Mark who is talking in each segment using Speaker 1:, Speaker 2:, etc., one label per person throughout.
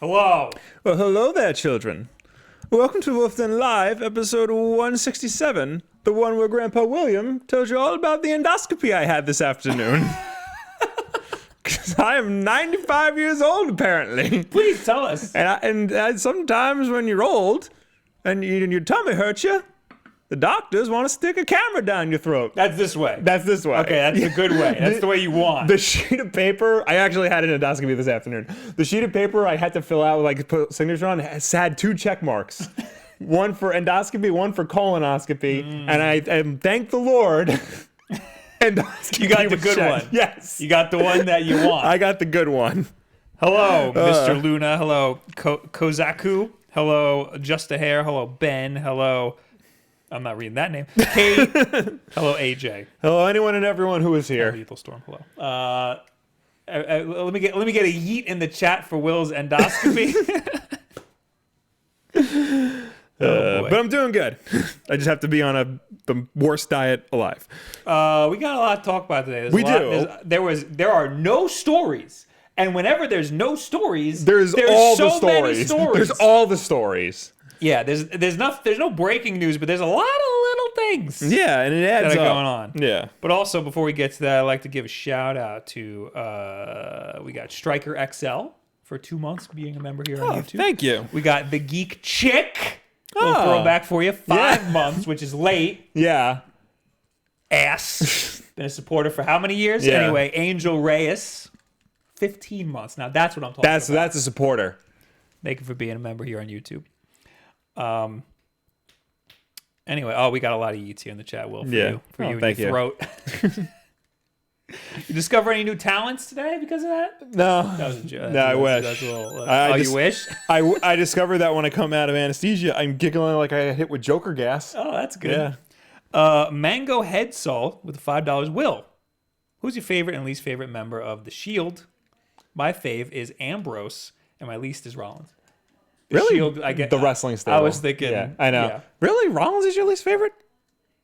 Speaker 1: Hello.
Speaker 2: Well, hello there, children. Welcome to Wulff Den Live, episode 167, the one where Grandpa William tells you all about the endoscopy I had this afternoon. Because I am 95 years old, apparently.
Speaker 1: Please tell us.
Speaker 2: And sometimes when you're old and your tummy hurts you, the doctors want to stick a camera down your throat.
Speaker 1: That's this way.
Speaker 2: That's this way.
Speaker 1: Okay, that's the good way. That's the way you want.
Speaker 2: The sheet of paper, I actually had an endoscopy this afternoon. The sheet of paper I had to fill out, like put signature on, had 2 check marks. One for endoscopy, one for colonoscopy. And I thank the Lord. Endoscopy.
Speaker 1: You got the good one.
Speaker 2: Yes.
Speaker 1: You got the one that you want.
Speaker 2: I got the good one.
Speaker 1: Hello, Mr. Luna. Hello, Kozaku. Hello, Just a Hair. Hello, Ben. Hello. I'm not reading that name. Kate. Hello, AJ.
Speaker 2: Hello, anyone and everyone who is here.
Speaker 1: Lethal Storm. Hello. Let me get a yeet in the chat for Will's endoscopy.
Speaker 2: But I'm doing good. I just have to be on the worst diet alive.
Speaker 1: We got a lot to talk about today. There are no stories, and whenever there's no stories, there's
Speaker 2: all
Speaker 1: so
Speaker 2: the stories.
Speaker 1: many stories.
Speaker 2: There's all the stories.
Speaker 1: Yeah, there's no breaking news, but there's a lot of little things.
Speaker 2: Yeah, and it adds
Speaker 1: that are
Speaker 2: up.
Speaker 1: going on.
Speaker 2: Yeah.
Speaker 1: But also, before we get to that, I'd like to give a shout out to we got Striker XL for 2 months being a member here on YouTube.
Speaker 2: Thank you.
Speaker 1: We got the Geek Chick. We'll throw back for you. 5 months, which is late.
Speaker 2: Yeah.
Speaker 1: Ass. Been a supporter for how many years?
Speaker 2: Yeah.
Speaker 1: Anyway, Angel Reyes, 15 months. Now that's what I'm talking about.
Speaker 2: That's a supporter.
Speaker 1: Thank you for being a member here on YouTube. Anyway, we got a lot of yeets here in the chat, Will, for you. For you and your throat. You discover any new talents today because of that?
Speaker 2: No.
Speaker 1: That was a joke.
Speaker 2: No, I wish.
Speaker 1: That's a little, you wish?
Speaker 2: I discovered that when I come out of anesthesia, I'm giggling like I got hit with Joker gas.
Speaker 1: Oh, that's good. Yeah. Mango Head Salt with $5. Will, who's your favorite and least favorite member of The Shield? My fave is Ambrose, and my least is Rollins.
Speaker 2: Really?
Speaker 1: Shield, I get
Speaker 2: the wrestling stable.
Speaker 1: I was thinking.
Speaker 2: Yeah, I know.
Speaker 1: Yeah.
Speaker 2: Really? Rollins is your least favorite?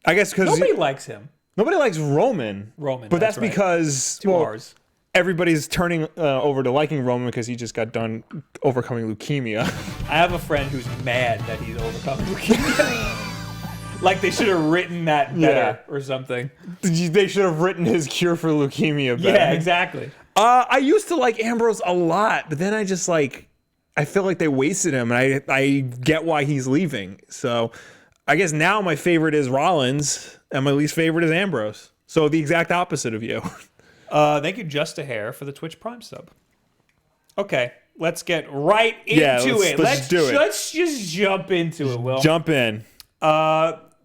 Speaker 2: I guess because
Speaker 1: Nobody likes him.
Speaker 2: Nobody likes Roman.
Speaker 1: But
Speaker 2: that's
Speaker 1: right.
Speaker 2: because
Speaker 1: Two R's.
Speaker 2: Everybody's turning over to liking Roman because he just got done overcoming leukemia.
Speaker 1: I have a friend who's mad that he's overcoming leukemia. Like they should have written that better or something.
Speaker 2: They should have written his cure for leukemia better.
Speaker 1: Yeah, exactly.
Speaker 2: I used to like Ambrose a lot, but then I just I feel like they wasted him, and I get why he's leaving. So I guess now my favorite is Rollins, and my least favorite is Ambrose. So the exact opposite of you.
Speaker 1: Thank you, Just a Hair, for the Twitch Prime sub. Okay, let's get right into it.
Speaker 2: Let's do it.
Speaker 1: Let's just jump into it, Will.
Speaker 2: Jump in.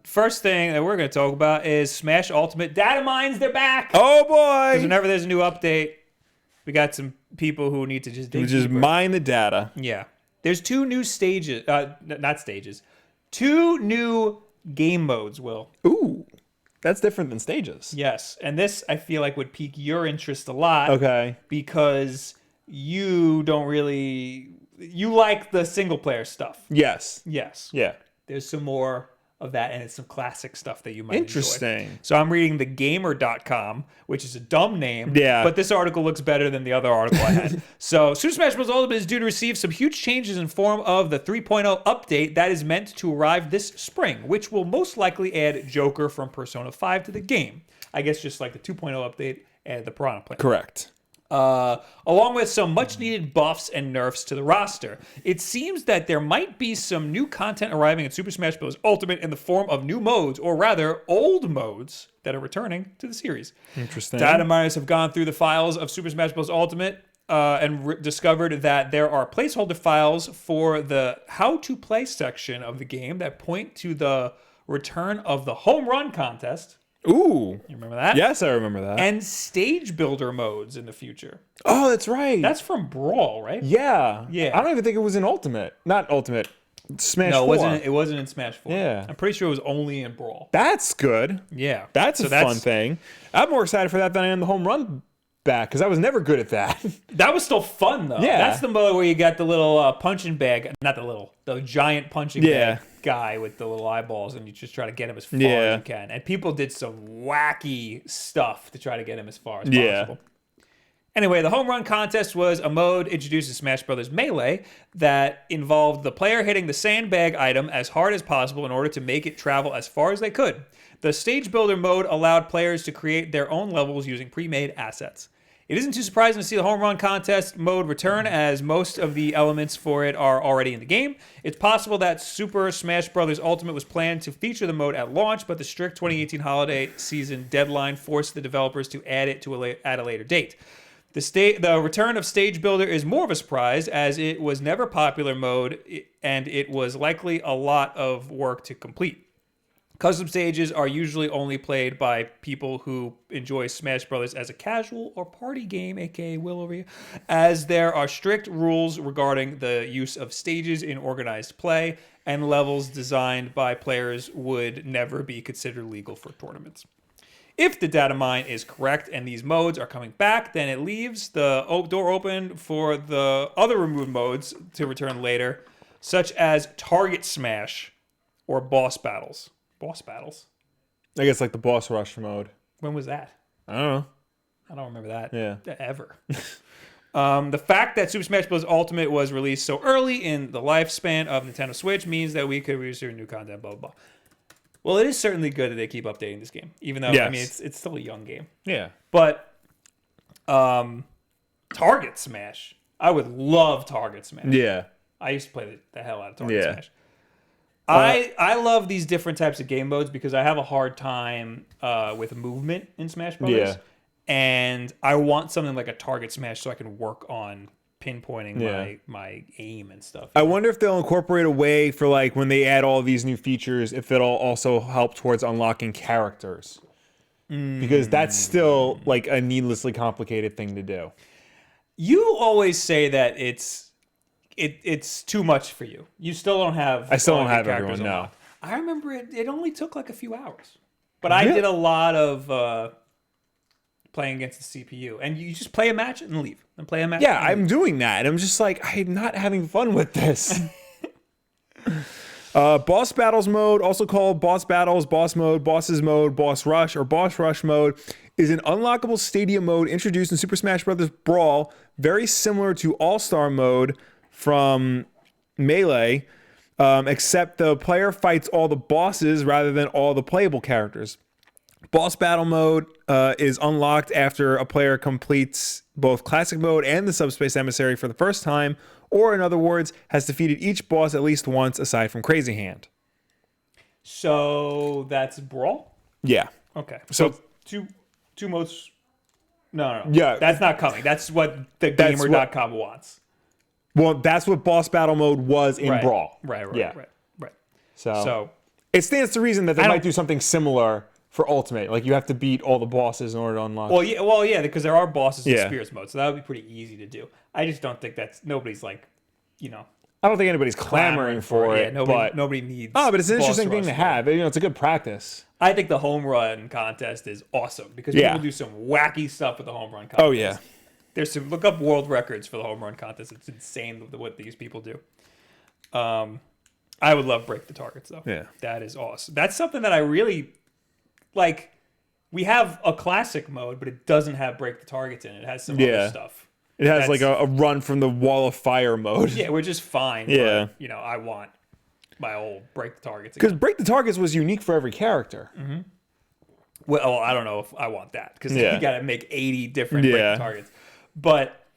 Speaker 1: First thing that we're going to talk about is Smash Ultimate Data Mines. They're back.
Speaker 2: Oh, boy.
Speaker 1: Because whenever there's a new update, we got some people who need to just dig deeper.
Speaker 2: Mine the data.
Speaker 1: Yeah. There's 2 new stages. Not stages. 2 new game modes, Will.
Speaker 2: Ooh. That's different than stages.
Speaker 1: Yes. And this, I feel like, would pique your interest a lot.
Speaker 2: Okay.
Speaker 1: Because you don't really... You like the single-player stuff.
Speaker 2: Yes.
Speaker 1: Yes.
Speaker 2: Yeah.
Speaker 1: There's some more of that, and it's some classic stuff that you might
Speaker 2: Interesting.
Speaker 1: enjoy. So I'm reading thegamer.com, which is a dumb name.
Speaker 2: Yeah.
Speaker 1: But this article looks better than the other article I had. So Super Smash Bros. Ultimate is due to receive some huge changes in form of the 3.0 update that is meant to arrive this spring, which will most likely add Joker from Persona 5 to the game. I guess just like the 2.0 update added the Piranha Plant.
Speaker 2: Correct.
Speaker 1: Along with some much-needed buffs and nerfs to the roster. It seems that there might be some new content arriving in Super Smash Bros. Ultimate in the form of new modes, or rather, old modes that are returning to the series.
Speaker 2: Interesting.
Speaker 1: Data miners have gone through the files of Super Smash Bros. Ultimate and discovered that there are placeholder files for the how-to-play section of the game that point to the return of the home run contest.
Speaker 2: Ooh.
Speaker 1: You remember that?
Speaker 2: Yes, I remember that.
Speaker 1: And stage builder modes in the future.
Speaker 2: Oh, that's right.
Speaker 1: That's from Brawl, right?
Speaker 2: Yeah.
Speaker 1: Yeah.
Speaker 2: I don't even think it was in Ultimate. Not Ultimate. Smash 4.
Speaker 1: No, it wasn't in Smash 4.
Speaker 2: Yeah.
Speaker 1: I'm pretty sure it was only in Brawl.
Speaker 2: That's good.
Speaker 1: Yeah.
Speaker 2: That's a fun thing. I'm more excited for that than I am the home run back, because I was never good at that.
Speaker 1: That was still fun, though.
Speaker 2: Yeah.
Speaker 1: That's the mode where you got the little punching bag, the giant punching bag guy with the little eyeballs, and you just try to get him as far as you can. And people did some wacky stuff to try to get him as far as possible. Anyway, the home run contest was a mode introduced in Smash Bros. Melee that involved the player hitting the sandbag item as hard as possible in order to make it travel as far as they could. The stage builder mode allowed players to create their own levels using pre-made assets. It isn't too surprising to see the home run contest mode return, as most of the elements for it are already in the game. It's possible that Super Smash Bros. Ultimate was planned to feature the mode at launch, but the strict 2018 holiday season deadline forced the developers to add it at a later date. The return of Stage Builder is more of a surprise, as it was never a popular mode, and it was likely a lot of work to complete. Custom stages are usually only played by people who enjoy Smash Bros. As a casual or party game, aka Will over here, as there are strict rules regarding the use of stages in organized play, and levels designed by players would never be considered legal for tournaments. If the data mine is correct and these modes are coming back, then it leaves the door open for the other removed modes to return later, such as Target Smash or Boss Battles. Boss Battles?
Speaker 2: I guess like the boss rush mode.
Speaker 1: When was that?
Speaker 2: I don't know.
Speaker 1: I don't remember that.
Speaker 2: Yeah.
Speaker 1: Ever. The fact that Super Smash Bros. Ultimate was released so early in the lifespan of Nintendo Switch means that we could receive new content, blah, blah, blah. Well, it is certainly good that they keep updating this game, even though,
Speaker 2: yes.
Speaker 1: I mean, it's still a young game.
Speaker 2: Yeah.
Speaker 1: But Target Smash, I would love Target Smash.
Speaker 2: Yeah.
Speaker 1: I used to play the hell out of Target
Speaker 2: Yeah.
Speaker 1: Smash. I love these different types of game modes because I have a hard time with movement in Smash Bros.
Speaker 2: Yeah.
Speaker 1: And I want something like a Target Smash so I can work on pinpointing my aim and stuff.
Speaker 2: I wonder if they'll incorporate a way for like when they add all these new features, if it'll also help towards unlocking characters. Because that's still like a needlessly complicated thing to do.
Speaker 1: You always say that it's too much for you. You still don't have.
Speaker 2: I still
Speaker 1: all
Speaker 2: don't
Speaker 1: the
Speaker 2: have
Speaker 1: characters
Speaker 2: everyone. No.
Speaker 1: unlocked. I remember it only took like a few hours, but I did a lot of playing against the CPU, and you just play a match and leave, and play a match.
Speaker 2: Yeah,
Speaker 1: and
Speaker 2: I'm
Speaker 1: leave.
Speaker 2: doing that. I'm just like, I'm not having fun with this. Boss Battles mode, also called Boss Battles, Boss Mode, Bosses Mode, Boss Rush, or Boss Rush mode, is an unlockable stadium mode introduced in Super Smash Bros. Brawl, very similar to All-Star mode from Melee, except the player fights all the bosses rather than all the playable characters. Boss Battle mode is unlocked after a player completes both Classic mode and the Subspace Emissary for the first time, or in other words, has defeated each boss at least once aside from Crazy Hand.
Speaker 1: So that's Brawl?
Speaker 2: Yeah.
Speaker 1: Okay.
Speaker 2: So
Speaker 1: two modes. No.
Speaker 2: Yeah.
Speaker 1: That's not coming. That's what the gamer.com wants.
Speaker 2: Well, that's what Boss Battle mode was in Brawl.
Speaker 1: Right.
Speaker 2: Yeah.
Speaker 1: Right.
Speaker 2: So it stands to reason that they might do something similar for Ultimate. Like you have to beat all the bosses in order to unlock.
Speaker 1: Well, yeah, because there are bosses in Spirits mode, so that would be pretty easy to do. I just don't think nobody's like,
Speaker 2: I don't think anybody's clamoring for it.
Speaker 1: Yeah,
Speaker 2: but
Speaker 1: nobody needs.
Speaker 2: Oh, but it's an
Speaker 1: boss
Speaker 2: interesting thing
Speaker 1: rush
Speaker 2: to
Speaker 1: for it.
Speaker 2: have. It's a good practice.
Speaker 1: I think the home run contest is awesome because people do some wacky stuff with the home run contest.
Speaker 2: Oh yeah.
Speaker 1: There's some look up world records for the home run contest. It's insane what these people do. I would love break the targets though.
Speaker 2: Yeah.
Speaker 1: That is awesome. That's something that I really like. We have a classic mode, but it doesn't have break the targets in it. It has some other stuff.
Speaker 2: It has like a run from the wall of fire mode.
Speaker 1: Yeah, which is fine.
Speaker 2: Yeah.
Speaker 1: But, I want my old break the targets.
Speaker 2: Because break the targets was unique for every character.
Speaker 1: Mm-hmm. Well, I don't know if I want that because you got to make 80 different break the targets. But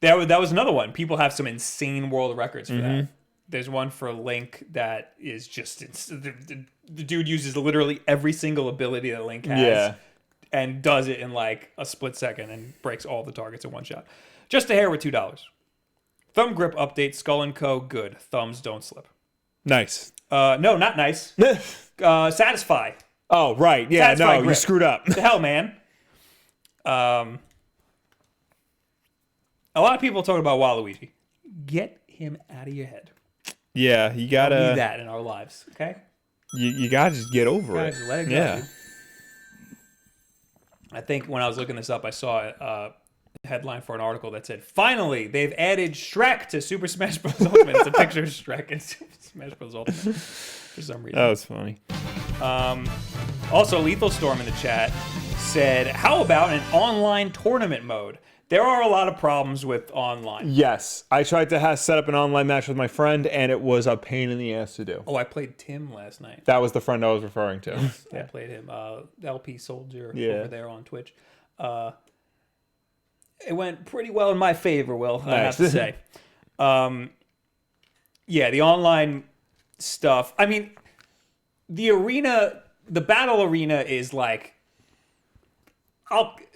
Speaker 1: that was another one. People have some insane world records for that. There's one for Link that is just the dude uses literally every single ability that Link has and does it in like a split second and breaks all the targets in one shot. Just a hair with $2. Thumb grip update, Skull & Co. Good. Thumbs don't slip.
Speaker 2: Nice.
Speaker 1: No, not nice. Satisfy.
Speaker 2: Oh, right. Yeah,
Speaker 1: Satisfy
Speaker 2: no,
Speaker 1: grip.
Speaker 2: you screwed up.
Speaker 1: What the hell, man? A lot of people talk about Waluigi. Get him out of your head.
Speaker 2: Yeah, you
Speaker 1: We
Speaker 2: gotta.
Speaker 1: need that in our lives, okay?
Speaker 2: You gotta just get over it.
Speaker 1: Just let it go.
Speaker 2: Yeah.
Speaker 1: Dude. I think when I was looking this up, I saw a headline for an article that said, "Finally, they've added Shrek to Super Smash Bros. Ultimate." It's a picture of Shrek in Super Smash Bros. Ultimate for some reason.
Speaker 2: That was funny.
Speaker 1: Also, Lethal Storm in the chat said, "How about an online tournament mode? There are a lot of problems with online.
Speaker 2: Yes, I tried to set up an online match with my friend, and it was a pain in the ass to do.
Speaker 1: Oh, I played Tim last night.
Speaker 2: That was the friend I was referring to.
Speaker 1: I played him. LP Soldier
Speaker 2: Yeah.
Speaker 1: over there on Twitch. It went pretty well in my favor, Will, I have to say. Yeah, the online stuff. I mean, the battle arena is like,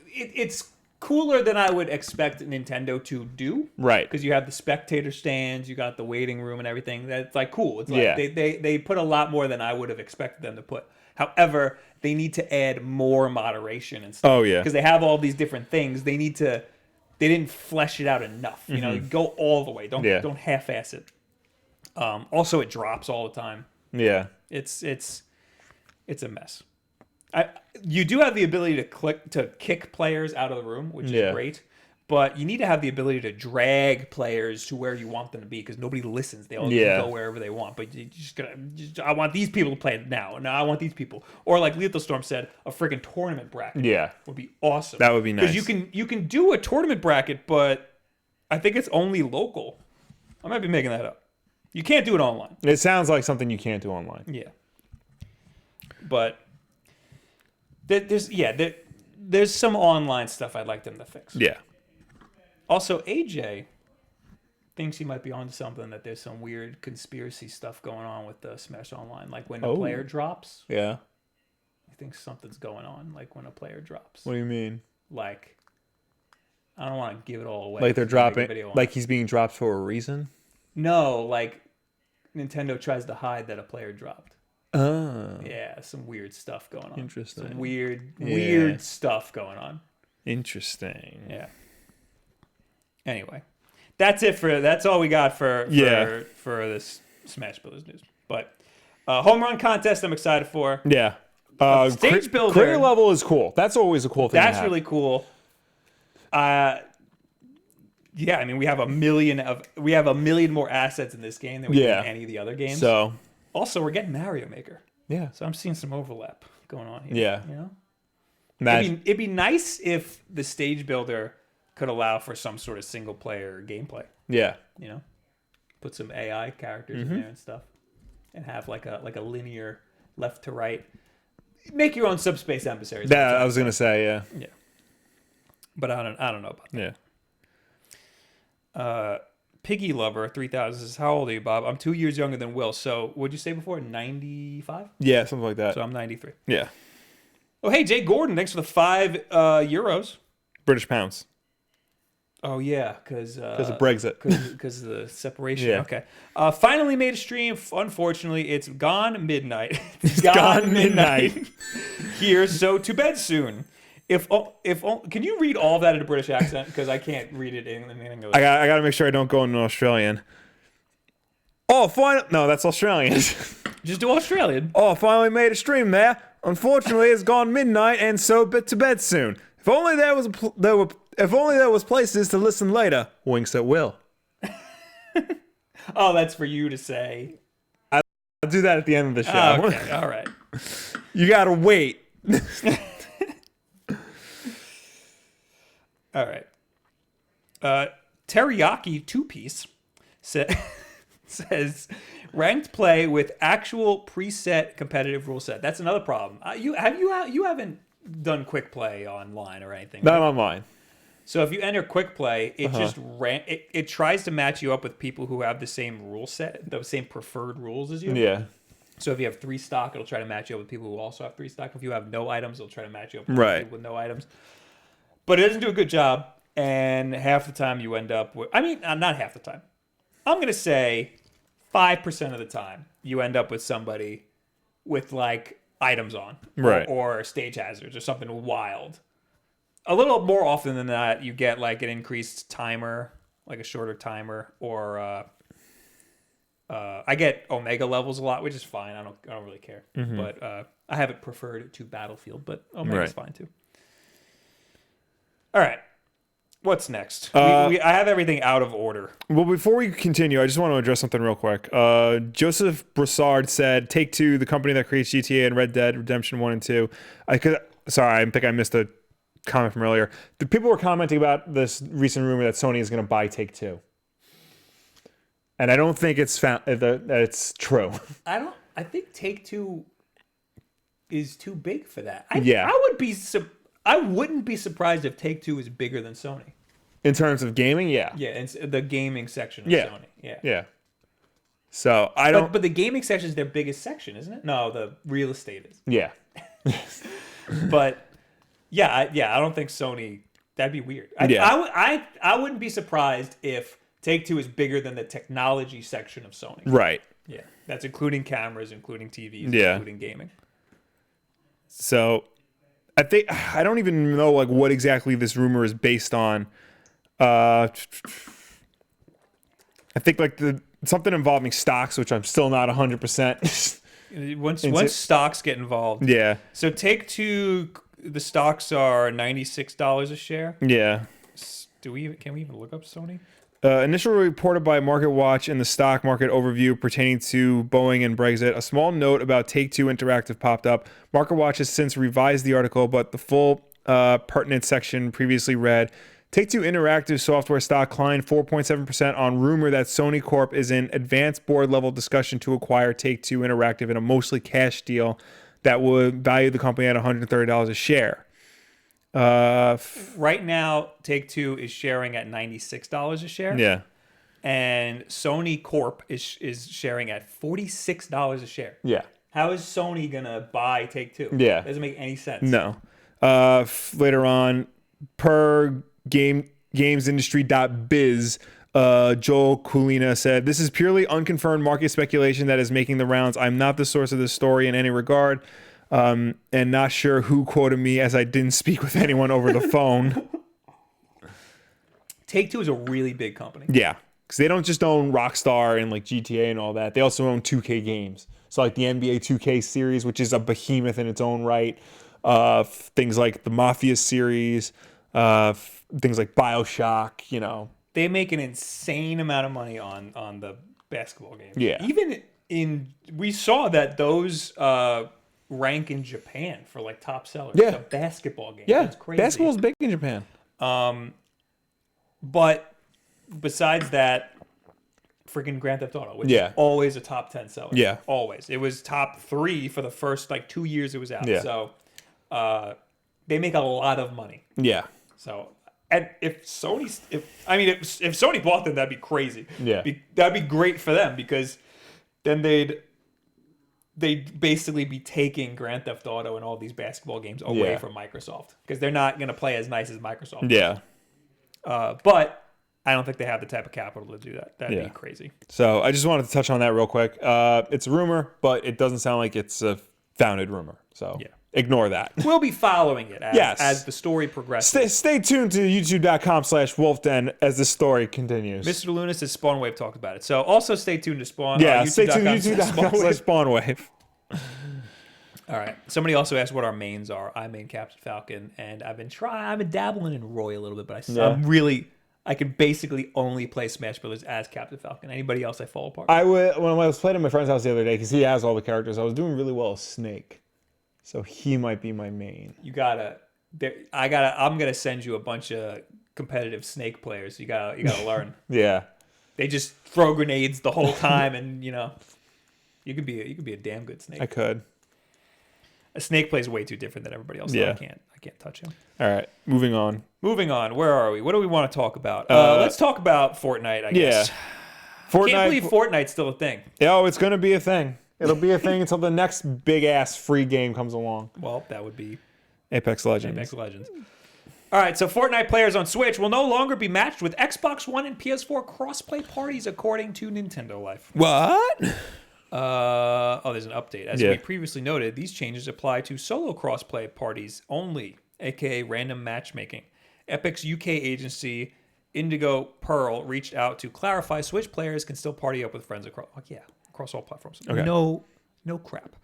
Speaker 1: it's cooler than I would expect Nintendo to do.
Speaker 2: Right.
Speaker 1: Because you have the spectator stands, you got the waiting room and everything. That's like cool. It's like
Speaker 2: Yeah.
Speaker 1: they put a lot more than I would have expected them to put. However, they need to add more moderation and stuff.
Speaker 2: Oh, yeah.
Speaker 1: Because they have all these different things. They didn't flesh it out enough. You know, go all the way. Don't half-ass it. Also, it drops all the time.
Speaker 2: Yeah.
Speaker 1: It's a mess. You do have the ability to kick players out of the room, which is great. But you need to have the ability to drag players to where you want them to be because nobody listens. They all go wherever they want. But I want these people to play it now. No, I want these people. Or like Lethal Storm said, a freaking tournament bracket would be awesome.
Speaker 2: That would be nice.
Speaker 1: Because you can do a tournament bracket, but I think it's only local. I might be making that up. You can't do it online.
Speaker 2: It sounds like something you can't do online.
Speaker 1: Yeah. But there's some online stuff I'd like them to fix.
Speaker 2: Yeah.
Speaker 1: Also, AJ thinks he might be onto something, that there's some weird conspiracy stuff going on with the Smash Online. Like when a player drops,
Speaker 2: Yeah.
Speaker 1: he thinks something's going on. Like when a player drops.
Speaker 2: What do you mean?
Speaker 1: Like, I don't want to give it all away.
Speaker 2: Like they're dropping, like he's being dropped for a reason?
Speaker 1: No, like Nintendo tries to hide that a player dropped.
Speaker 2: Oh.
Speaker 1: Yeah, some weird stuff going on.
Speaker 2: Interesting.
Speaker 1: Some weird stuff going on.
Speaker 2: Interesting.
Speaker 1: Yeah. Anyway, that's all we got for this Smash Brothers news. But home run contest, I'm excited for.
Speaker 2: Yeah.
Speaker 1: Stage builder,
Speaker 2: career level is cool. That's always a cool thing.
Speaker 1: That's really cool. Yeah, I mean we have a million more assets in this game than we do in any of the other games.
Speaker 2: So
Speaker 1: also we're getting Mario Maker.
Speaker 2: Yeah.
Speaker 1: So I'm seeing some overlap going on here.
Speaker 2: Yeah.
Speaker 1: You know? It'd be nice if the stage builder could allow for some sort of single player gameplay.
Speaker 2: Yeah.
Speaker 1: You know? Put some AI characters in there and stuff. And have like a linear left to right. Make your own subspace emissaries.
Speaker 2: Yeah, I was gonna say, yeah.
Speaker 1: Yeah. But I don't know about that.
Speaker 2: Yeah.
Speaker 1: Piggy Lover 3000 says, how old are you, Bob? I'm 2 years younger than Will. So what'd you say before? 95?
Speaker 2: Yeah, something like that.
Speaker 1: So I'm 93.
Speaker 2: Yeah.
Speaker 1: Oh, hey, Jay Gordon, thanks for the €5.
Speaker 2: British pounds.
Speaker 1: Oh, yeah, because
Speaker 2: of Brexit.
Speaker 1: Because of the separation.
Speaker 2: Yeah.
Speaker 1: Okay. Finally made a stream. Unfortunately, it's gone midnight.
Speaker 2: It's gone midnight.
Speaker 1: Here, so to bed soon. Can you read all that in a British accent? Because I can't read it in English.
Speaker 2: I got to make sure I don't go into Australian. Oh, fine. No, that's Australian.
Speaker 1: Just do Australian.
Speaker 2: Oh, finally made a stream there. Unfortunately, it's gone midnight, and so to bed soon. If only there was places to listen later. Winks at Will.
Speaker 1: Oh, that's for you to say.
Speaker 2: I'll do that at the end of the show.
Speaker 1: Oh, okay, all right.
Speaker 2: You gotta wait.
Speaker 1: All right. Teriyaki 2-piece says ranked play with actual preset competitive rule set. That's another problem. You haven't done quick play online or anything.
Speaker 2: Not online.
Speaker 1: So if you enter quick play, it just it tries to match you up with people who have the same rule set, the same preferred rules as you.
Speaker 2: Yeah.
Speaker 1: So if you have 3 stock, it'll try to match you up with people who also have 3 stock. If you have no items, it'll try to match you up with people with no items. But it doesn't do a good job, and half the time you end up with... I mean, not half the time. I'm going to say 5% of the time you end up with somebody with, like, items on.
Speaker 2: Right.
Speaker 1: Or stage hazards or something wild. A little more often than that, you get, like, an increased timer, like a shorter timer, or... I get Omega levels a lot, which is fine. I don't really care. But I have it preferred to Battlefield, but Omega's fine too. All right. What's next? I have everything out of order.
Speaker 2: Well, before we continue, I just want to address something real quick. Joseph Broussard said, Take-Two, the company that creates GTA and Red Dead Redemption 1 and 2. I think I missed a comment from earlier. The people were commenting about this recent rumor that Sony is going to buy Take-Two. And I don't think it's that it's true.
Speaker 1: I think Take-Two is too big for that. I wouldn't be surprised if Take-Two is bigger than Sony.
Speaker 2: In terms of gaming, yeah.
Speaker 1: Yeah, it's the gaming section of Sony. Yeah.
Speaker 2: Yeah. So I don't.
Speaker 1: But the gaming section is their biggest section, isn't it? No, the real estate is.
Speaker 2: Yeah.
Speaker 1: But I don't think Sony. That'd be weird. I wouldn't be surprised if Take-Two is bigger than the technology section of Sony.
Speaker 2: Right.
Speaker 1: Yeah, that's including cameras, including TVs, including gaming.
Speaker 2: So, I think I don't even know like what exactly this rumor is based on. I think like something involving stocks, which I'm still not 100%.
Speaker 1: Once stocks get involved,
Speaker 2: yeah.
Speaker 1: So Take-Two, the stocks are $96 a share.
Speaker 2: Yeah.
Speaker 1: Can we even look up Sony?
Speaker 2: Initially reported by MarketWatch in the stock market overview pertaining to Boeing and Brexit, a small note about Take-Two Interactive popped up. MarketWatch has since revised the article, but the full pertinent section previously read, Take-Two Interactive software stock climbed 4.7% on rumor that Sony Corp is in advanced board-level discussion to acquire Take-Two Interactive in a mostly cash deal that would value the company at $130 a share.
Speaker 1: Right now, Take-Two is sharing at $96 a share.
Speaker 2: Yeah.
Speaker 1: And Sony Corp is sharing at $46 a share.
Speaker 2: Yeah.
Speaker 1: How is Sony gonna buy Take-Two?
Speaker 2: Yeah.
Speaker 1: Doesn't make any sense.
Speaker 2: No. Later on, per gamesindustry.biz, Joel Kulina said, "This is purely unconfirmed market speculation that is making the rounds. I'm not the source of this story in any regard. And not sure who quoted me as I didn't speak with anyone over the phone."
Speaker 1: Take-Two is a really big company.
Speaker 2: Yeah, because they don't just own Rockstar and like GTA and all that. They also own 2K games. So like the NBA 2K series, which is a behemoth in its own right. Things like the Mafia series, things like BioShock, you know.
Speaker 1: They make an insane amount of money on the basketball games.
Speaker 2: Yeah.
Speaker 1: Even we saw that those rank in Japan for like top sellers.
Speaker 2: Yeah.
Speaker 1: The basketball game.
Speaker 2: Yeah,
Speaker 1: That's crazy.
Speaker 2: basketball's big in Japan.
Speaker 1: But besides that, freaking Grand Theft Auto, which is always a top 10 seller.
Speaker 2: Yeah.
Speaker 1: Always. It was top 3 for the first like 2 years it was out.
Speaker 2: Yeah.
Speaker 1: So they make a lot of money.
Speaker 2: Yeah.
Speaker 1: So, and if Sony bought them, that'd be crazy.
Speaker 2: Yeah.
Speaker 1: That'd be great for them because then they'd basically be taking Grand Theft Auto and all these basketball games away from Microsoft because they're not going to play as nice as Microsoft.
Speaker 2: Yeah.
Speaker 1: But I don't think they have the type of capital to do that. That'd be crazy.
Speaker 2: So I just wanted to touch on that real quick. It's a rumor, but it doesn't sound like it's a founded rumor. So ignore that.
Speaker 1: We'll be following it as the story progresses.
Speaker 2: Stay tuned to youtube.com/wolfden as the story continues.
Speaker 1: Mr. Luna says Spawnwave talked about it. So also stay tuned to Spawn.
Speaker 2: Yeah, stay tuned to youtube.com/Spawnwave.
Speaker 1: All right. Somebody also asked what our mains are. I main Captain Falcon, and I've been dabbling in Roy a little bit, but I can basically only play Smash Brothers as Captain Falcon. Anybody else, I fall apart.
Speaker 2: When I was playing at my friend's house the other day, because he has all the characters, I was doing really well as Snake, so he might be my main.
Speaker 1: I'm gonna send you a bunch of competitive Snake players. You gotta learn.
Speaker 2: Yeah. They
Speaker 1: just throw grenades the whole time, and you could be a damn good Snake.
Speaker 2: I could.
Speaker 1: A Snake plays way too different than everybody else.
Speaker 2: Yeah.
Speaker 1: So I can't touch him.
Speaker 2: All right, moving on.
Speaker 1: Where are we? What do we want to talk about? Let's talk about Fortnite, I guess.
Speaker 2: Fortnite.
Speaker 1: Can't believe Fortnite's still a thing.
Speaker 2: Oh, it's going to be a thing. It'll be a thing until the next big-ass free game comes along.
Speaker 1: Well, that would be
Speaker 2: Apex Legends.
Speaker 1: All right, so Fortnite players on Switch will no longer be matched with Xbox One and PS4 crossplay parties, according to Nintendo Life.
Speaker 2: What?
Speaker 1: There's an update. As we previously noted, these changes apply to solo crossplay parties only, aka random matchmaking. Epic's UK agency Indigo Pearl reached out to clarify Switch players can still party up with friends across all platforms.
Speaker 2: Okay.
Speaker 1: No crap.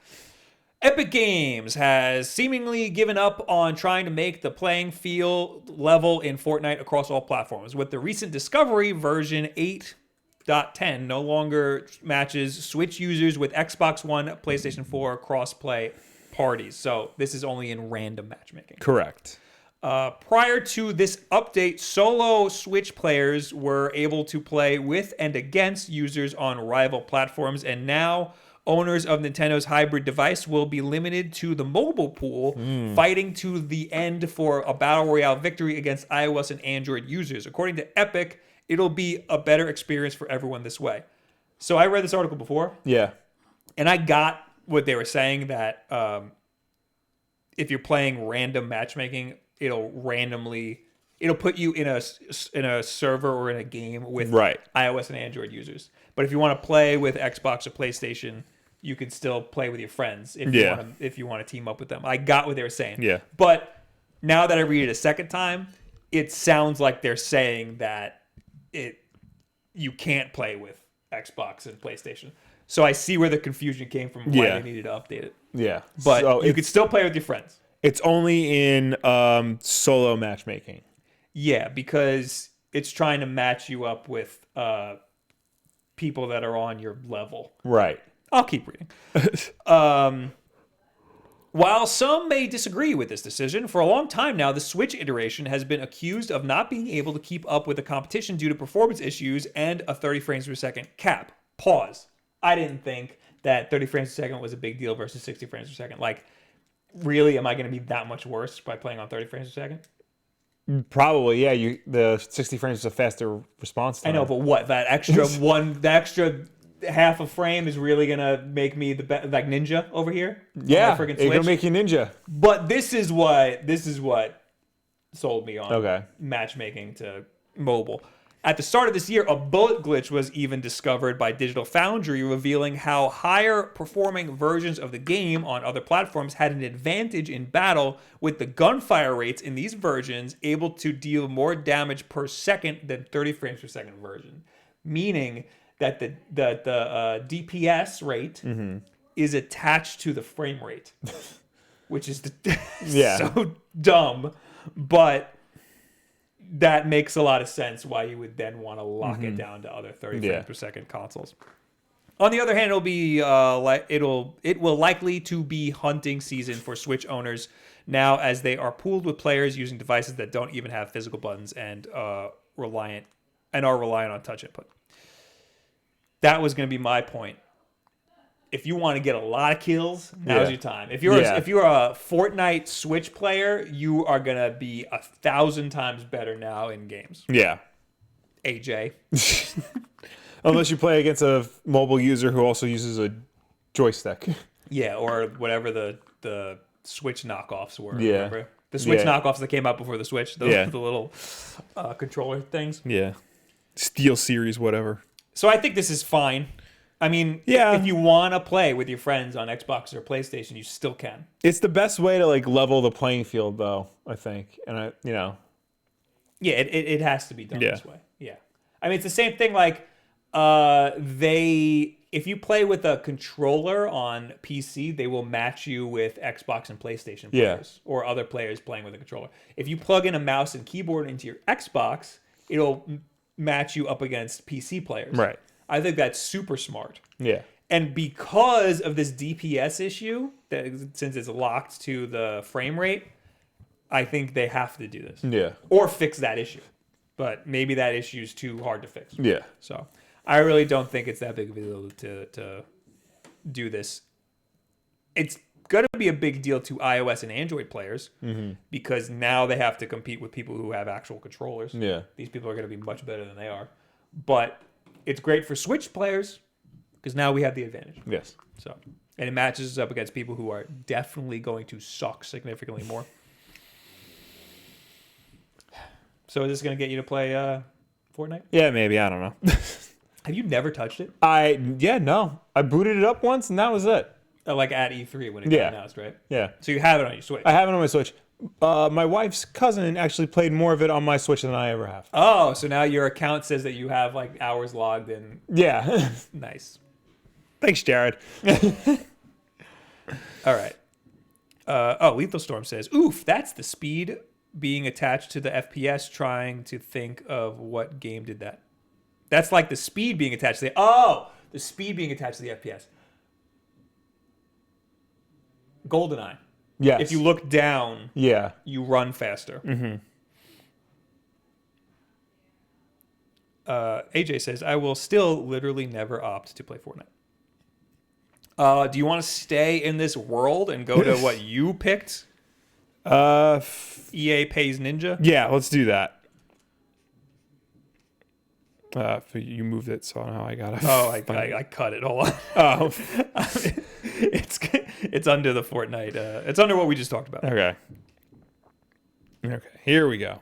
Speaker 1: Epic Games has seemingly given up on trying to make the playing field level in Fortnite across all platforms, with the recent discovery version 8.10 no longer matches Switch users with Xbox One, PlayStation 4 cross-play parties. So this is only in random matchmaking.
Speaker 2: Correct.
Speaker 1: Prior to this update, solo Switch players were able to play with and against users on rival platforms, and now owners of Nintendo's hybrid device will be limited to the mobile pool, fighting to the end for a battle royale victory against iOS and Android users. According to Epic, it'll be a better experience for everyone this way. So I read this article before,
Speaker 2: Yeah.
Speaker 1: and I got what they were saying, that if you're playing random matchmaking, it'll put you in a server or in a game with
Speaker 2: Right.
Speaker 1: iOS and Android users. But if you want to play with Xbox or PlayStation, you can still play with your friends if you want to team up with them. I got what they were saying.
Speaker 2: Yeah.
Speaker 1: But now that I read it a second time, it sounds like they're saying that you can't play with Xbox and PlayStation. So I see where the confusion came from, why they needed to update it.
Speaker 2: Yeah.
Speaker 1: But
Speaker 2: So
Speaker 1: you could still play with your friends.
Speaker 2: It's only in solo matchmaking.
Speaker 1: Yeah, because it's trying to match you up with people that are on your level.
Speaker 2: Right.
Speaker 1: I'll keep reading. While some may disagree with this decision, for a long time now, the Switch iteration has been accused of not being able to keep up with the competition due to performance issues and a 30 frames per second cap. Pause. I didn't think that 30 frames per second was a big deal versus 60 frames per second. Like, really, am I going to be that much worse by playing on 30 frames per second?
Speaker 2: Probably, yeah. The 60 frames is a faster response time.
Speaker 1: I know, but what? That extra half a frame is really gonna make me like ninja over here.
Speaker 2: Yeah, it's gonna make you ninja.
Speaker 1: But this is what sold me on
Speaker 2: Okay.
Speaker 1: matchmaking to mobile. At the start of this year, a bullet glitch was even discovered by Digital Foundry, revealing how higher performing versions of the game on other platforms had an advantage in battle, with the gunfire rates in these versions able to deal more damage per second than 30 frames per second version. Meaning that the DPS rate is attached to the frame rate, which is so dumb, but that makes a lot of sense why you would then want to lock it down to other 30 frames per second consoles. On the other hand, it will likely to be hunting season for Switch owners now, as they are pooled with players using devices that don't even have physical buttons and are reliant on touch input. That was going to be my point. If you want to get a lot of kills, now's your time. If you're a Fortnite Switch player, you are going to be 1,000 times better now in games.
Speaker 2: Yeah.
Speaker 1: AJ.
Speaker 2: Unless you play against a mobile user who also uses a joystick.
Speaker 1: Yeah, or whatever the Switch knockoffs were.
Speaker 2: Yeah.
Speaker 1: Remember? The Switch knockoffs that came out before the Switch. The little controller things.
Speaker 2: Yeah. Steel Series, whatever.
Speaker 1: So I think this is fine. I mean, if you want to play with your friends on Xbox or PlayStation, you still can.
Speaker 2: It's the best way to level the playing field, though, I think. And
Speaker 1: Yeah, it has to be done this way. Yeah. I mean, it's the same thing if you play with a controller on PC, they will match you with Xbox and PlayStation players or other players playing with a controller. If you plug in a mouse and keyboard into your Xbox, it'll match you up against PC players.
Speaker 2: Right.
Speaker 1: I think that's super smart.
Speaker 2: Yeah.
Speaker 1: And because of this DPS issue, since it's locked to the frame rate, I think they have to do this.
Speaker 2: Yeah.
Speaker 1: Or fix that issue. But maybe that issue is too hard to fix.
Speaker 2: Yeah.
Speaker 1: So I really don't think it's that big of a deal to do this. It's going to be a big deal to iOS and Android players because now they have to compete with people who have actual controllers.
Speaker 2: Yeah.
Speaker 1: These people are going to be much better than they are. But it's great for Switch players because now we have the advantage.
Speaker 2: Yes.
Speaker 1: So, and it matches us up against people who are definitely going to suck significantly more. So is this going to get you to play Fortnite?
Speaker 2: Yeah, maybe. I don't know.
Speaker 1: Have you never touched it?
Speaker 2: No. I booted it up once and that was it.
Speaker 1: Like at E3 when it got announced, right?
Speaker 2: Yeah.
Speaker 1: So you have it on your Switch.
Speaker 2: I have it on my Switch. My wife's cousin actually played more of it on my Switch than I ever have.
Speaker 1: Oh, so now your account says that you have hours logged in.
Speaker 2: Yeah.
Speaker 1: Nice.
Speaker 2: Thanks, Jared.
Speaker 1: All right. Lethal Storm says, oof, that's the speed being attached to the FPS, trying to think of what game did that. That's like the speed being attached to the speed being attached to the FPS. GoldenEye.
Speaker 2: Yes.
Speaker 1: If you look down,
Speaker 2: Yeah.
Speaker 1: you run faster.
Speaker 2: Mm-hmm.
Speaker 1: AJ says, I will still literally never opt to play Fortnite. Do you want to stay in this world and go to what you picked? EA pays Ninja?
Speaker 2: Yeah, let's do that. You moved it, so I don't know how I got it.
Speaker 1: Oh, I cut it. Hold on.
Speaker 2: Oh.
Speaker 1: It's under the Fortnite. It's under what we just talked about.
Speaker 2: Okay. Here we go.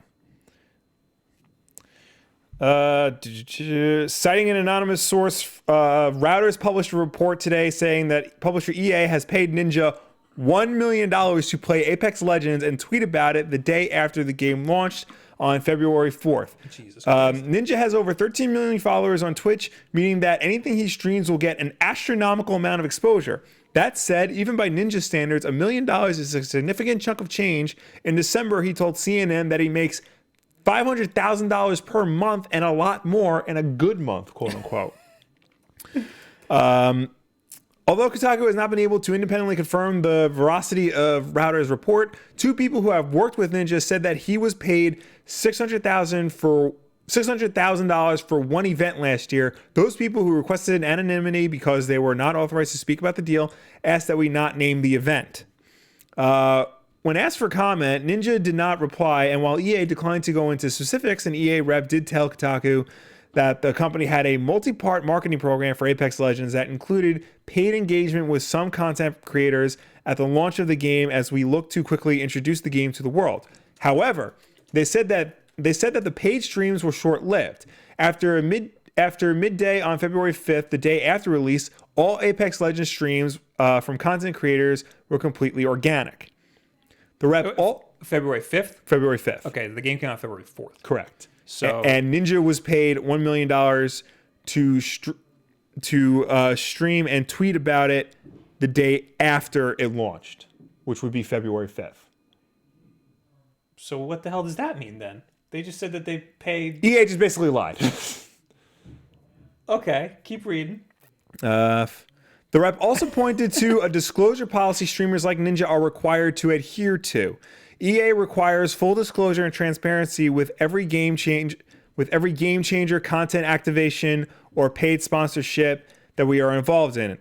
Speaker 2: Citing an anonymous source, Routers published a report today saying that publisher EA has paid Ninja $1 million to play Apex Legends and tweet about it the day after the game launched on February 4th.
Speaker 1: Jesus Christ.
Speaker 2: Ninja has over 13 million followers on Twitch, meaning that anything he streams will get an astronomical amount of exposure. That said, even by Ninja standards, $1 million is a significant chunk of change. In December, he told CNN that he makes $500,000 per month and a lot more in a good month, quote unquote. Although Kotaku has not been able to independently confirm the veracity of Router's report, two people who have worked with Ninja said that he was paid $600,000 for one event last year. Those people who requested anonymity because they were not authorized to speak about the deal asked that we not name the event. When asked for comment, Ninja did not reply, and while EA declined to go into specifics, an EA rep did tell Kotaku that the company had a multi-part marketing program for Apex Legends that included paid engagement with some content creators at the launch of the game as we look to quickly introduce the game to the world. However, they said that the paid streams were short-lived. After midday on February 5th, the day after release, all Apex Legends streams from content creators were completely organic. The rep
Speaker 1: February 5th?
Speaker 2: February 5th.
Speaker 1: Okay, the game came out February 4th.
Speaker 2: Correct.
Speaker 1: So
Speaker 2: and Ninja was paid $1 million to stream and tweet about it the day after it launched, which would be February 5th.
Speaker 1: So what the hell does that mean then? They just said that they paid...
Speaker 2: EA just basically lied.
Speaker 1: Okay, keep reading.
Speaker 2: The rep also pointed to a disclosure policy streamers like Ninja are required to adhere to. EA requires full disclosure and transparency with every game changer, content activation, or paid sponsorship that we are involved in.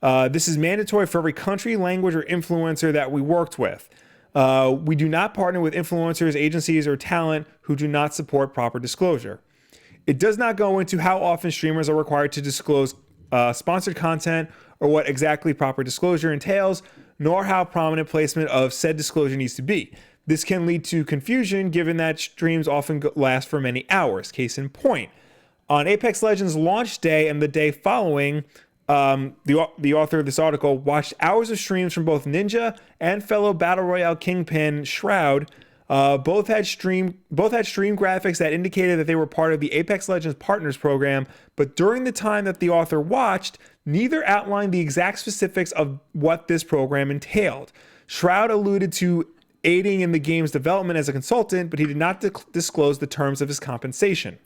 Speaker 2: This is mandatory for every country, language, or influencer that we worked with. We do not partner with influencers, agencies, or talent who do not support proper disclosure. It does not go into how often streamers are required to disclose sponsored content or what exactly proper disclosure entails, nor how prominent placement of said disclosure needs to be. This can lead to confusion given that streams often last for many hours. Case in point, on Apex Legends launch day and the day following, the author of this article watched hours of streams from both Ninja and fellow Battle Royale kingpin Shroud. Both had stream graphics that indicated that they were part of the Apex Legends Partners program, but during the time that the author watched, neither outlined the exact specifics of what this program entailed. Shroud alluded to aiding in the game's development as a consultant, but he did not disclose the terms of his compensation.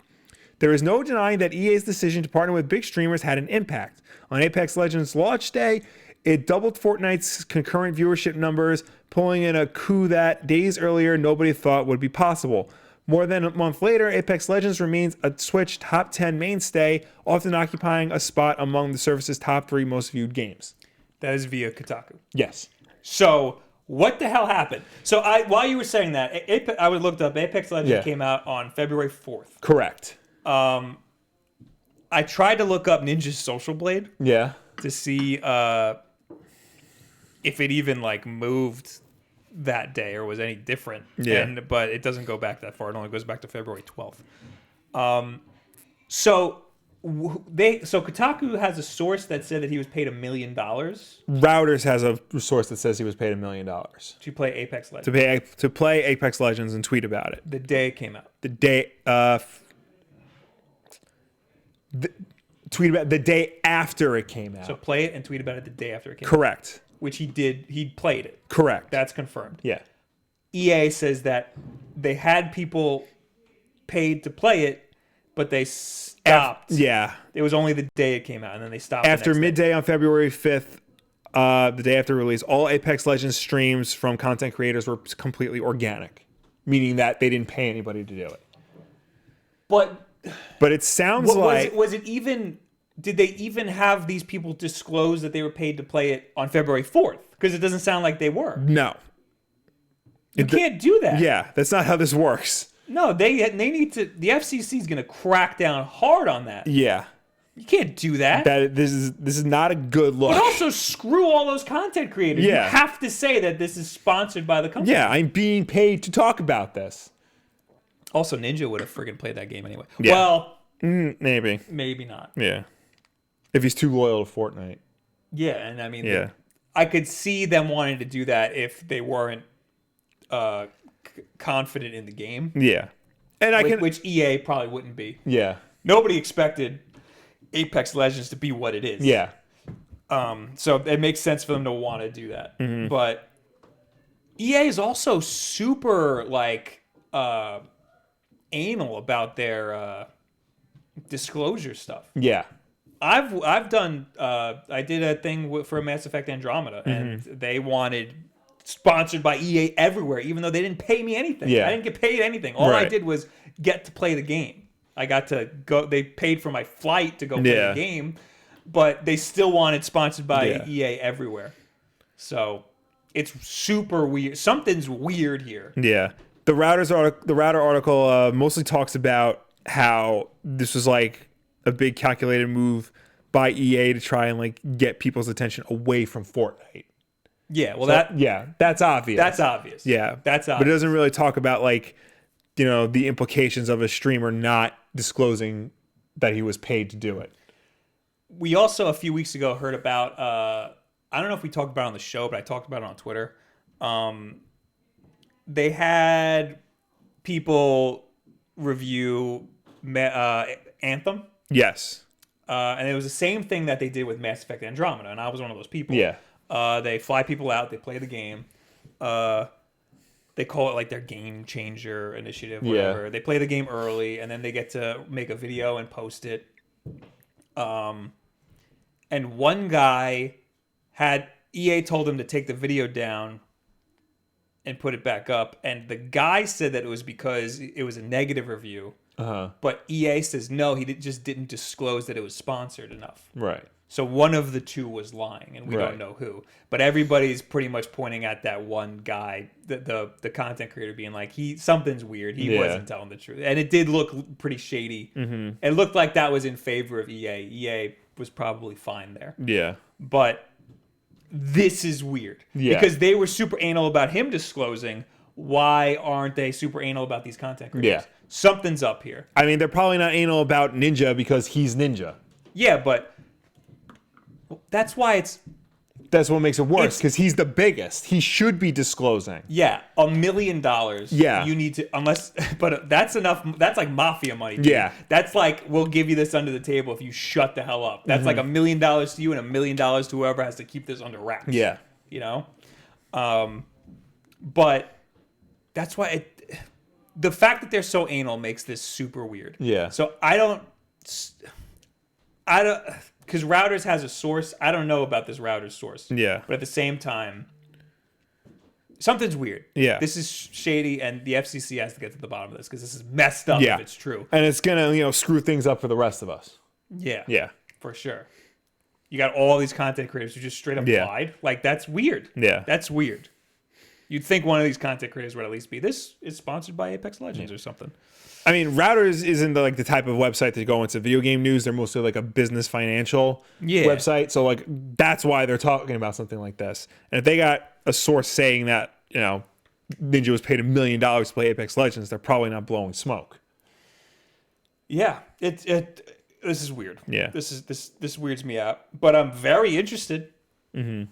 Speaker 2: There is no denying that EA's decision to partner with big streamers had an impact. On Apex Legends launch day, it doubled Fortnite's concurrent viewership numbers, pulling in a coup that days earlier nobody thought would be possible. More than a month later, Apex Legends remains a Switch top 10 mainstay, often occupying a spot among the service's top 3 most viewed games.
Speaker 1: That is via Kotaku.
Speaker 2: Yes.
Speaker 1: So what the hell happened? So while you were saying that, I looked up. Apex Legends came out on February 4th.
Speaker 2: Correct.
Speaker 1: I tried to look up Ninja's Social Blade.
Speaker 2: Yeah.
Speaker 1: To see if it even moved that day or was any different.
Speaker 2: Yeah.
Speaker 1: But it doesn't go back that far. It only goes back to February 12th. So Kotaku has a source that said that he was paid $1 million
Speaker 2: Routers has a source that says he was paid $1 million
Speaker 1: to play Apex Legends.
Speaker 2: To play Apex Legends and tweet about it.
Speaker 1: The day it came out.
Speaker 2: Tweet about the day after it came out.
Speaker 1: So play it and tweet about it the day after it came out.
Speaker 2: Correct.
Speaker 1: Which he did. He played it.
Speaker 2: Correct.
Speaker 1: That's confirmed.
Speaker 2: Yeah.
Speaker 1: EA says that they had people paid to play it, but they stopped.
Speaker 2: Yeah.
Speaker 1: It was only the day it came out, and then they stopped.
Speaker 2: After midday on February 5th, the day after release, all Apex Legends streams from content creators were completely organic, meaning that they didn't pay anybody to do it. But it sounds like...
Speaker 1: Was it even... Did they even have these people disclose that they were paid to play it on February 4th? Because it doesn't sound like they were.
Speaker 2: No.
Speaker 1: You can't do that.
Speaker 2: Yeah, that's not how this works.
Speaker 1: No, they need to... The FCC is going to crack down hard on that.
Speaker 2: Yeah.
Speaker 1: You can't do that.
Speaker 2: This is not a good look.
Speaker 1: But also screw all those content creators.
Speaker 2: Yeah.
Speaker 1: You have to say that this is sponsored by the company.
Speaker 2: Yeah, I'm being paid to talk about this.
Speaker 1: Also, Ninja would have friggin' played that game anyway.
Speaker 2: Yeah.
Speaker 1: Well...
Speaker 2: Maybe.
Speaker 1: Maybe not.
Speaker 2: Yeah. If he's too loyal to Fortnite.
Speaker 1: Yeah, and I mean...
Speaker 2: Yeah.
Speaker 1: I could see them wanting to do that if they weren't confident in the game.
Speaker 2: Yeah. And
Speaker 1: Which EA probably wouldn't be.
Speaker 2: Yeah.
Speaker 1: Nobody expected Apex Legends to be what it is.
Speaker 2: Yeah.
Speaker 1: So it makes sense for them to want to do that.
Speaker 2: Mm-hmm.
Speaker 1: But EA is also super anal about their disclosure stuff.
Speaker 2: Yeah.
Speaker 1: I've done I did a thing for Mass Effect Andromeda, and they wanted sponsored by EA everywhere, even though they didn't pay me anything.
Speaker 2: Yeah.
Speaker 1: I didn't get paid anything. All I did was get to play the game. I got to go. They paid for my flight to go play the game, but they still wanted sponsored by EA everywhere. So it's super weird. Something's weird here.
Speaker 2: Yeah. The Router article mostly talks about how this was like a big calculated move by EA to try and like get people's attention away from Fortnite.
Speaker 1: Yeah, well,
Speaker 2: that's obvious.
Speaker 1: That's obvious.
Speaker 2: Yeah,
Speaker 1: that's obvious.
Speaker 2: But it doesn't really talk about like, the implications of a streamer not disclosing that he was paid to do it.
Speaker 1: We also a few weeks ago heard about. I don't know if we talked about it on the show, but I talked about it on Twitter. They had people review Anthem.
Speaker 2: Yes.
Speaker 1: And it was the same thing that they did with Mass Effect Andromeda, and I was one of those people.
Speaker 2: Yeah.
Speaker 1: They fly people out, they play the game. They call it like their game changer initiative, whatever. Yeah. They play the game early, and then they get to make a video and post it. And one guy EA told him to take the video down and put it back up, and the guy said that it was because it was a negative review. But EA says no, he just didn't disclose that it was sponsored enough.
Speaker 2: Right.
Speaker 1: So one of the two was lying, and we don't know who. But everybody's pretty much pointing at that one guy, the content creator, being like, something's weird. He wasn't telling the truth, and it did look pretty shady. Mm-hmm. It looked like that was in favor of EA. EA was probably fine there.
Speaker 2: Yeah.
Speaker 1: But this is weird because they were super anal about him disclosing. Why aren't they super anal about these content creators? Yeah. Something's up here.
Speaker 2: I mean, they're probably not anal about Ninja because he's Ninja.
Speaker 1: Yeah, but that's why
Speaker 2: that's what makes it worse, because he's the biggest. He should be disclosing.
Speaker 1: Yeah, $1 million.
Speaker 2: Yeah.
Speaker 1: You need to, but that's enough. That's like mafia money. Dude.
Speaker 2: Yeah.
Speaker 1: That's like, we'll give you this under the table if you shut the hell up. That's like $1 million to you and $1 million to whoever has to keep this under wraps.
Speaker 2: Yeah.
Speaker 1: But that's why the fact that they're so anal makes this super weird.
Speaker 2: Yeah.
Speaker 1: So I don't, because Routers has a source. I don't know about this Routers source.
Speaker 2: Yeah.
Speaker 1: But at the same time, something's weird.
Speaker 2: Yeah.
Speaker 1: This is shady, and the FCC has to get to the bottom of this because this is messed up if it's true.
Speaker 2: And it's going to, screw things up for the rest of us.
Speaker 1: Yeah.
Speaker 2: Yeah.
Speaker 1: For sure. You got all these content creators who just straight up lied. Like, that's weird.
Speaker 2: Yeah.
Speaker 1: That's weird. You'd think one of these content creators would at least be, this is sponsored by Apex Legends or something.
Speaker 2: I mean, Routers isn't the type of website to go into video game news. They're mostly like a business financial website. So like that's why they're talking about something like this. And if they got a source saying that, Ninja was paid $1 million to play Apex Legends, they're probably not blowing smoke.
Speaker 1: Yeah. This is weird.
Speaker 2: Yeah.
Speaker 1: This weirds me out. But I'm very interested. Mm-hmm.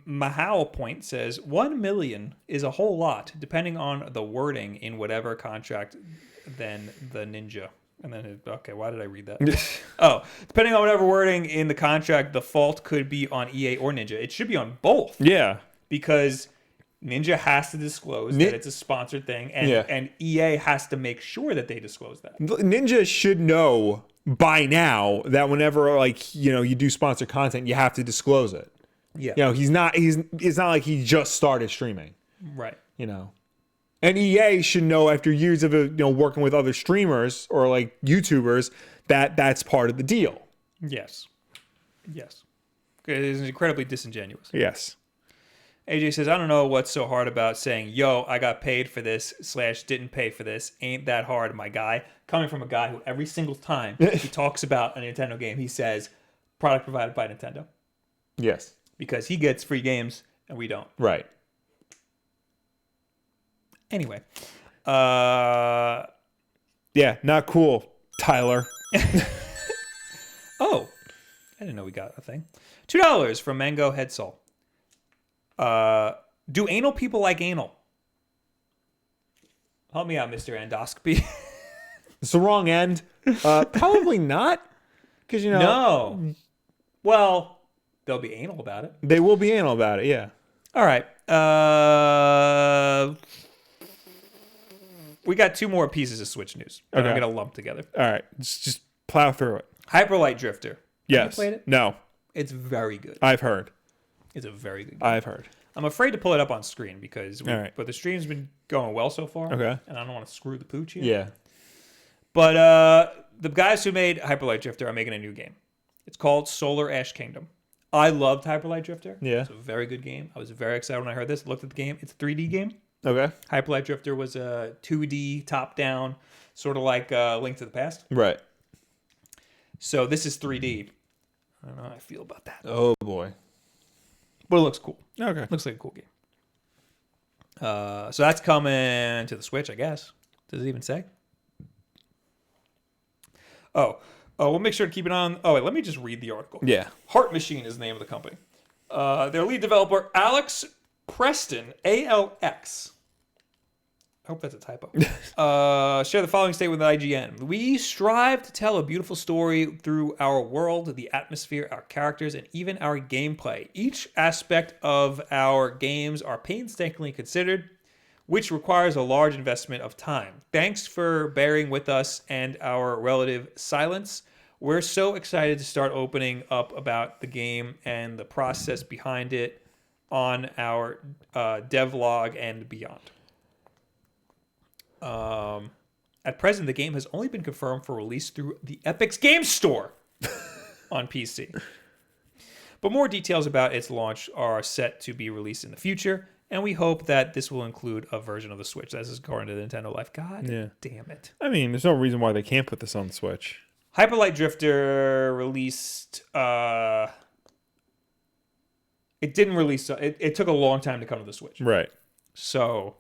Speaker 1: Mahal Point says 1 million is a whole lot, depending on the wording in whatever contract than the Ninja. And then, why did I read that? Depending on whatever wording in the contract, the fault could be on EA or Ninja. It should be on both.
Speaker 2: Yeah.
Speaker 1: Because Ninja has to disclose that it's a sponsored thing, and EA has to make sure that they disclose that.
Speaker 2: Ninja should know by now that whenever like you do sponsored content, you have to disclose it.
Speaker 1: Yeah.
Speaker 2: It's not like he just started streaming.
Speaker 1: Right.
Speaker 2: And EA should know after years of working with other streamers or like YouTubers that that's part of the deal.
Speaker 1: Yes. It is incredibly disingenuous.
Speaker 2: Yes.
Speaker 1: AJ says, I don't know what's so hard about saying, yo, I got paid for this / didn't pay for this. Ain't that hard, my guy. Coming from a guy who every single time he talks about a Nintendo game, he says, product provided by Nintendo.
Speaker 2: Yes.
Speaker 1: Because he gets free games and we don't.
Speaker 2: Right.
Speaker 1: Anyway.
Speaker 2: Yeah, not cool, Tyler.
Speaker 1: Oh, I didn't know we got a thing. $2 from Mango Head Soul. Do anal people like anal? Help me out, Mr. Endoscopy.
Speaker 2: It's the wrong end. Probably not. Because,
Speaker 1: No. Well, they'll be anal about it.
Speaker 2: They will be anal about it, yeah.
Speaker 1: All right. We got 2 more pieces of Switch news. Okay. I'm going to lump together.
Speaker 2: All right. Just plow through it.
Speaker 1: Hyperlight Drifter.
Speaker 2: Yes.
Speaker 1: Have you played it?
Speaker 2: No.
Speaker 1: It's very good.
Speaker 2: I've heard.
Speaker 1: It's a very good game.
Speaker 2: I've heard.
Speaker 1: I'm afraid to pull it up on screen because
Speaker 2: but
Speaker 1: the stream's been going well so far.
Speaker 2: Okay.
Speaker 1: And I don't want to screw the pooch here.
Speaker 2: Yeah.
Speaker 1: But the guys who made Hyperlight Drifter are making a new game. It's called Solar Ash Kingdom. I loved Hyperlight Drifter.
Speaker 2: Yeah.
Speaker 1: It's a very good game. I was very excited when I heard this. Looked at the game. It's a 3D game.
Speaker 2: Okay.
Speaker 1: Hyperlight Drifter was a 2D top-down, sort of like Link to the Past.
Speaker 2: Right.
Speaker 1: So this is 3D. I don't know how I feel about that.
Speaker 2: Oh, boy.
Speaker 1: But it looks cool.
Speaker 2: Okay.
Speaker 1: Looks like a cool game. So that's coming to the Switch, I guess. Does it even say? Oh, we'll make sure to keep it on. Oh, wait, let me just read the article.
Speaker 2: Yeah.
Speaker 1: Heart Machine is the name of the company. Their lead developer, Alex Preston, ALX. I hope that's a typo. Share the following statement with IGN. We strive to tell a beautiful story through our world, the atmosphere, our characters, and even our gameplay. Each aspect of our games are painstakingly considered, which requires a large investment of time. Thanks for bearing with us and our relative silence. We're so excited to start opening up about the game and the process behind it on our devlog and beyond. At present, the game has only been confirmed for release through the Epic's Game Store on PC. But more details about its launch are set to be released in the future, and we hope that this will include a version of the Switch. This is according to Nintendo Life. God damn it.
Speaker 2: I mean, there's no reason why they can't put this on the Switch.
Speaker 1: Hyperlight Drifter released... it didn't release... It took a long time to come to the Switch.
Speaker 2: Right.
Speaker 1: So...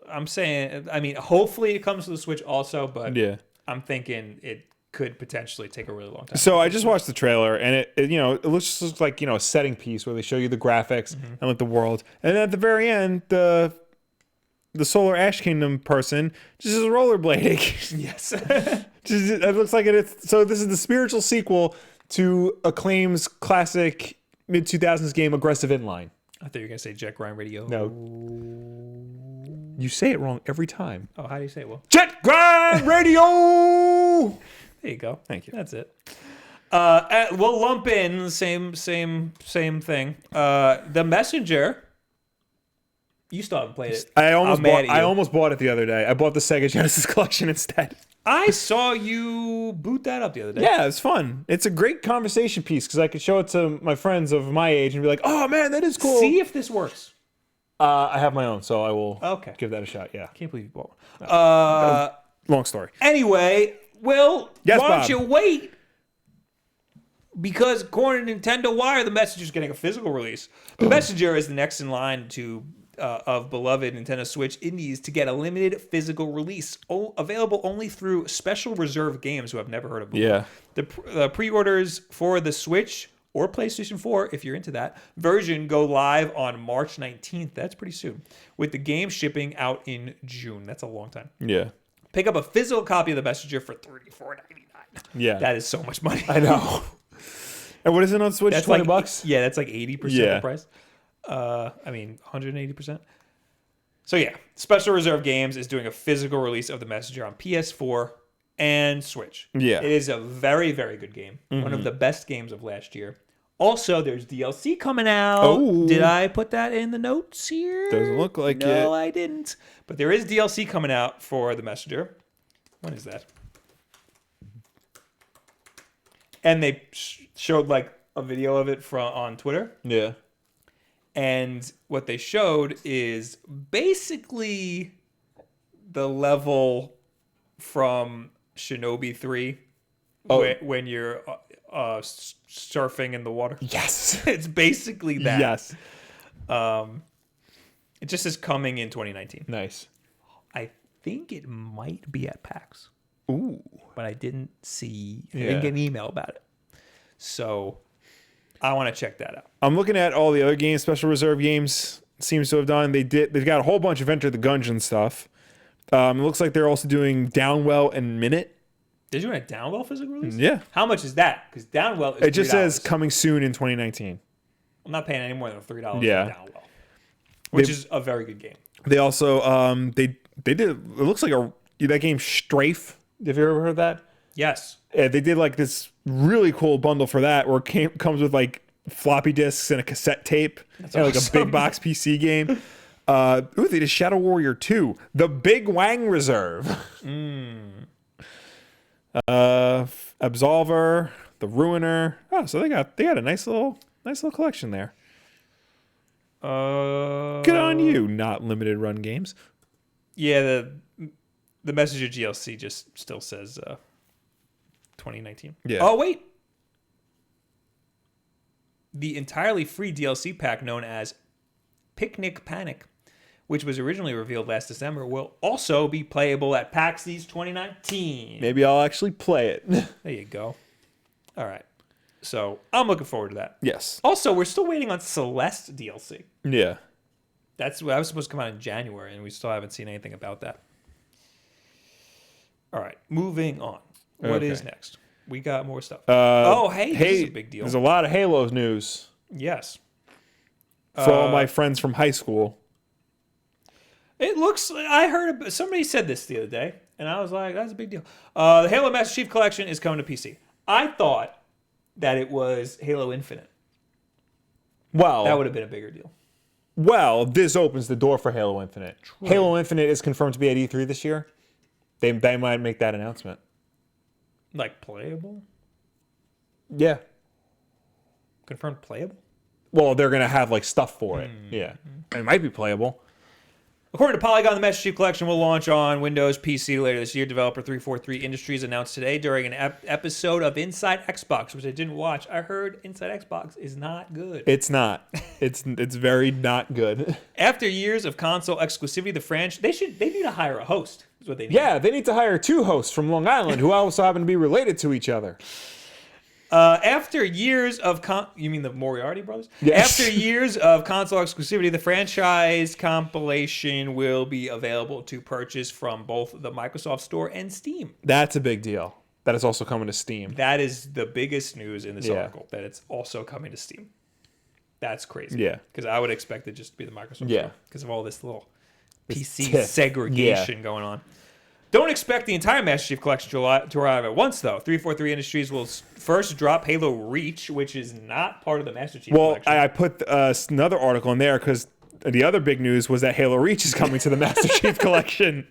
Speaker 1: I'm saying, I mean, hopefully it comes to the Switch also, but
Speaker 2: yeah.
Speaker 1: I'm thinking it could potentially take a really long time.
Speaker 2: So I just watched the trailer, and it looks like a setting piece where they show you the graphics and like the world, and at the very end, the Solar Ash Kingdom person just is rollerblading.
Speaker 1: Yes,
Speaker 2: it looks like it's so. This is the spiritual sequel to Acclaim's classic mid-2000s game, Aggressive Inline.
Speaker 1: I thought you were going to say Jet Grind Radio.
Speaker 2: No. You say it wrong every time.
Speaker 1: Oh, how do you say it? Well,
Speaker 2: Jet Grind Radio!
Speaker 1: There you go.
Speaker 2: Thank you.
Speaker 1: That's it. We'll lump in the same thing. The Messenger. You still haven't played it.
Speaker 2: I almost bought it the other day. I bought the Sega Genesis collection instead.
Speaker 1: I saw you boot that up the other day.
Speaker 2: Yeah, it's fun. It's a great conversation piece because I could show it to my friends of my age and be like, "Oh man, that is cool."
Speaker 1: See if this works.
Speaker 2: I have my own, so I will give that a shot. Yeah.
Speaker 1: Can't believe you bought one.
Speaker 2: Long story.
Speaker 1: Anyway, Will,
Speaker 2: yes,
Speaker 1: why don't
Speaker 2: Bob.
Speaker 1: you wait? Because according to Nintendo Wire, the Messenger's getting a physical release. The Messenger is the next in line of beloved Nintendo Switch indies to get a limited physical release, available only through special reserve games who have never heard of before.
Speaker 2: Yeah.
Speaker 1: The pre-orders for the Switch or PlayStation 4, if you're into that, version go live on March 19th. That's pretty soon. With the game shipping out in June. That's a long time.
Speaker 2: Yeah.
Speaker 1: Pick up a physical copy of the Messenger for $34.99.
Speaker 2: Yeah.
Speaker 1: That is so much money.
Speaker 2: I know. And what is it on Switch?
Speaker 1: That's
Speaker 2: $20?
Speaker 1: Yeah, that's like 80% the price. I mean, 180%. So yeah, Special Reserve Games is doing a physical release of the Messenger on PS4 and Switch.
Speaker 2: Yeah.
Speaker 1: It is a very, very good game. One of the best games of last year. Also, there's DLC coming out.
Speaker 2: Oh.
Speaker 1: Did I put that in the notes here?
Speaker 2: Doesn't look like it.
Speaker 1: No, I didn't. But there is DLC coming out for the Messenger. When is that? And they showed like a video of it on Twitter.
Speaker 2: Yeah.
Speaker 1: And what they showed is basically the level from Shinobi 3 when you're surfing in the water.
Speaker 2: Yes.
Speaker 1: It's basically that.
Speaker 2: Yes.
Speaker 1: It just is coming in 2019.
Speaker 2: Nice.
Speaker 1: I think it might be at PAX.
Speaker 2: Ooh.
Speaker 1: But I didn't see, I
Speaker 2: Yeah.
Speaker 1: didn't get an email about it. So I want to check that out.
Speaker 2: I'm looking at all the other games Special Reserve Games seems to have done. They've got a whole bunch of Enter the Gungeon stuff. It looks like they're also doing Downwell and Minute.
Speaker 1: Did you want a Downwell physical release?
Speaker 2: Yeah.
Speaker 1: How much is that? Because Downwell is
Speaker 2: It just
Speaker 1: $3.
Speaker 2: says coming soon in 2019.
Speaker 1: I'm not paying any more than $3
Speaker 2: Yeah.
Speaker 1: for Downwell, which is a very good game.
Speaker 2: They also they did, it looks like that game Strafe. Have you ever heard of that?
Speaker 1: Yes.
Speaker 2: Yeah, they did like this really cool bundle for that where it comes with like floppy disks and a cassette tape and like a
Speaker 1: awesome.
Speaker 2: big box PC game. They did Shadow Warrior 2, The Big Wang Reserve. Absolver, The Ruiner. Oh, so they got a nice little collection there. Good on you, not limited run games.
Speaker 1: Yeah, the Messenger GLC just still says 2019.
Speaker 2: Yeah.
Speaker 1: Oh, wait. The entirely free DLC pack known as Picnic Panic, which was originally revealed last December, will also be playable at PAX East 2019.
Speaker 2: Maybe I'll actually play it.
Speaker 1: There you go. All right. So I'm looking forward to that.
Speaker 2: Yes.
Speaker 1: Also, we're still waiting on Celeste DLC.
Speaker 2: Yeah.
Speaker 1: That was supposed to come out in January, and we still haven't seen anything about that. All right, moving on. What is next? We got more stuff. This is a big deal.
Speaker 2: There's a lot of Halo news
Speaker 1: Yes.
Speaker 2: for all my friends from high school.
Speaker 1: It looks, I heard, somebody said this the other day, and I was like, that's a big deal. The Halo Master Chief Collection is coming to PC. I thought that it was Halo Infinite.
Speaker 2: Well,
Speaker 1: That would have been a bigger deal.
Speaker 2: Well, this opens the door for Halo Infinite. True. Halo Infinite is confirmed to be at E3 this year. They might make that announcement.
Speaker 1: Like playable?
Speaker 2: Yeah.
Speaker 1: Confirmed playable?
Speaker 2: Well, they're going to have like stuff for it. Yeah. It might be playable.
Speaker 1: According to Polygon, the Master Chief Collection will launch on Windows PC later this year. Developer 343 Industries announced today during an episode of Inside Xbox, which I didn't watch. I heard Inside Xbox is not good.
Speaker 2: It's not. It's very not good.
Speaker 1: After years of console exclusivity, the franchise they need to hire a host. Is what they need.
Speaker 2: Yeah, they need to hire 2 hosts from Long Island who also happen to be related to each other.
Speaker 1: After years of you mean the Moriarty brothers?
Speaker 2: Yes.
Speaker 1: After years of console exclusivity, the franchise compilation will be available to purchase from both the Microsoft Store and Steam.
Speaker 2: That's a big deal. That is also coming to Steam.
Speaker 1: That is the biggest news in this
Speaker 2: Yeah.
Speaker 1: article, that it's also coming to Steam. That's crazy.
Speaker 2: Yeah.
Speaker 1: Because I would expect it just to be the Microsoft
Speaker 2: Yeah.
Speaker 1: Store because of all this little PC
Speaker 2: tiff.
Speaker 1: segregation going on. Don't expect the entire Master Chief Collection to arrive at once, though. 343 Industries will first drop Halo Reach, which is not part of the Master Chief
Speaker 2: Well,
Speaker 1: Collection.
Speaker 2: I put another article in there because the other big news was that Halo Reach is coming to the Master Chief Collection.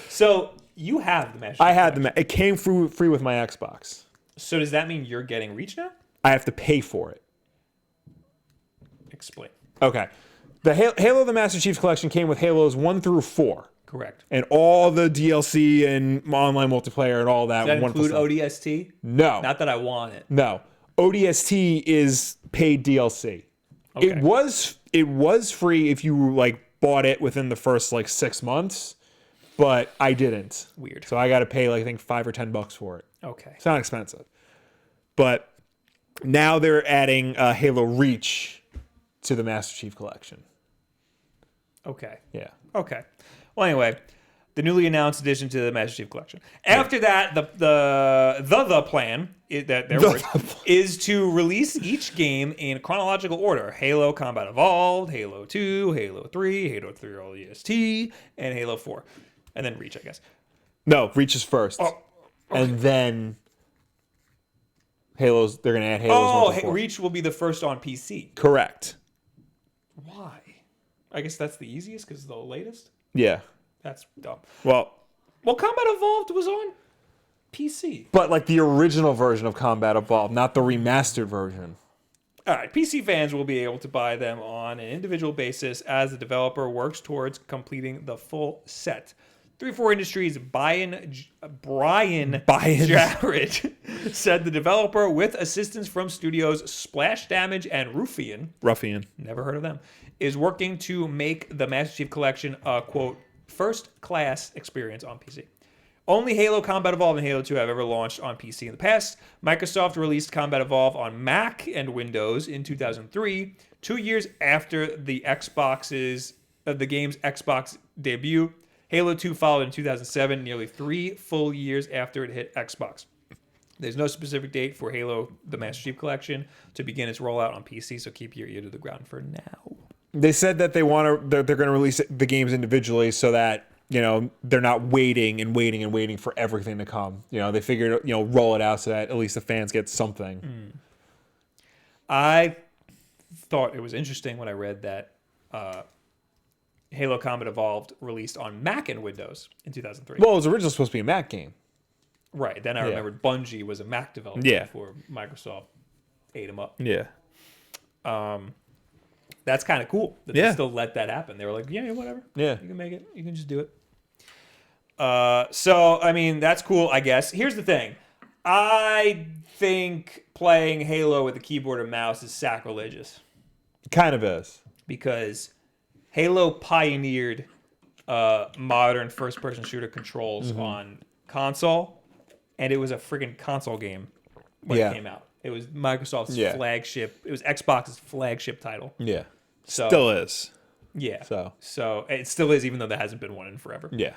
Speaker 1: So you have the Master Chief
Speaker 2: I had
Speaker 1: Collection.
Speaker 2: it came free with my Xbox.
Speaker 1: So does that mean you're getting Reach now?
Speaker 2: I have to pay for it.
Speaker 1: Explain.
Speaker 2: Okay. The Halo the Master Chief Collection came with Halos 1 through 4.
Speaker 1: Correct.
Speaker 2: And all the DLC and online multiplayer and all that.
Speaker 1: Does that
Speaker 2: wonderful
Speaker 1: include
Speaker 2: stuff.
Speaker 1: ODST?
Speaker 2: No.
Speaker 1: Not that I want it.
Speaker 2: No. ODST is paid DLC.
Speaker 1: Okay.
Speaker 2: It was free if you like bought it within the first like 6 months, but I didn't.
Speaker 1: Weird.
Speaker 2: So I got to pay like I think $5 or $10 for it.
Speaker 1: Okay.
Speaker 2: It's not expensive. But now they're adding Halo Reach to the Master Chief Collection.
Speaker 1: Okay.
Speaker 2: Yeah.
Speaker 1: Okay. Well, anyway, the newly announced addition to the Master Chief Collection. After that, the plan is to release each game in chronological order: Halo Combat Evolved, Halo 2, Halo 3, Halo 3 ODST, and Halo 4, and then Reach, I guess.
Speaker 2: No, Reach is first,
Speaker 1: okay.
Speaker 2: And then Halos. They're gonna add Halos.
Speaker 1: Reach will be the first on PC.
Speaker 2: Correct.
Speaker 1: Why? I guess that's the easiest because it's the latest.
Speaker 2: Yeah.
Speaker 1: That's dumb.
Speaker 2: Well,
Speaker 1: Combat Evolved was on PC.
Speaker 2: But like the original version of Combat Evolved, not the remastered version.
Speaker 1: All right, PC fans will be able to buy them on an individual basis as the developer works towards completing the full set. 343 Industries' Brian Jarrett said the developer, with assistance from studios Splash Damage and Ruffian, never heard of them, is working to make the Master Chief Collection a, quote, first-class experience on PC. Only Halo Combat Evolved and Halo 2 have ever launched on PC in the past. Microsoft released Combat Evolved on Mac and Windows in 2003, 2 years after the game's Xbox debut. Halo 2 followed in 2007, nearly 3 full years after it hit Xbox. There's no specific date for Halo, the Master Chief Collection, to begin its rollout on PC, so keep your ear to the ground for now.
Speaker 2: They said that they're going to release the games individually so that, they're not waiting for everything to come. They figured, roll it out so that at least the fans get something.
Speaker 1: I thought it was interesting when I read that Halo Combat Evolved released on Mac and Windows in 2003.
Speaker 2: Well, it was originally supposed to be a Mac game.
Speaker 1: Right. Then I remembered Bungie was a Mac developer before Microsoft ate them up.
Speaker 2: Yeah.
Speaker 1: That's kind of cool that they still let that happen. They were like, yeah, whatever.
Speaker 2: Yeah.
Speaker 1: You can make it. You can just do it. So, I mean, that's cool, I guess. Here's the thing. I think playing Halo with a keyboard and mouse is sacrilegious.
Speaker 2: Kind of is.
Speaker 1: Because Halo pioneered modern first-person shooter controls on console, and it was a friggin' console game when it came out. It was Microsoft's flagship. It was Xbox's flagship title.
Speaker 2: Yeah.
Speaker 1: So,
Speaker 2: still is.
Speaker 1: Yeah. So it still is, even though there hasn't been one in forever.
Speaker 2: Yeah.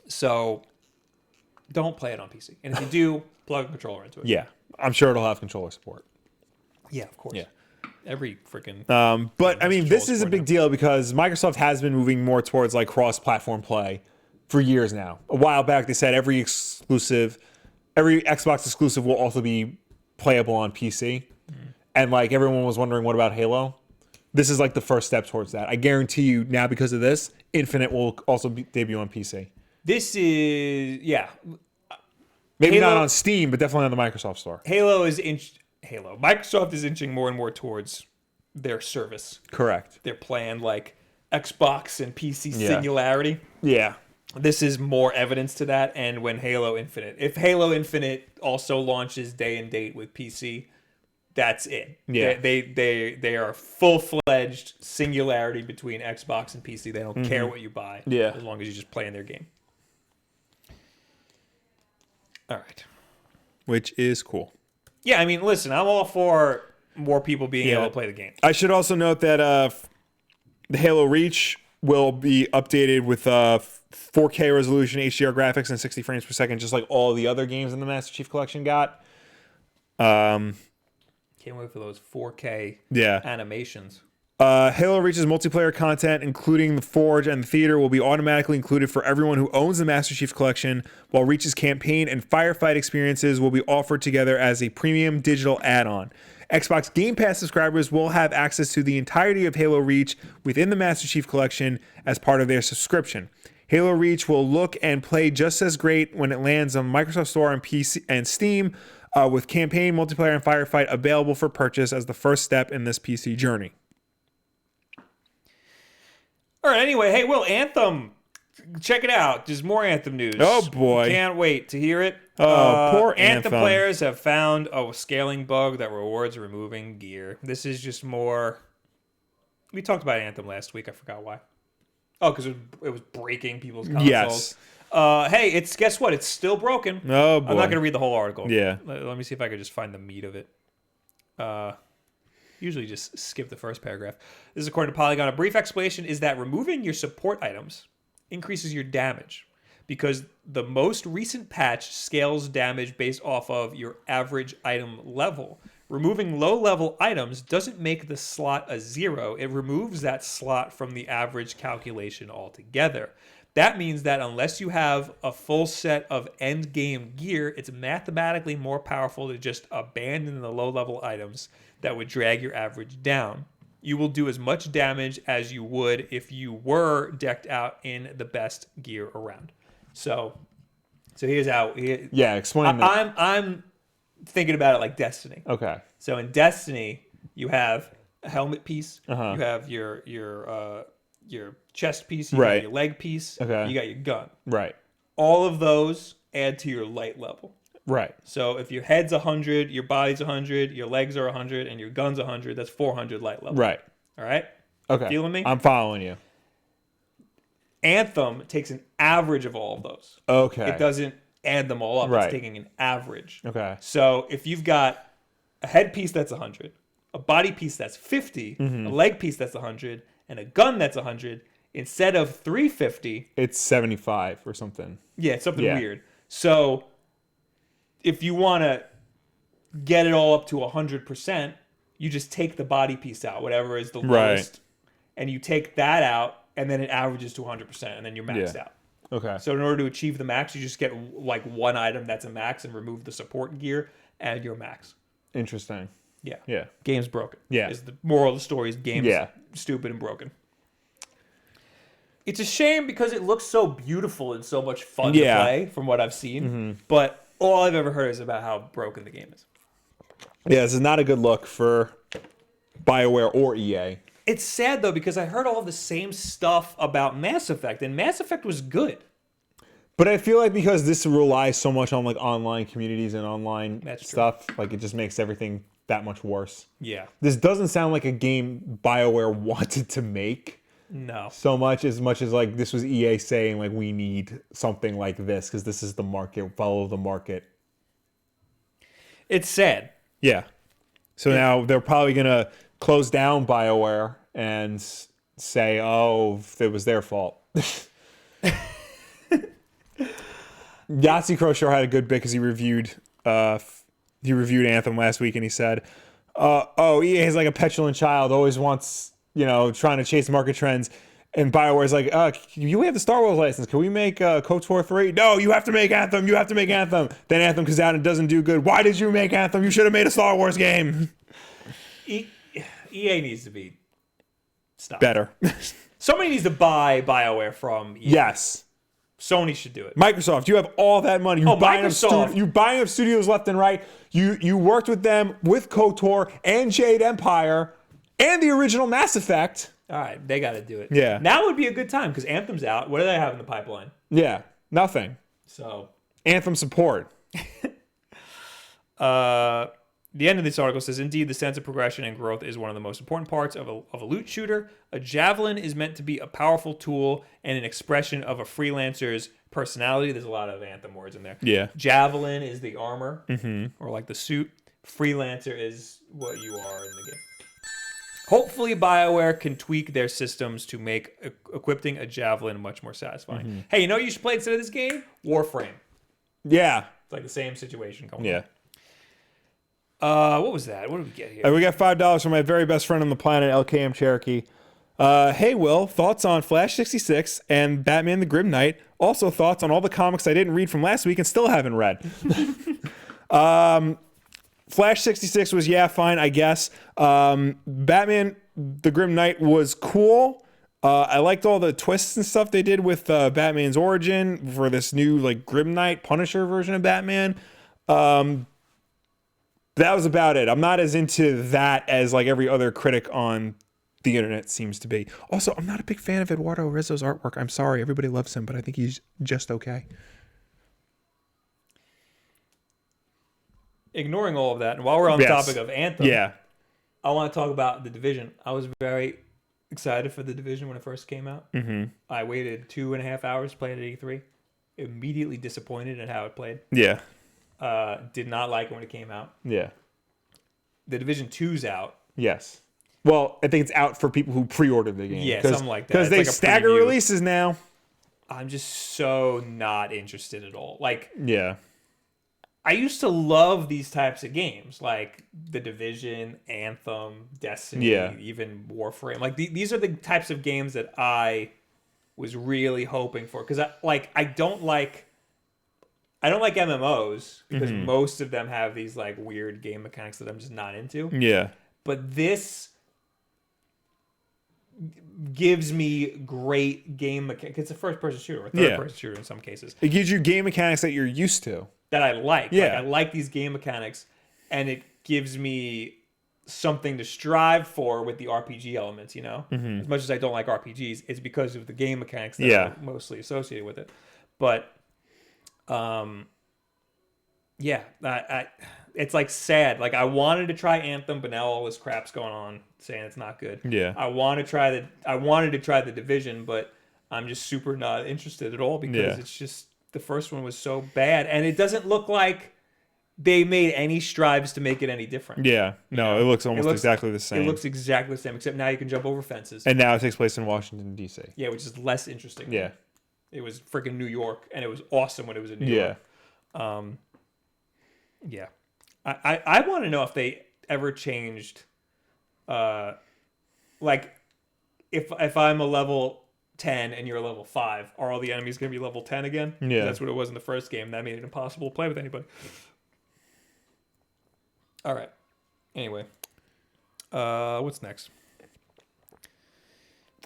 Speaker 1: So don't play it on PC. And if you do, plug a controller into it.
Speaker 2: Yeah. I'm sure it'll have controller support.
Speaker 1: Yeah, of course.
Speaker 2: Yeah.
Speaker 1: Every freaking.
Speaker 2: But I mean, this is a big deal because Microsoft has been moving more towards like cross-platform play for years now. A while back, they said every Xbox exclusive will also be playable on PC. And like everyone was wondering, what about Halo? This is like the first step towards that. I guarantee you now, because of this, Infinite will also debut on PC.
Speaker 1: This is,
Speaker 2: Maybe
Speaker 1: Halo,
Speaker 2: not on Steam, but definitely on the Microsoft Store.
Speaker 1: Microsoft is inching more and more towards their service.
Speaker 2: Correct.
Speaker 1: Their plan, like Xbox and PC singularity.
Speaker 2: Yeah.
Speaker 1: This is more evidence to that. And when if Halo Infinite also launches day and date with PC, that's it.
Speaker 2: Yeah.
Speaker 1: They are full-fledged singularity between Xbox and PC. They don't care what you buy.
Speaker 2: Yeah.
Speaker 1: As long as you're just playing their game. All right.
Speaker 2: Which is cool.
Speaker 1: Yeah, I mean, listen, I'm all for more people being able to play the game.
Speaker 2: I should also note that the Halo Reach will be updated with 4K resolution, HDR graphics, and 60 frames per second, just like all the other games in the Master Chief Collection got.
Speaker 1: Can't wait for those 4K animations.
Speaker 2: Halo Reach's multiplayer content, including the Forge and the Theater, will be automatically included for everyone who owns the Master Chief Collection, while Reach's campaign and firefight experiences will be offered together as a premium digital add-on. Xbox Game Pass subscribers will have access to the entirety of Halo Reach within the Master Chief Collection as part of their subscription. Halo Reach will look and play just as great when it lands on Microsoft Store and PC and Steam, with campaign, multiplayer, and firefight available for purchase as the first step in this PC journey.
Speaker 1: All right, anyway, hey, Will, Anthem, check it out. There's more Anthem news.
Speaker 2: Oh, boy.
Speaker 1: Can't wait to hear it.
Speaker 2: Poor
Speaker 1: Anthem players have found a scaling bug that rewards removing gear. This is just more... We talked about Anthem last week. I forgot why. Oh, because it was breaking people's consoles.
Speaker 2: Yes.
Speaker 1: Hey, guess what? It's still broken.
Speaker 2: Oh, boy.
Speaker 1: I'm not going to read the whole article.
Speaker 2: Yeah.
Speaker 1: Let me see if I could just find the meat of it. Usually just skip the first paragraph. This is according to Polygon. A brief explanation is that removing your support items increases your damage because the most recent patch scales damage based off of your average item level. Removing low-level items doesn't make the slot a 0. It removes that slot from the average calculation altogether. That means that unless you have a full set of end-game gear, it's mathematically more powerful to just abandon the low-level items that would drag your average down. You will do as much damage as you would if you were decked out in the best gear around. So here's how.
Speaker 2: Yeah, explain that.
Speaker 1: I'm thinking about it like Destiny.
Speaker 2: Okay.
Speaker 1: So in Destiny, you have a helmet piece.
Speaker 2: Uh-huh.
Speaker 1: You have your chest piece. You
Speaker 2: Right.
Speaker 1: got your leg piece.
Speaker 2: Okay.
Speaker 1: You got your gun.
Speaker 2: Right.
Speaker 1: All of those add to your light level.
Speaker 2: Right.
Speaker 1: So if your head's 100, your body's 100, your legs are 100, and your gun's 100, that's 400 light level.
Speaker 2: Right.
Speaker 1: All right?
Speaker 2: Okay.
Speaker 1: Feeling me?
Speaker 2: I'm following you.
Speaker 1: Anthem takes an average of all of those.
Speaker 2: Okay.
Speaker 1: It doesn't add them all up.
Speaker 2: Right.
Speaker 1: It's taking an average.
Speaker 2: Okay.
Speaker 1: So if you've got a head piece that's 100, a body piece that's 50,
Speaker 2: Mm-hmm.
Speaker 1: a leg piece that's 100, and a gun that's 100, instead of 350,
Speaker 2: It's 75 or something.
Speaker 1: yeah, it's something
Speaker 2: Yeah.
Speaker 1: weird. So if you want to get it all up to 100%, you just take the body piece out, whatever is the
Speaker 2: Right.
Speaker 1: lowest, and you take that out, and then it averages to 100%, and then you're maxed
Speaker 2: Yeah.
Speaker 1: out.
Speaker 2: Okay.
Speaker 1: So in order to achieve the max, you just get like one item that's a max and remove the support gear, and you're max.
Speaker 2: Interesting.
Speaker 1: Yeah.
Speaker 2: Yeah.
Speaker 1: Game's broken.
Speaker 2: Yeah.
Speaker 1: Is the moral of the story is game's
Speaker 2: Yeah.
Speaker 1: stupid and broken. It's a shame because it looks so beautiful and so much fun to
Speaker 2: Yeah.
Speaker 1: play from what I've seen. But all I've ever heard is about how broken the game is.
Speaker 2: Yeah, this is not a good look for BioWare or EA.
Speaker 1: It's sad though because I heard all the same stuff about Mass Effect, and Mass Effect was good.
Speaker 2: But I feel like because this relies so much on like online communities and online
Speaker 1: That's true.
Speaker 2: stuff, like it just makes everything that much worse.
Speaker 1: Yeah.
Speaker 2: This doesn't sound like a game BioWare wanted to make
Speaker 1: No.
Speaker 2: so much as like this was EA saying like we need something like this because this is the market, follow the market.
Speaker 1: It's sad.
Speaker 2: Yeah. So now they're probably going to close down BioWare and say, oh, it was their fault. Yahtzee Crow Show had a good bit because he reviewed Anthem last week and he said, EA is like a petulant child, always wants, trying to chase market trends. And BioWare's like, you have the Star Wars license. Can we make KOTOR 3? No, you have to make Anthem. You have to make Anthem. Then Anthem comes out and doesn't do good. Why did you make Anthem? You should have made a Star Wars game.
Speaker 1: EA needs to be stopped.
Speaker 2: Better.
Speaker 1: Somebody needs to buy BioWare from EA.
Speaker 2: Yes.
Speaker 1: Sony should do it.
Speaker 2: Microsoft, you have all that money. You're buying
Speaker 1: Microsoft.
Speaker 2: you're buying up studios left and right. You worked with them with KOTOR and Jade Empire and the original Mass Effect.
Speaker 1: All right, they got to do it.
Speaker 2: Yeah.
Speaker 1: Now would be a good time because Anthem's out. What do they have in the pipeline?
Speaker 2: Yeah, nothing.
Speaker 1: So,
Speaker 2: Anthem support.
Speaker 1: the end of this article says, indeed, the sense of progression and growth is one of the most important parts of a loot shooter. A javelin is meant to be a powerful tool and an expression of a freelancer's personality. There's a lot of Anthem words in there.
Speaker 2: Yeah.
Speaker 1: Javelin is the armor or like the suit. Freelancer is what you are in the game. Hopefully, BioWare can tweak their systems to make equipping a javelin much more satisfying. Hey, you know what you should play instead of this game? Warframe.
Speaker 2: Yeah.
Speaker 1: It's like the same situation going
Speaker 2: Yeah.
Speaker 1: on. What was that? What did we get here?
Speaker 2: We got $5 from my very best friend on the planet, LKM Cherokee. Hey, Will, thoughts on Flash 66 and Batman the Grim Knight? Also, thoughts on all the comics I didn't read from last week and still haven't read. Flash 66 was, fine, I guess. Batman the Grim Knight was cool. I liked all the twists and stuff they did with Batman's origin for this new like Grim Knight Punisher version of Batman. That was about it. I'm not as into that as like every other critic on the internet seems to be. Also, I'm not a big fan of Eduardo Rizzo's artwork. I'm sorry. Everybody loves him, but I think he's just okay.
Speaker 1: Ignoring all of that, and while we're on the topic of Anthem, I want to talk about The Division. I was very excited for The Division when it first came out. I waited 2.5 hours to play it at E3. Immediately disappointed at how it played.
Speaker 2: Yeah.
Speaker 1: Did not like it when it came out.
Speaker 2: Yeah.
Speaker 1: The Division 2's out.
Speaker 2: Yes. Well, I think it's out for people who pre-ordered the game.
Speaker 1: Yeah, something like that.
Speaker 2: Because
Speaker 1: It's
Speaker 2: they
Speaker 1: like a
Speaker 2: stagger
Speaker 1: preview.
Speaker 2: releases now.
Speaker 1: I'm just so not interested at all. Like,
Speaker 2: Yeah.
Speaker 1: I used to love these types of games, like The Division, Anthem, Destiny, even Warframe. Like these are the types of games that I was really hoping for, because I don't like MMOs because most of them have these like weird game mechanics that I'm just not into.
Speaker 2: Yeah.
Speaker 1: But this gives me great game mechanics. It's a first-person shooter, or third-person shooter in some cases.
Speaker 2: It gives you game mechanics that you're used to.
Speaker 1: That I like.
Speaker 2: Yeah.
Speaker 1: Like, I like these game mechanics, and it gives me something to strive for with the RPG elements, you know?
Speaker 2: Mm-hmm.
Speaker 1: As much as I don't like RPGs, it's because of the game mechanics that are mostly associated with it. But, it's like sad. Like, I wanted to try Anthem, but now all this crap's going on saying it's not good.
Speaker 2: Yeah.
Speaker 1: I wanted to try the Division, but I'm just super not interested at all because it's just the first one was so bad, and it doesn't look like they made any strives to make it any different.
Speaker 2: Yeah. No, it looks almost exactly the same.
Speaker 1: It looks exactly the same, except now you can jump over fences.
Speaker 2: And now it takes place in Washington, D.C.
Speaker 1: Yeah, which is less interesting.
Speaker 2: Yeah.
Speaker 1: It was freaking New York, and it was awesome when it was in New York. Yeah. I want to know if they ever changed, like, if I'm a level 10 and you're a level 5, are all the enemies going to be level 10 again?
Speaker 2: Yeah.
Speaker 1: That's what it was in the first game. That made it impossible to play with anybody. All right. Anyway. What's next?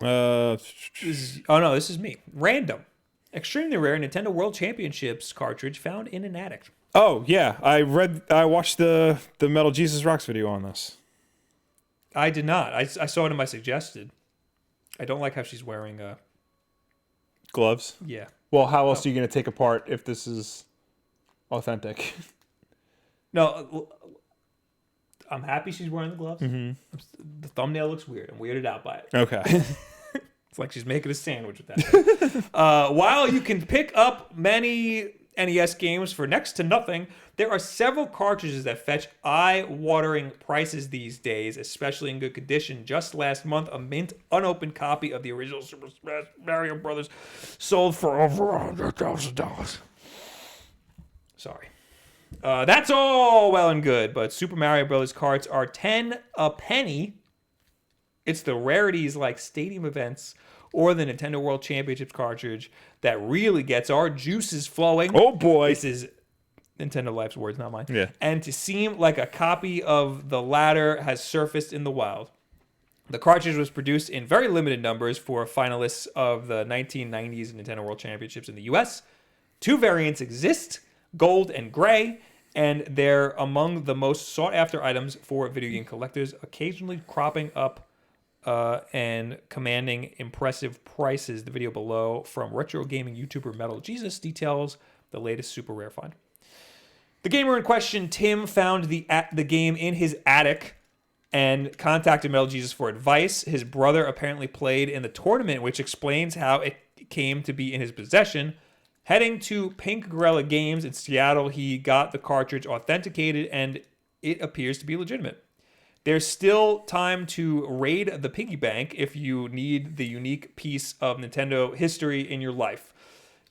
Speaker 1: This is me. Random. Extremely rare Nintendo World Championships cartridge found in an attic.
Speaker 2: Oh, yeah. I watched the Metal Jesus Rocks video on this.
Speaker 1: I did not. I saw it in my suggested. I don't like how she's wearing
Speaker 2: gloves.
Speaker 1: Yeah.
Speaker 2: Well, how else are you going to take apart if this is authentic?
Speaker 1: No, I'm happy she's wearing the gloves. Mm-hmm. The thumbnail looks weird. I'm weirded out by it.
Speaker 2: Okay.
Speaker 1: It's like she's making a sandwich with that. While you can pick up many NES games for next to nothing, there are several cartridges that fetch eye-watering prices these days, especially in good condition. Just last month, a mint, unopened copy of the original Super Smash Mario Brothers sold for over $100,000. Sorry. That's all well and good, but Super Mario Brothers carts are 10 a penny. It's the rarities like stadium events or the Nintendo World Championships cartridge that really gets our juices flowing.
Speaker 2: Oh boy.
Speaker 1: This is Nintendo Life's words, not mine.
Speaker 2: Yeah.
Speaker 1: And to seem like a copy of the latter has surfaced in the wild. The cartridge was produced in very limited numbers for finalists of the 1990s Nintendo World Championships in the US. 2 variants exist, gold and gray, and they're among the most sought-after items for video game collectors, occasionally cropping up and commanding impressive prices. The video below from retro gaming YouTuber Metal Jesus details the latest super rare find. The gamer in question, Tim, found the game in his attic and contacted Metal Jesus for advice. His brother apparently played in the tournament, which explains how it came to be in his possession. Heading to Pink Gorilla Games in Seattle, he got the cartridge authenticated, and it appears to be legitimate. There's still time to raid the piggy bank if you need the unique piece of Nintendo history in your life.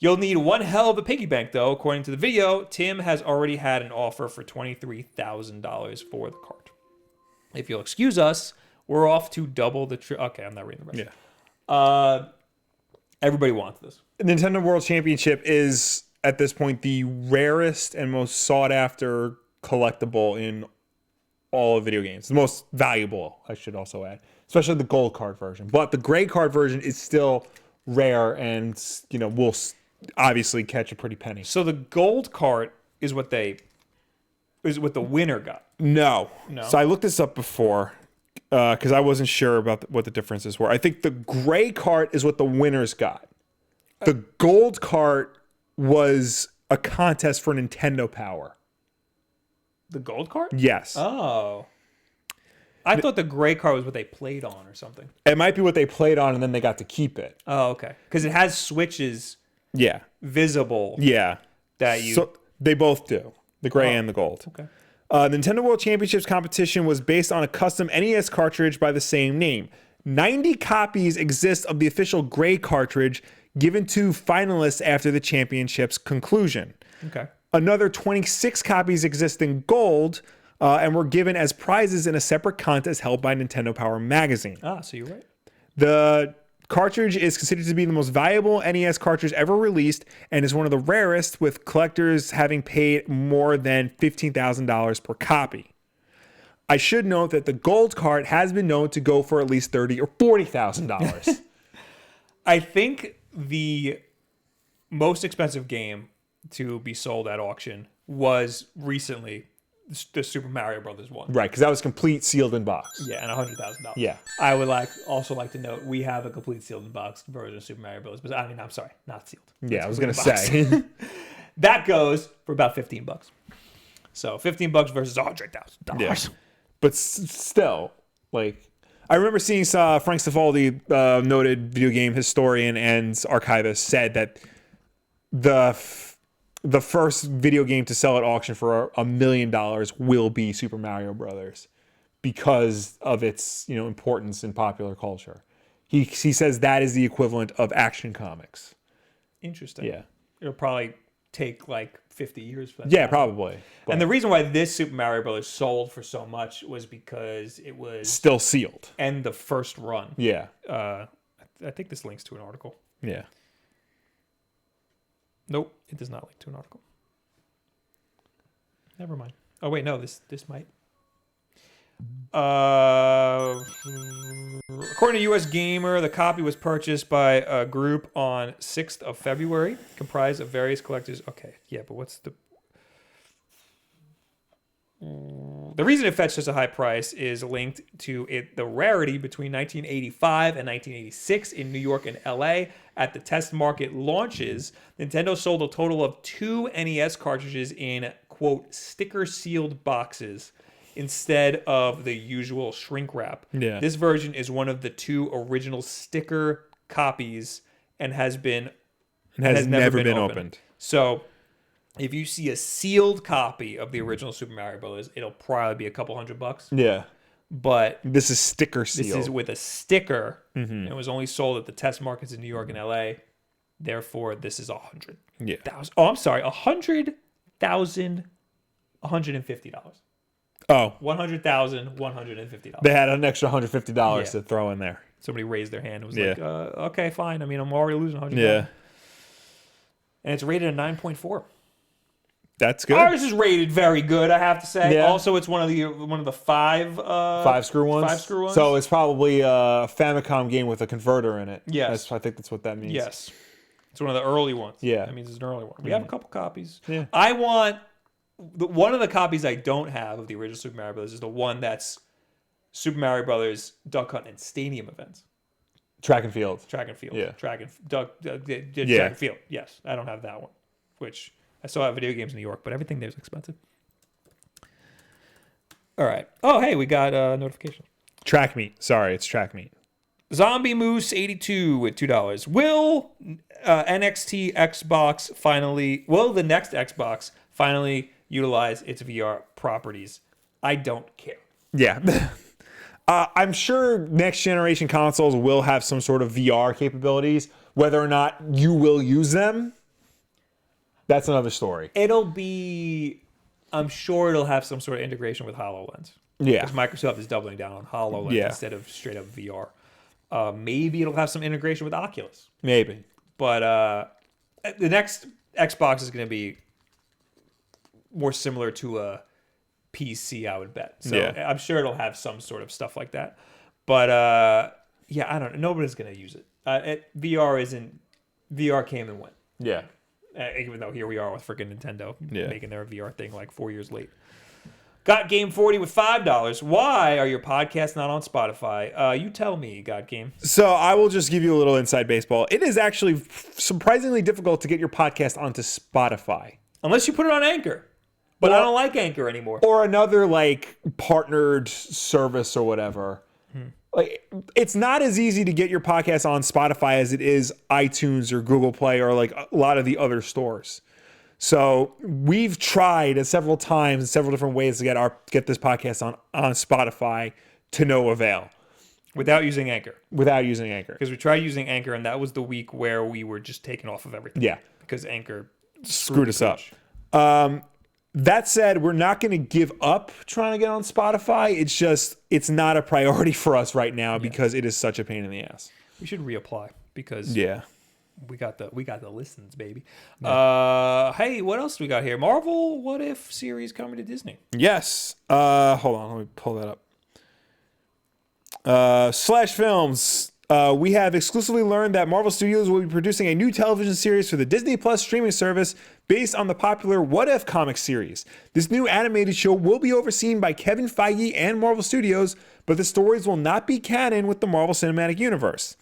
Speaker 1: You'll need one hell of a piggy bank, though. According to the video, Tim has already had an offer for $23,000 for the cart. If you'll excuse us, we're off to double the trip. Okay, I'm not reading the rest.
Speaker 2: Yeah.
Speaker 1: Everybody wants this.
Speaker 2: Nintendo World Championship is, at this point, the rarest and most sought-after collectible in all of video games. The most valuable, I should also add. Especially the gold card version. But the gray card version is still rare and, will obviously catch a pretty penny.
Speaker 1: So the gold cart is what the winner got.
Speaker 2: No. So I looked this up before because I wasn't sure about what the differences were. I think the gray cart is what the winners got. The gold cart was a contest for Nintendo Power.
Speaker 1: The gold cart?
Speaker 2: Yes.
Speaker 1: Oh. I thought the gray cart was what they played on or something.
Speaker 2: It might be what they played on and then they got to keep it.
Speaker 1: Oh, okay. Because it has switches visible.
Speaker 2: Yeah.
Speaker 1: That you...
Speaker 2: So they both do. The gray and the gold.
Speaker 1: Okay.
Speaker 2: Nintendo World Championships competition was based on a custom NES cartridge by the same name. 90 copies exist of the official gray cartridge, given to finalists after the championship's conclusion.
Speaker 1: Okay.
Speaker 2: Another 26 copies exist in gold and were given as prizes in a separate contest held by Nintendo Power Magazine.
Speaker 1: So you're right.
Speaker 2: The cartridge is considered to be the most valuable NES cartridge ever released and is one of the rarest, with collectors having paid more than $15,000 per copy. I should note that the gold cart has been known to go for at least $30,000 or $40,000.
Speaker 1: I think the most expensive game to be sold at auction was recently the Super Mario Brothers one.
Speaker 2: Right, because that was complete sealed in box.
Speaker 1: Yeah, and $100,000.
Speaker 2: Yeah.
Speaker 1: I would also like to note we have a complete sealed in box version of Super Mario Brothers. But I'm sorry, not sealed.
Speaker 2: Yeah, I was
Speaker 1: going
Speaker 2: going to say.
Speaker 1: That goes for about $15. So $15 versus $100,000.
Speaker 2: Yeah. But still, like, I remember seeing Frank Cifaldi, noted video game historian and archivist, said that the first video game to sell at auction for $1 million will be Super Mario Brothers because of its importance in popular culture. He says that is the equivalent of Action Comics.
Speaker 1: Interesting.
Speaker 2: Yeah.
Speaker 1: It'll probably take like 50 years for that.
Speaker 2: Yeah, probably. But
Speaker 1: And the reason why this Super Mario Brothers sold for so much was because it was
Speaker 2: still sealed.
Speaker 1: and the first run.
Speaker 2: Yeah.
Speaker 1: I think this links to an article.
Speaker 2: Yeah.
Speaker 1: Nope, it does not link to an article. Never mind. Oh wait, no, this might. According to US Gamer, the copy was purchased by a group on 6th of February, comprised of various collectors. Okay, yeah, but what's the reason it fetched such a high price is linked to the rarity between 1985 and 1986 in New York and LA. At the test market launches, Nintendo sold a total of 2 NES cartridges in, quote, sticker sealed boxes instead of the usual shrink wrap.
Speaker 2: Yeah.
Speaker 1: This version is one of the 2 original sticker copies and has never been opened. So if you see a sealed copy of the original Super Mario Brothers, it'll probably be a couple $100.
Speaker 2: Yeah.
Speaker 1: But
Speaker 2: This is sticker sealed.
Speaker 1: this is with a sticker, and it was only sold at the test markets in New York and LA. Therefore, this is $100,000.
Speaker 2: Yeah.
Speaker 1: Oh, I'm sorry, $100,000, $150.
Speaker 2: Oh,
Speaker 1: $100,150.
Speaker 2: they had an extra $150
Speaker 1: Yeah.
Speaker 2: to throw in there.
Speaker 1: Somebody raised their hand and was
Speaker 2: Yeah.
Speaker 1: like, "Okay, fine. I mean, I'm already losing $100."
Speaker 2: Yeah.
Speaker 1: And it's rated a 9.4.
Speaker 2: That's good.
Speaker 1: Ours is rated very good, I have to say.
Speaker 2: Yeah.
Speaker 1: Also, it's one of the five
Speaker 2: Five-screw ones?
Speaker 1: 5-screw ones.
Speaker 2: So it's probably a Famicom game with a converter in it.
Speaker 1: Yes.
Speaker 2: I think that's what that means.
Speaker 1: Yes. It's one of the early ones.
Speaker 2: Yeah.
Speaker 1: That means it's an early one. We have a couple copies.
Speaker 2: Yeah.
Speaker 1: I want... One of the copies I don't have of the original Super Mario Brothers is the one that's Super Mario Brothers Duck Hunt and Stadium events.
Speaker 2: Track and field.
Speaker 1: Track and field.
Speaker 2: Yeah.
Speaker 1: Track and field. Yes. I don't have that one. Which... I still have video games in New York, but everything there is expensive. All right. Oh, hey, we got a notification.
Speaker 2: Track meet. Sorry, it's track meet.
Speaker 1: Zombie Moose 82 with $2. Will the next Xbox finally utilize its VR properties? I don't care.
Speaker 2: Yeah. I'm sure next generation consoles will have some sort of VR capabilities. Whether or not you will use them, that's another story.
Speaker 1: I'm sure it'll have some sort of integration with HoloLens.
Speaker 2: Yeah.
Speaker 1: Because Microsoft is doubling down on HoloLens
Speaker 2: Yeah.
Speaker 1: instead of straight up VR. Maybe it'll have some integration with Oculus.
Speaker 2: Maybe.
Speaker 1: But the next Xbox is going to be more similar to a PC, I would bet. So
Speaker 2: Yeah.
Speaker 1: I'm sure it'll have some sort of stuff like that. But yeah, I don't know. Nobody's going to use it. VR came and went.
Speaker 2: Yeah.
Speaker 1: Even though here we are with freaking Nintendo
Speaker 2: Yeah.
Speaker 1: making their VR thing like 4 years late. Got Game 40 with $5. Why are your podcasts not on Spotify? You tell me, Got Game.
Speaker 2: So I will just give you a little inside baseball. It is actually surprisingly difficult to get your podcast onto Spotify.
Speaker 1: Unless you put it on Anchor. But I don't like Anchor anymore.
Speaker 2: Or another like partnered service or whatever. Like, it's not as easy to get your podcast on Spotify as it is iTunes or Google Play or like a lot of the other stores. So we've tried several times, several different ways to get this podcast on Spotify to no avail.
Speaker 1: Without using Anchor.
Speaker 2: Without using Anchor.
Speaker 1: Because we tried using Anchor, and that was the week where we were just taken off of everything.
Speaker 2: Yeah.
Speaker 1: Because Anchor
Speaker 2: screwed us up. That said, we're not going to give up trying to get on Spotify. It's not a priority for us right now because it is such a pain in the ass.
Speaker 1: We should reapply because we got the listens, baby. Yeah. Hey, what else do we got here? Marvel What If series coming to Disney.
Speaker 2: Yes. Hold on, let me pull that up. Slash Films. We have exclusively learned that Marvel Studios will be producing a new television series for the Disney Plus streaming service based on the popular What If comic series. This new animated show will be overseen by Kevin Feige and Marvel Studios, but the stories will not be canon with the Marvel Cinematic Universe.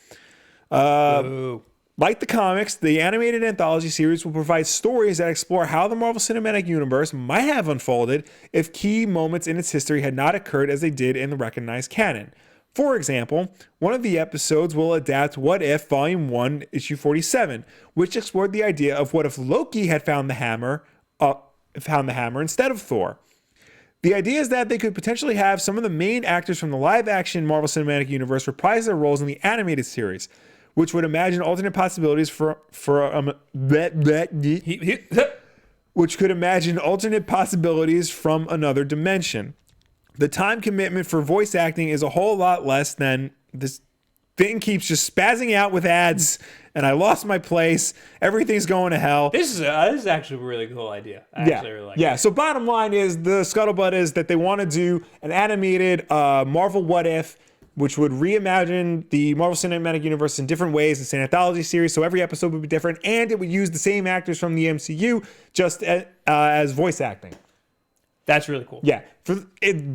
Speaker 2: Like the comics, the animated anthology series will provide stories that explore how the Marvel Cinematic Universe might have unfolded if key moments in its history had not occurred as they did in the recognized canon. For example, one of the episodes will adapt What If Volume 1, Issue 47, which explored the idea of what if Loki had found the hammer instead of Thor. The idea is that they could potentially have some of the main actors from the live-action Marvel Cinematic Universe reprise their roles in the animated series, which would imagine alternate possibilities which could imagine alternate possibilities from another dimension. The time commitment for voice acting is a whole lot less than this thing keeps just spazzing out with ads, and I lost my place. Everything's going to hell.
Speaker 1: This is actually a really cool idea. I actually really like it.
Speaker 2: So bottom line is the scuttlebutt is that they want to do an animated Marvel What If, which would reimagine the Marvel Cinematic Universe in different ways. It's an anthology series, so every episode would be different, and it would use the same actors from the MCU just as voice acting.
Speaker 1: That's really cool.
Speaker 2: Yeah.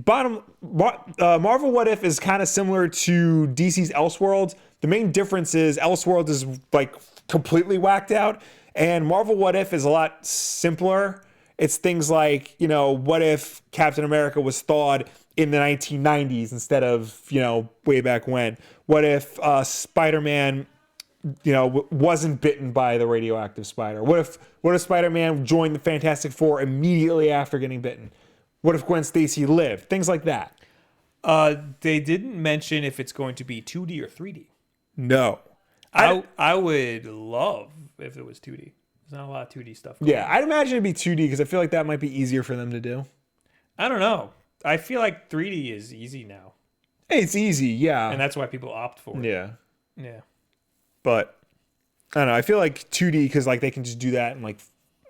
Speaker 2: Marvel What If is kind of similar to DC's Elseworlds. The main difference is Elseworlds is like completely whacked out, and Marvel What If is a lot simpler. It's things like, what if Captain America was thawed in the 1990s instead of, way back when? What if Spider-Man, wasn't bitten by the radioactive spider? What if Spider-Man joined the Fantastic Four immediately after getting bitten? What if Gwen Stacy lived? Things like that.
Speaker 1: They didn't mention if it's going to be 2D or 3D.
Speaker 2: No.
Speaker 1: I would love if it was 2D. There's not a lot of 2D stuff going on.
Speaker 2: I'd imagine it'd be 2D because I feel like that might be easier for them to do.
Speaker 1: I don't know. I feel like 3D is easy now.
Speaker 2: It's easy, yeah.
Speaker 1: And that's why people opt for it.
Speaker 2: Yeah.
Speaker 1: Yeah.
Speaker 2: But I don't know. I feel like 2D because like they can just do that and like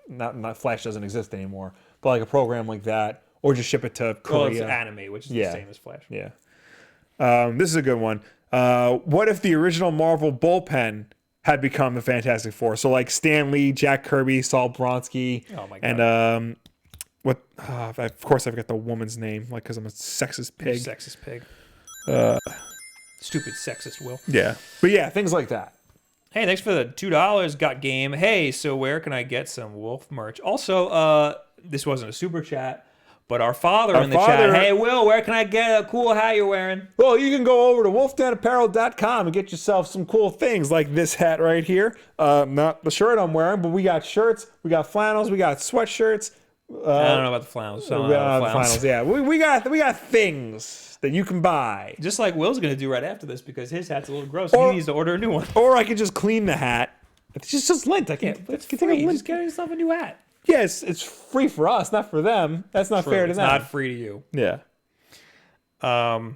Speaker 2: not Flash doesn't exist anymore. But like a program like that, or just ship it to Korea.
Speaker 1: Well, it's anime, which is the same as Flash.
Speaker 2: Yeah. This is a good one. What if the original Marvel bullpen had become the Fantastic Four? So like Stan Lee, Jack Kirby, Saul Bronsky.
Speaker 1: Oh my god.
Speaker 2: And of course I forgot the woman's name, like because I'm a sexist pig.
Speaker 1: Sexist pig. Stupid sexist Will.
Speaker 2: Yeah. But yeah, things like that.
Speaker 1: Hey, thanks for the $2. Got game. Hey, so where can I get some Wulff merch? Also, this wasn't a super chat, but our father in the chat. Hey, Will, where can I get a cool hat you're wearing?
Speaker 2: Well, you can go over to wolfdenapparel.com and get yourself some cool things like this hat right here. Not the shirt I'm wearing, but we got shirts, we got flannels, we got sweatshirts.
Speaker 1: I don't know about the flannels.
Speaker 2: Yeah, we got things that you can buy.
Speaker 1: Just like Will's gonna do right after this because his hat's a little gross. He needs to order a new one.
Speaker 2: Or I could just clean the hat. It's just lint. I can't.
Speaker 1: It's free. Just get yourself a new hat.
Speaker 2: Yes, it's free for us, not for them. That's not fair to them.
Speaker 1: It's not free to you.
Speaker 2: Yeah.
Speaker 1: All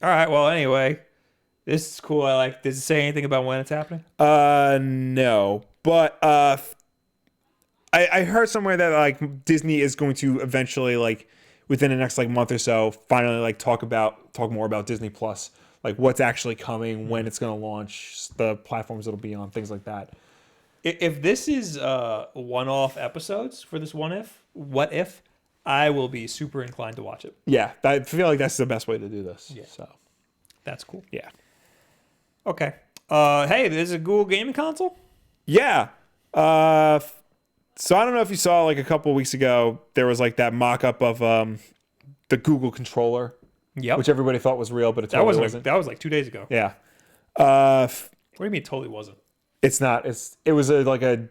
Speaker 1: right. Well, anyway, this is cool. I like. Does it say anything about when it's happening?
Speaker 2: No, but I heard somewhere that like Disney is going to eventually, like within the next like month or so, finally like talk more about Disney Plus, like what's actually coming, when it's going to launch, the platforms it'll be on, things like that.
Speaker 1: If this is one-off episodes for this what if, I will be super inclined to watch it.
Speaker 2: Yeah, I feel like that's the best way to do this.
Speaker 1: Yeah.
Speaker 2: So
Speaker 1: that's cool.
Speaker 2: Yeah.
Speaker 1: Okay. Hey, there's a Google gaming console?
Speaker 2: Yeah. So I don't know if you saw like a couple of weeks ago, there was like that mock-up of the Google controller, which everybody thought was real, but it totally wasn't.
Speaker 1: That was like 2 days ago.
Speaker 2: Yeah.
Speaker 1: What do you mean it totally wasn't?
Speaker 2: It's not. It was like a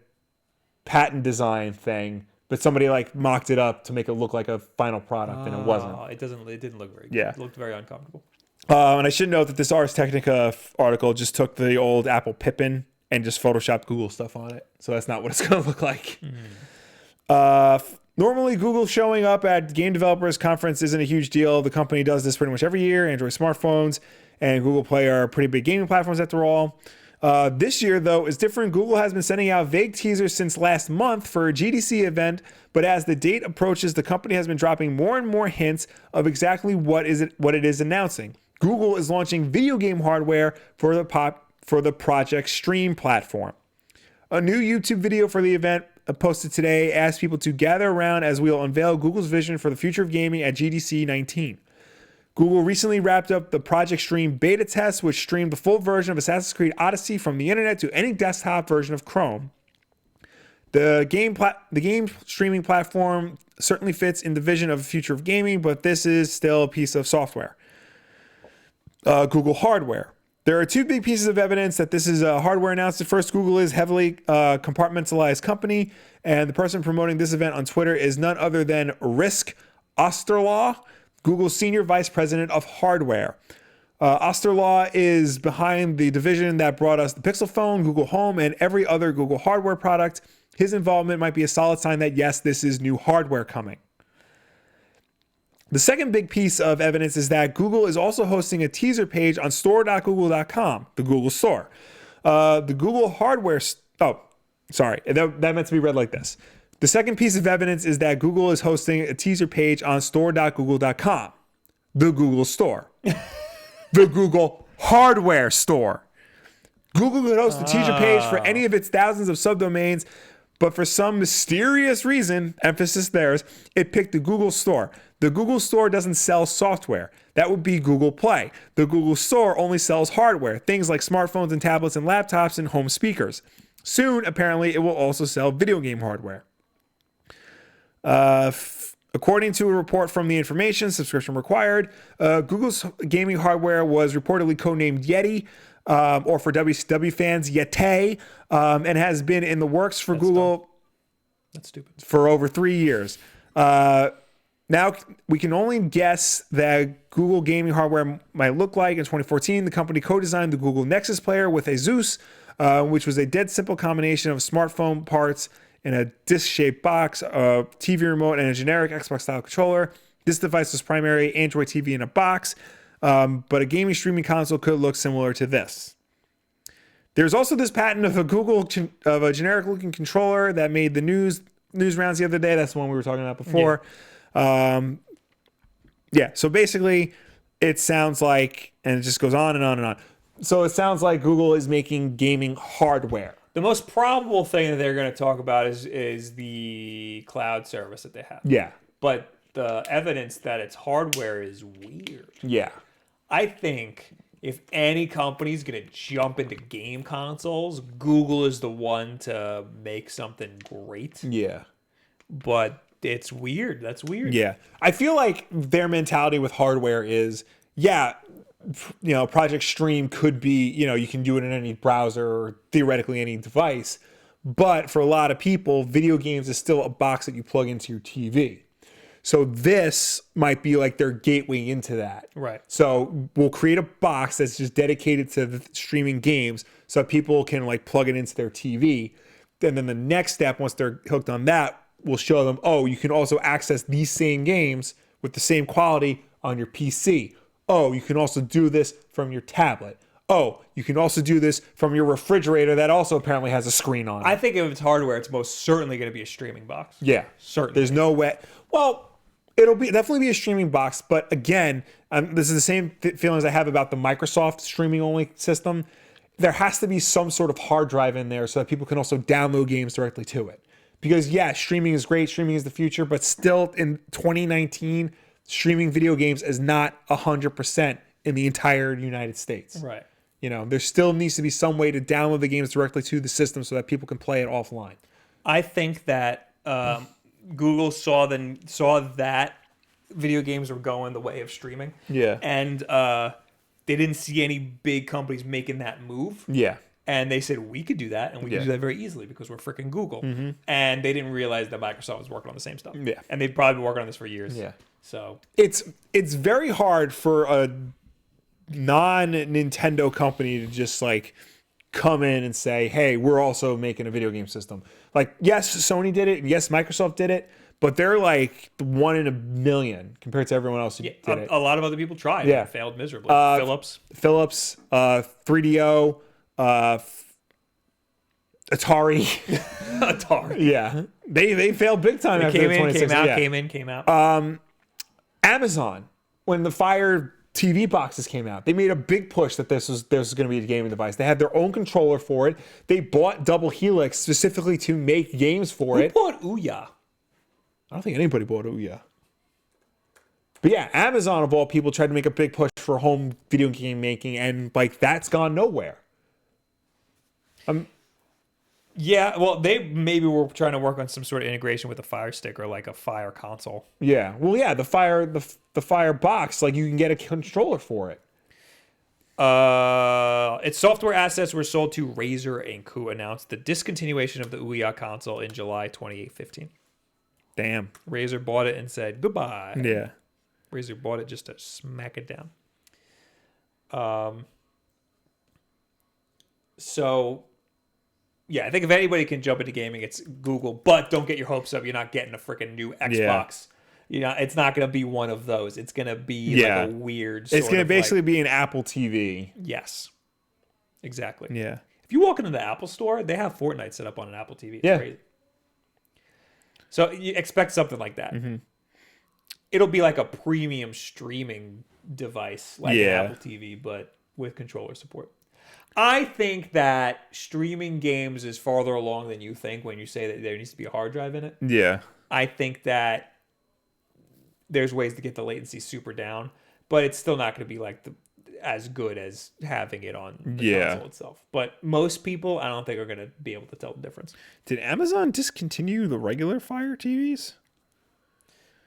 Speaker 2: patent design thing, but somebody like mocked it up to make it look like a final product, and it wasn't.
Speaker 1: It didn't look very good.
Speaker 2: Yeah.
Speaker 1: It looked very uncomfortable.
Speaker 2: And I should note that this Ars Technica article just took the old Apple Pippin and just photoshopped Google stuff on it. So that's not what it's going to look like. Normally, Google showing up at Game Developers Conference isn't a huge deal. The company does this pretty much every year. Android smartphones and Google Play are pretty big gaming platforms after all. This year, though, is different. Google has been sending out vague teasers since last month for a GDC event, but as the date approaches, the company has been dropping more and more hints of exactly what it is announcing. Google is launching video game hardware for the Project Stream platform. A new YouTube video for the event posted today asked people to gather around as we'll unveil Google's vision for the future of gaming at GDC 19. Google recently wrapped up the Project Stream beta test, which streamed the full version of Assassin's Creed Odyssey from the internet to any desktop version of Chrome. The game streaming platform certainly fits in the vision of the future of gaming, but this is still a piece of software. Google hardware. There are two big pieces of evidence that this is a hardware announcement. First, Google is heavily compartmentalized company, and the person promoting this event on Twitter is none other than Risk Osterlaw, Google's senior vice president of hardware. Osterlaw is behind the division that brought us the Pixel phone, Google Home, and every other Google hardware product. His involvement might be a solid sign that, yes, this is new hardware coming. The second big piece of evidence is that Google is also hosting a teaser page on store.google.com, the Google store. The Google hardware... that meant to be read like this. The second piece of evidence is that Google is hosting a teaser page on store.google.com, the Google store, the Google hardware store. Google could host a teaser page for any of its thousands of subdomains, but for some mysterious reason, emphasis theirs, it picked the Google store. The Google store doesn't sell software. That would be Google Play. The Google store only sells hardware, things like smartphones and tablets and laptops and home speakers. Soon, apparently, it will also sell video game hardware. According to a report from The Information, subscription required, Google's gaming hardware was reportedly codenamed Yeti, or for WCW fans, Yeti, and has been in the works for Google
Speaker 1: That's stupid.
Speaker 2: for over 3 years. Now, we can only guess that Google gaming hardware might look like. In 2014, the company co-designed the Google Nexus player with Asus, which was a dead simple combination of smartphone parts in a disc-shaped box, a TV remote, and a generic Xbox-style controller. This device was primarily Android TV in a box, but a gaming streaming console could look similar to this. There's also this patent of a generic-looking controller that made the news rounds the other day. That's the one we were talking about before. So basically, it sounds like, and it just goes on and on and on. So it sounds like Google is making gaming hardware.
Speaker 1: The most probable thing that they're going to talk about is the cloud service that they have.
Speaker 2: Yeah.
Speaker 1: But the evidence that it's hardware is weird.
Speaker 2: Yeah.
Speaker 1: I think if any company is going to jump into game consoles, Google is the one to make something great.
Speaker 2: Yeah.
Speaker 1: But it's weird. That's weird.
Speaker 2: Yeah. I feel like their mentality with hardware is, Project Stream could be, you can do it in any browser or theoretically any device. But for a lot of people, video games is still a box that you plug into your TV. So this might be like their gateway into that.
Speaker 1: Right.
Speaker 2: So we'll create a box that's just dedicated to the streaming games so that people can plug it into their TV. And then the next step, once they're hooked on that, we'll show them, you can also access these same games with the same quality on your PC. You can also do this from your tablet. You can also do this from your refrigerator that also apparently has a screen on it.
Speaker 1: I think if it's hardware, it's most certainly going to be a streaming box.
Speaker 2: Yeah.
Speaker 1: Certainly.
Speaker 2: There's no way. Well, it'll definitely be a streaming box. But again, this is the same feelings I have about the Microsoft streaming-only system. There has to be some sort of hard drive in there so that people can also download games directly to it. Because, streaming is great. Streaming is the future. But still, in 2019, streaming video games is not 100% in the entire United States.
Speaker 1: Right.
Speaker 2: There still needs to be some way to download the games directly to the system so that people can play it offline.
Speaker 1: I think that Google saw that video games were going the way of streaming.
Speaker 2: Yeah.
Speaker 1: And they didn't see any big companies making that move.
Speaker 2: Yeah.
Speaker 1: And they said, we could do that, and we could do that very easily because we're freaking Google. Mm-hmm. And they didn't realize that Microsoft was working on the same stuff.
Speaker 2: Yeah.
Speaker 1: And they'd probably been working on this for years.
Speaker 2: Yeah.
Speaker 1: So
Speaker 2: it's very hard for a non-Nintendo company to just like come in and say, hey, we're also making a video game system. Like, yes, Sony did it. Yes, Microsoft did it. But they're like one in a million compared to everyone else who did it.
Speaker 1: A lot of other people tried and failed miserably. Philips, 3DO, Atari. Atari.
Speaker 2: Yeah. They failed big time after the 2016.
Speaker 1: Came out.
Speaker 2: Amazon, when the Fire TV boxes came out, they made a big push that this was going to be a gaming device. They had their own controller for it. They bought Double Helix specifically to make games for it.
Speaker 1: Who bought Ouya?
Speaker 2: I don't think anybody bought Ouya. But yeah, Amazon of all people tried to make a big push for home video game making, and like that's gone nowhere.
Speaker 1: Yeah, well, they maybe were trying to work on some sort of integration with a Fire Stick or like a Fire console.
Speaker 2: Yeah, well, yeah, the Fire box, like you can get a controller for it.
Speaker 1: Its software assets were sold to Razer Inc., who announced the discontinuation of the Ouya console in July 2015.
Speaker 2: Damn.
Speaker 1: Razer bought it and said goodbye.
Speaker 2: Yeah.
Speaker 1: Razer bought it just to smack it down. So, yeah, I think if anybody can jump into gaming, it's Google. But don't get your hopes up. You're not getting a freaking new Xbox. Yeah. It's not going to be one of those. It's going to be like a weird
Speaker 2: It's going to basically be an Apple TV.
Speaker 1: Yes. Exactly.
Speaker 2: Yeah.
Speaker 1: If you walk into the Apple store, they have Fortnite set up on an Apple TV. It's crazy. So you expect something like that.
Speaker 2: Mm-hmm.
Speaker 1: It'll be like a premium streaming device like an Apple TV, but with controller support. I think that streaming games is farther along than you think when you say that there needs to be a hard drive in it.
Speaker 2: Yeah.
Speaker 1: I think that there's ways to get the latency super down, but it's still not going to be like as good as having it on the console itself. But most people, I don't think, are going to be able to tell the difference.
Speaker 2: Did Amazon discontinue the regular Fire TVs?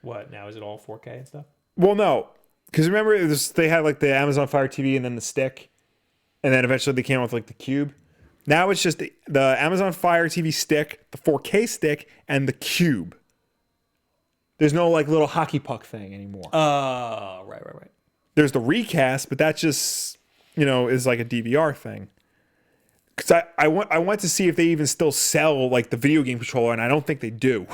Speaker 1: What, now is it all 4K and stuff?
Speaker 2: Well, no. Because remember, they had like the Amazon Fire TV and then the stick. And then eventually they came out with like the cube. Now it's just the Amazon Fire TV stick, the 4K stick, and the cube. There's no like little hockey puck thing anymore.
Speaker 1: Right.
Speaker 2: There's the recast, but that just, is like a DVR thing. Because I want to see if they even still sell like the video game controller, and I don't think they do.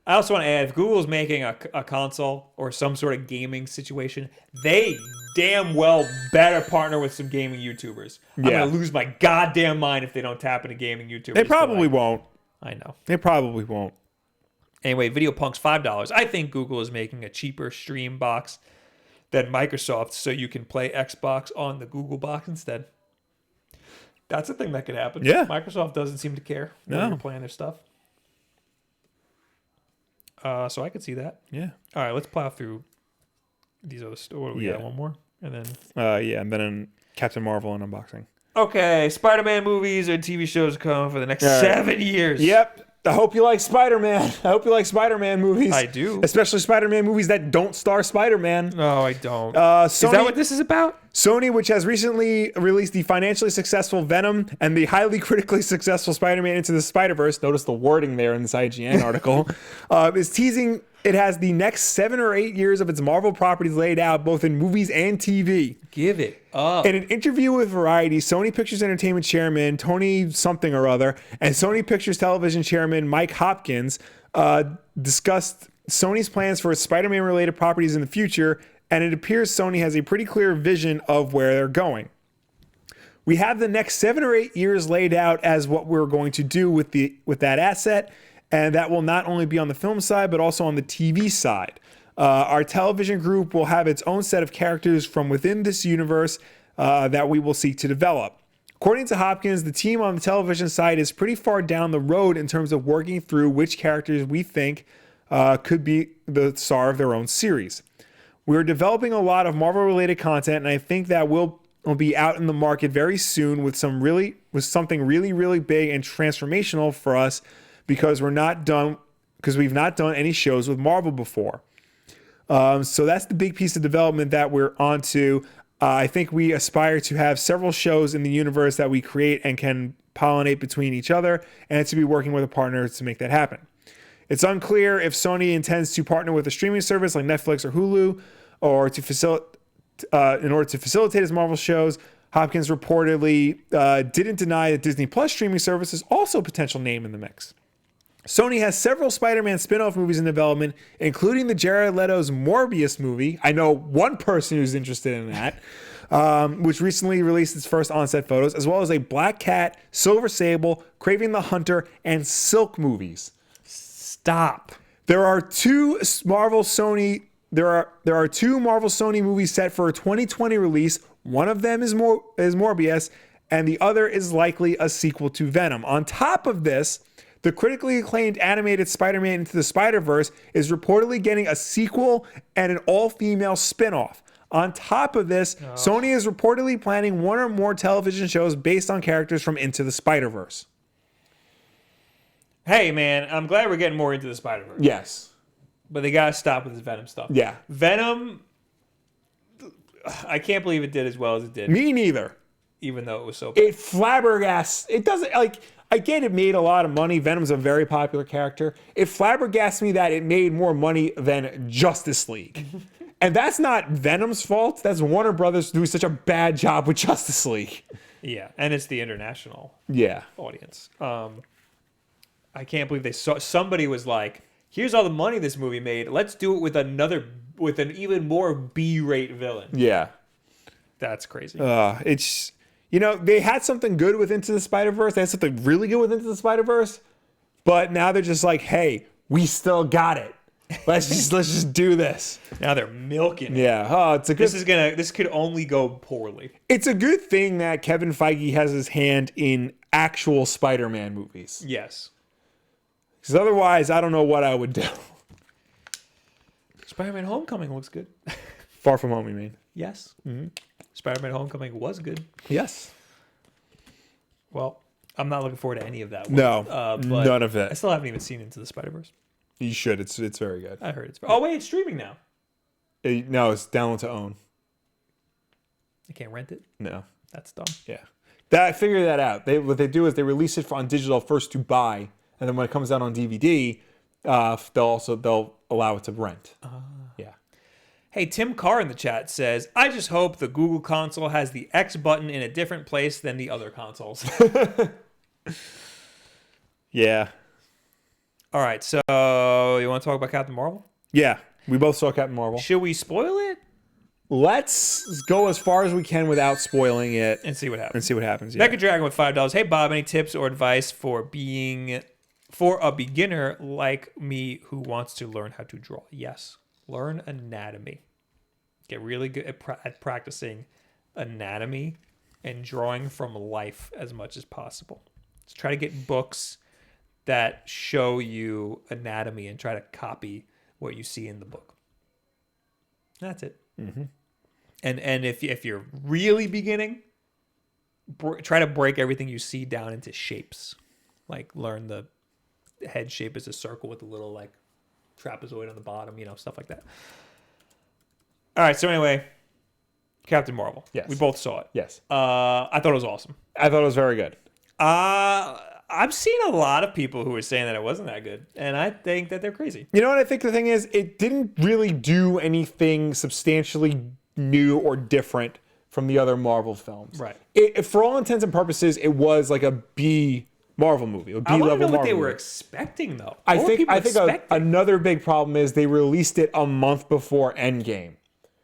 Speaker 1: I also want to add, if Google's making a console or some sort of gaming situation, they damn well better partner with some gaming YouTubers. I'm going to lose my goddamn mind if they don't tap into gaming YouTubers.
Speaker 2: They probably won't.
Speaker 1: I know.
Speaker 2: They probably won't.
Speaker 1: Anyway, VideoPunk's $5. I think Google is making a cheaper stream box than Microsoft, so you can play Xbox on the Google box instead. That's a thing that could happen.
Speaker 2: Yeah.
Speaker 1: Microsoft doesn't seem to care when you're playing their stuff. So I could see that.
Speaker 2: Yeah.
Speaker 1: All right, let's plow through these other stuff. What do we got? One more? And then...
Speaker 2: and then in Captain Marvel and unboxing.
Speaker 1: Okay, Spider-Man movies and TV shows are coming for the next 7 years.
Speaker 2: Yep. I hope you like Spider-Man. I hope you like Spider-Man movies.
Speaker 1: I do.
Speaker 2: Especially Spider-Man movies that don't star Spider-Man.
Speaker 1: No, I don't.
Speaker 2: Sony,
Speaker 1: is that what this is about?
Speaker 2: Sony, which has recently released the financially successful Venom and the highly critically successful Spider-Man Into the Spider-Verse, notice the wording there in this IGN article, is teasing it has the next 7 or 8 years of its Marvel properties laid out, both in movies and TV.
Speaker 1: Give it up.
Speaker 2: In an interview with Variety, Sony Pictures Entertainment chairman Tony something or other and Sony Pictures Television chairman Mike Hopkins discussed Sony's plans for its Spider-Man related properties in the future, and it appears Sony has a pretty clear vision of where they're going. We have the next 7 or 8 years laid out as what we're going to do with that asset, and that will not only be on the film side, but also on the TV side. Our television group will have its own set of characters from within this universe that we will seek to develop. According to Hopkins, the team on the television side is pretty far down the road in terms of working through which characters we think could be the star of their own series. We're developing a lot of Marvel-related content, and I think that will be out in the market very soon with something really, really big and transformational for us because we've not done any shows with Marvel before. So that's the big piece of development that we're onto. I think we aspire to have several shows in the universe that we create and can pollinate between each other, and to be working with a partner to make that happen. It's unclear if Sony intends to partner with a streaming service like Netflix or Hulu, or to in order to facilitate his Marvel shows. Hopkins reportedly didn't deny that Disney Plus streaming service is also a potential name in the mix. Sony has several Spider-Man spin-off movies in development, including the Jared Leto's Morbius movie. I know one person who's interested in that, which recently released its first on-set photos, as well as a Black Cat, Silver Sable, Kraven the Hunter, and Silk movies.
Speaker 1: Stop.
Speaker 2: There are two Marvel Sony movies set for a 2020 release. One of them is Morbius, and the other is likely a sequel to Venom. On top of this, the critically acclaimed animated Spider-Man Into the Spider-Verse is reportedly getting a sequel and an all-female spin-off. On top of this, Sony is reportedly planning one or more television shows based on characters from Into the Spider-Verse.
Speaker 1: Hey, man, I'm glad we're getting more Into the Spider-Verse.
Speaker 2: Yes.
Speaker 1: But they gotta stop with this Venom stuff.
Speaker 2: Yeah.
Speaker 1: Venom, I can't believe it did as well as it did.
Speaker 2: Me neither.
Speaker 1: Even though it was so bad.
Speaker 2: It flabbergasts. It doesn't, like, again, it made a lot of money. Venom's a very popular character. It flabbergasts me that it made more money than Justice League. And that's not Venom's fault. That's Warner Brothers doing such a bad job with Justice League.
Speaker 1: Yeah, and it's the international audience. I can't believe they saw, somebody was like, here's all the money this movie made. Let's do it with an even more B-rate villain.
Speaker 2: Yeah.
Speaker 1: That's crazy.
Speaker 2: It's, they had something good with Into the Spider-Verse. They had something really good with Into the Spider-Verse. But now they're just like, hey, we still got it. Let's just do this.
Speaker 1: Now they're milking it.
Speaker 2: Yeah. Oh, it's a good.
Speaker 1: This could only go poorly.
Speaker 2: It's a good thing that Kevin Feige has his hand in actual Spider-Man movies.
Speaker 1: Yes.
Speaker 2: Because otherwise, I don't know what I would do.
Speaker 1: Spider-Man Homecoming looks good.
Speaker 2: Far From Home, you mean?
Speaker 1: Yes. Mm-hmm. Spider-Man Homecoming was good.
Speaker 2: Yes.
Speaker 1: Well, I'm not looking forward to any of that.
Speaker 2: No,
Speaker 1: but
Speaker 2: none of it.
Speaker 1: I still haven't even seen Into the Spider-Verse.
Speaker 2: You should. It's very good.
Speaker 1: I heard it's. Oh wait, it's streaming now.
Speaker 2: No, it's download to own.
Speaker 1: I can't rent it.
Speaker 2: No.
Speaker 1: That's dumb.
Speaker 2: Yeah. I figured that out. What they do is they release it on digital first to buy, and then when it comes out on DVD, they'll allow it to rent. Yeah.
Speaker 1: Hey, Tim Carr in the chat says, I just hope the Google console has the X button in a different place than the other consoles.
Speaker 2: Yeah.
Speaker 1: All right, so you want to talk about Captain Marvel?
Speaker 2: Yeah. We both saw Captain Marvel.
Speaker 1: Should we spoil it?
Speaker 2: Let's go as far as we can without spoiling it.
Speaker 1: And see what happens.
Speaker 2: Yeah.
Speaker 1: Mecha Dragon with $5. Hey, Bob, any tips or advice for a beginner like me who wants to learn how to draw? Yes. Learn anatomy. Get really good at practicing anatomy and drawing from life as much as possible. Let's try to get books that show you anatomy and try to copy what you see in the book. That's it.
Speaker 2: Mm-hmm.
Speaker 1: And if you're really beginning, try to break everything you see down into shapes. Like learn the head shape is a circle with a little like trapezoid on the bottom, stuff like that. All right, so anyway, Captain Marvel.
Speaker 2: Yes.
Speaker 1: We both saw it.
Speaker 2: Yes.
Speaker 1: I thought it was awesome.
Speaker 2: I thought it was very good.
Speaker 1: I've seen a lot of people who are saying that it wasn't that good, and I think that they're crazy.
Speaker 2: You know what I think the thing is? It didn't really do anything substantially new or different from the other Marvel films.
Speaker 1: Right.
Speaker 2: For all intents and purposes, it was like a B Marvel movie. A B
Speaker 1: I want to
Speaker 2: level
Speaker 1: know what
Speaker 2: Marvel
Speaker 1: they were
Speaker 2: movie.
Speaker 1: expecting, though.
Speaker 2: I think another big problem is they released it a month before Endgame.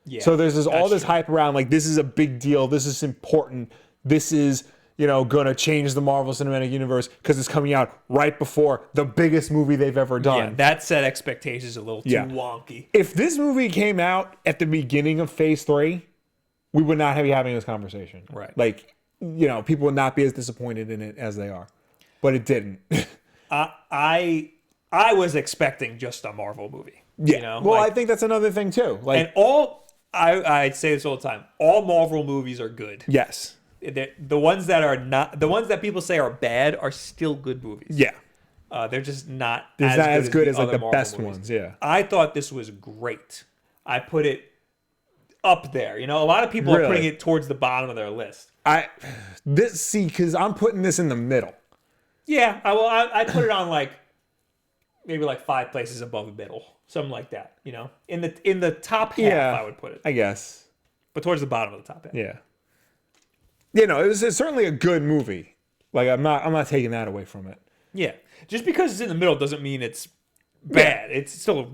Speaker 1: Yeah,
Speaker 2: so there's all this
Speaker 1: true.
Speaker 2: hype around like this is a big deal. This is important. This is going to change the Marvel Cinematic Universe because it's coming out right before the biggest movie they've ever done.
Speaker 1: Yeah, that set expectations a little too wonky.
Speaker 2: If this movie came out at the beginning of Phase 3, we would not be having this conversation.
Speaker 1: Right.
Speaker 2: Like, people would not be as disappointed in it as they are. But it didn't.
Speaker 1: I was expecting just a Marvel movie.
Speaker 2: Yeah. Well, I think that's another thing too. Like,
Speaker 1: and I say this all the time. All Marvel movies are good.
Speaker 2: Yes.
Speaker 1: The ones that are not, the ones that people say are bad are still good movies.
Speaker 2: Yeah.
Speaker 1: They're just not
Speaker 2: as good as like the
Speaker 1: Marvel
Speaker 2: best
Speaker 1: movies.
Speaker 2: ones. Yeah.
Speaker 1: I thought this was great. I put it up there. A lot of people are putting it towards the bottom of their list.
Speaker 2: Because I'm putting this in the middle.
Speaker 1: Yeah. I put it on maybe 5 places above the middle, something like that. In the top half, I would put it.
Speaker 2: I guess.
Speaker 1: but towards the bottom of the top half.
Speaker 2: Yeah. It's certainly a good movie. Like I'm not taking that away from it.
Speaker 1: Yeah. Just because it's in the middle doesn't mean it's bad. It's still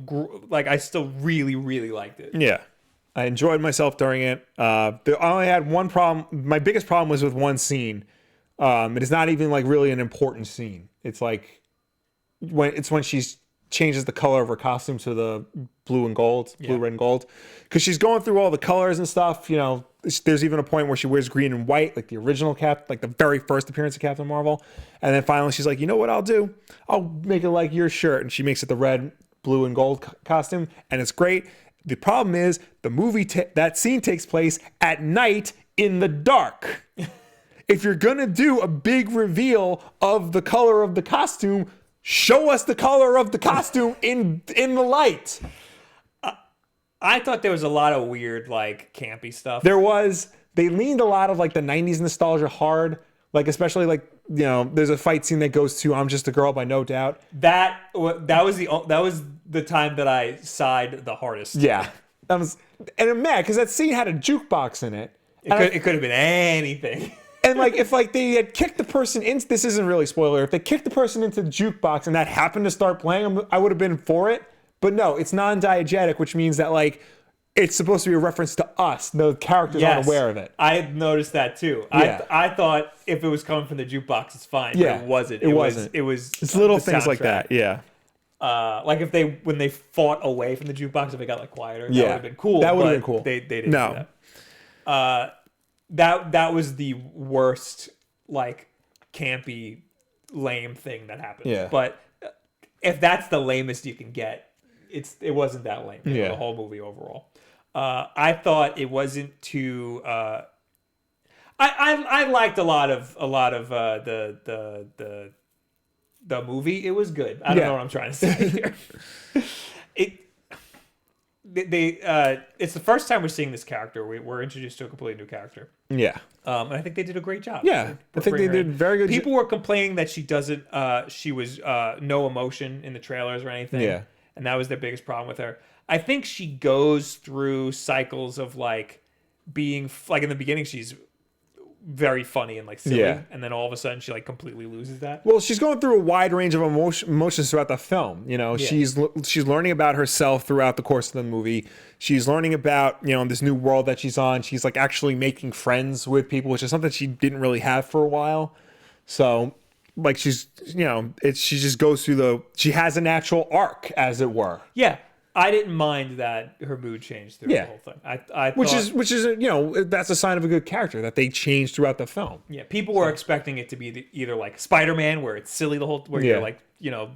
Speaker 1: I still really, really liked it.
Speaker 2: Yeah. I enjoyed myself during it. I only had one problem. My biggest problem was with one scene. It is not even like really an important scene. It's like when she changes the color of her costume to the blue, red and gold, because she's going through all the colors and stuff. There's even a point where she wears green and white, like the original like the very first appearance of Captain Marvel, and then finally she's like, you know what I'll do? I'll make it like your shirt, and she makes it the red, blue, and gold costume, and it's great. The problem is the movie that scene takes place at night in the dark. If you're gonna do a big reveal of the color of the costume, show us the color of the costume in the light.
Speaker 1: I thought there was a lot of weird, like, campy stuff.
Speaker 2: They leaned a lot of like the 90s nostalgia hard, like especially like, there's a fight scene that goes to "I'm Just a Girl" by No Doubt.
Speaker 1: That was the time that I sighed the hardest.
Speaker 2: Yeah. And I'm mad because that scene had a jukebox in it.
Speaker 1: It could have been anything.
Speaker 2: And like if like they had kicked the person into, this isn't really spoiler, if they kicked the person into the jukebox and that happened to start playing, I would have been for it. But no, it's non-diegetic, which means that like it's supposed to be a reference to us. The characters aren't aware of it.
Speaker 1: I noticed that too.
Speaker 2: Yeah.
Speaker 1: I thought if it was coming from the jukebox, it's fine.
Speaker 2: Yeah,
Speaker 1: but it wasn't.
Speaker 2: It wasn't.
Speaker 1: It was.
Speaker 2: It's little
Speaker 1: the
Speaker 2: things like
Speaker 1: soundtrack.
Speaker 2: that. Yeah.
Speaker 1: Like when they fought away from the jukebox, if it got like quieter, that would have been cool.
Speaker 2: That would have been cool.
Speaker 1: They didn't do that. That was the worst, like, campy, lame thing that happened.
Speaker 2: Yeah.
Speaker 1: But if that's the lamest you can get, it wasn't that lame.
Speaker 2: Yeah.
Speaker 1: The whole movie overall. I thought it wasn't too. I liked a lot of the movie. It was good. I don't know what I'm trying to say here. It's the first time we're seing this character. We're introduced to a completely new character.
Speaker 2: Yeah.
Speaker 1: And I think they did a great job.
Speaker 2: Yeah. I think they did very good.
Speaker 1: People were complaining that she doesn't. She was no emotion in the trailers or anything.
Speaker 2: Yeah.
Speaker 1: And that was their biggest problem with her. I think she goes through cycles of like being like in the beginning she's very funny and like silly, and then all of a sudden she like completely loses that.
Speaker 2: Well, she's going through a wide range of emotions throughout the film. She's learning about herself throughout the course of the movie. She's learning about this new world that she's on. She's like actually making friends with people, which is something she didn't really have for a while. So like she's she just goes through she has a natural arc, as it were.
Speaker 1: Yeah. I didn't mind that her mood changed through the whole thing. I
Speaker 2: which is that's a sign of a good character, that they change throughout the film.
Speaker 1: Yeah, people were expecting it to be either like Spider-Man, where it's silly the whole, where you're like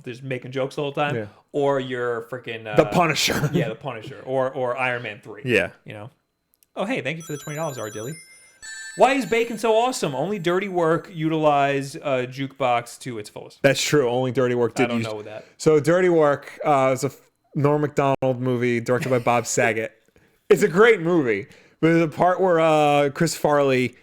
Speaker 1: there's making jokes the whole time, or you're freaking
Speaker 2: the Punisher.
Speaker 1: Yeah, the Punisher, or Iron Man 3.
Speaker 2: Yeah,
Speaker 1: Oh hey, thank you for the $20, Ardilly. Why is bacon so awesome? Only Dirty Work utilized jukebox to its fullest.
Speaker 2: That's true. Only Dirty Work did.
Speaker 1: I don't know that.
Speaker 2: So Dirty Work is a Norm Macdonald movie directed by Bob Saget. It's a great movie. But there's a part where Chris Farley,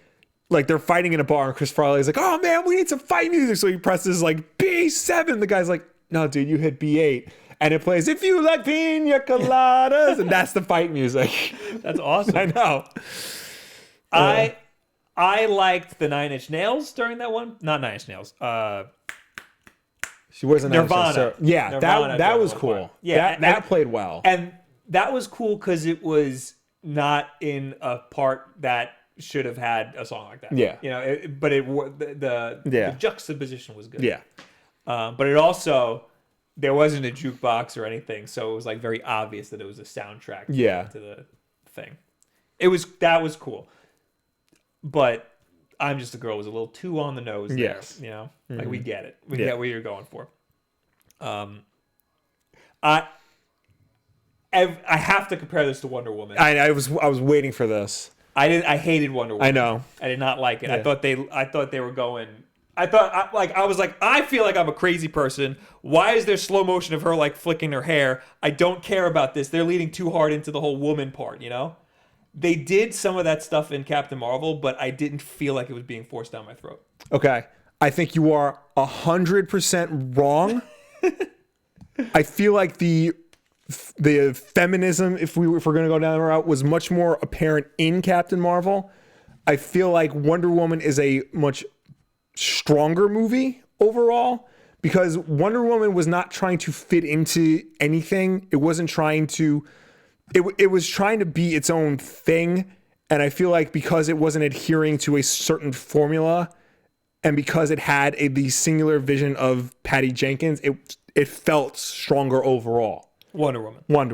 Speaker 2: like they're fighting in a bar, and Chris Farley's like, "Oh man, we need some fight music." So he presses like B7. The guy's like, "No, dude, you hit B8." And it plays "If You Like Pina Coladas," and that's the fight music.
Speaker 1: That's awesome.
Speaker 2: I know.
Speaker 1: I liked the Nine Inch Nails during that one. Not Nine Inch Nails.
Speaker 2: She wasn't
Speaker 1: Nirvana.
Speaker 2: Yeah,
Speaker 1: Nirvana
Speaker 2: that was cool.
Speaker 1: Yeah,
Speaker 2: that played well.
Speaker 1: And that was cool because it was not in a part that should have had a song like that.
Speaker 2: Yeah.
Speaker 1: The juxtaposition was good.
Speaker 2: Yeah.
Speaker 1: But it also, there wasn't a jukebox or anything, so it was like very obvious that it was a soundtrack to the thing. That was cool. But I'm Just a Girl was a little too on the nose there.
Speaker 2: Yes.
Speaker 1: Like we get it. We get what you're going for. I have to compare this to Wonder Woman.
Speaker 2: I was waiting for this.
Speaker 1: I hated Wonder Woman.
Speaker 2: I know.
Speaker 1: I did not like it.
Speaker 2: Yeah.
Speaker 1: I thought they were going. I feel like I'm a crazy person. Why is there slow motion of her like flicking her hair? I don't care about this. They're leading too hard into the whole woman part, They did some of that stuff in Captain Marvel, but I didn't feel like it was being forced down my throat.
Speaker 2: Okay. I think you are 100% wrong. I feel like the the feminism, if we're going to go down the route, was much more apparent in Captain Marvel. I feel like Wonder Woman is a much stronger movie overall, because Wonder Woman was not trying to fit into anything. It wasn't trying to, it was trying to be its own thing. And I feel like because it wasn't adhering to a certain formula, and because it had the singular vision of Patty Jenkins, it felt stronger overall.
Speaker 1: Wonder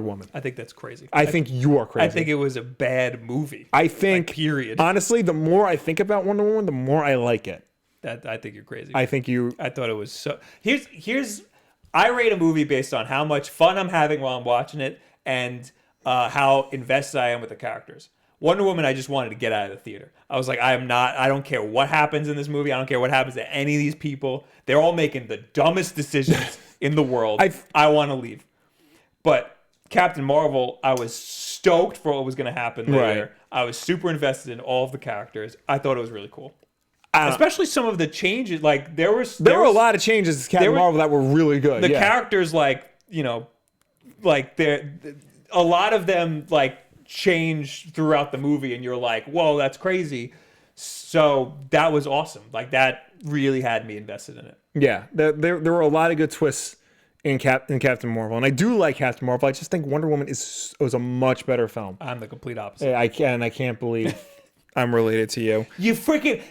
Speaker 1: Woman. I think that's crazy.
Speaker 2: I think you are crazy.
Speaker 1: I think it was a bad movie.
Speaker 2: I think,
Speaker 1: like, period.
Speaker 2: Honestly, the more I think about Wonder Woman, the more I like it.
Speaker 1: I think you're crazy.
Speaker 2: I
Speaker 1: thought it was so. Here's. I rate a movie based on how much fun I'm having while I'm watching it, and how invested I am with the characters. Wonder Woman, I just wanted to get out of the theater. I was like, I don't care what happens in this movie. I don't care what happens to any of these people. They're all making the dumbest decisions in the world. I want to leave. But Captain Marvel, I was stoked for what was going to happen later. Right. I was super invested in all of the characters. I thought it was really cool. Especially some of the changes. Like, there were a lot of changes to Captain Marvel that were really good. The characters, like, you know, like, a lot of them, like, change throughout the movie, and you're like, whoa, that's crazy. So that was awesome. Like, that really had me invested in it. Yeah, there were a lot of good twists in Captain Marvel, and I do like Captain Marvel. I just think Wonder Woman was a much better film. I'm the complete opposite. I can't believe I'm related to you.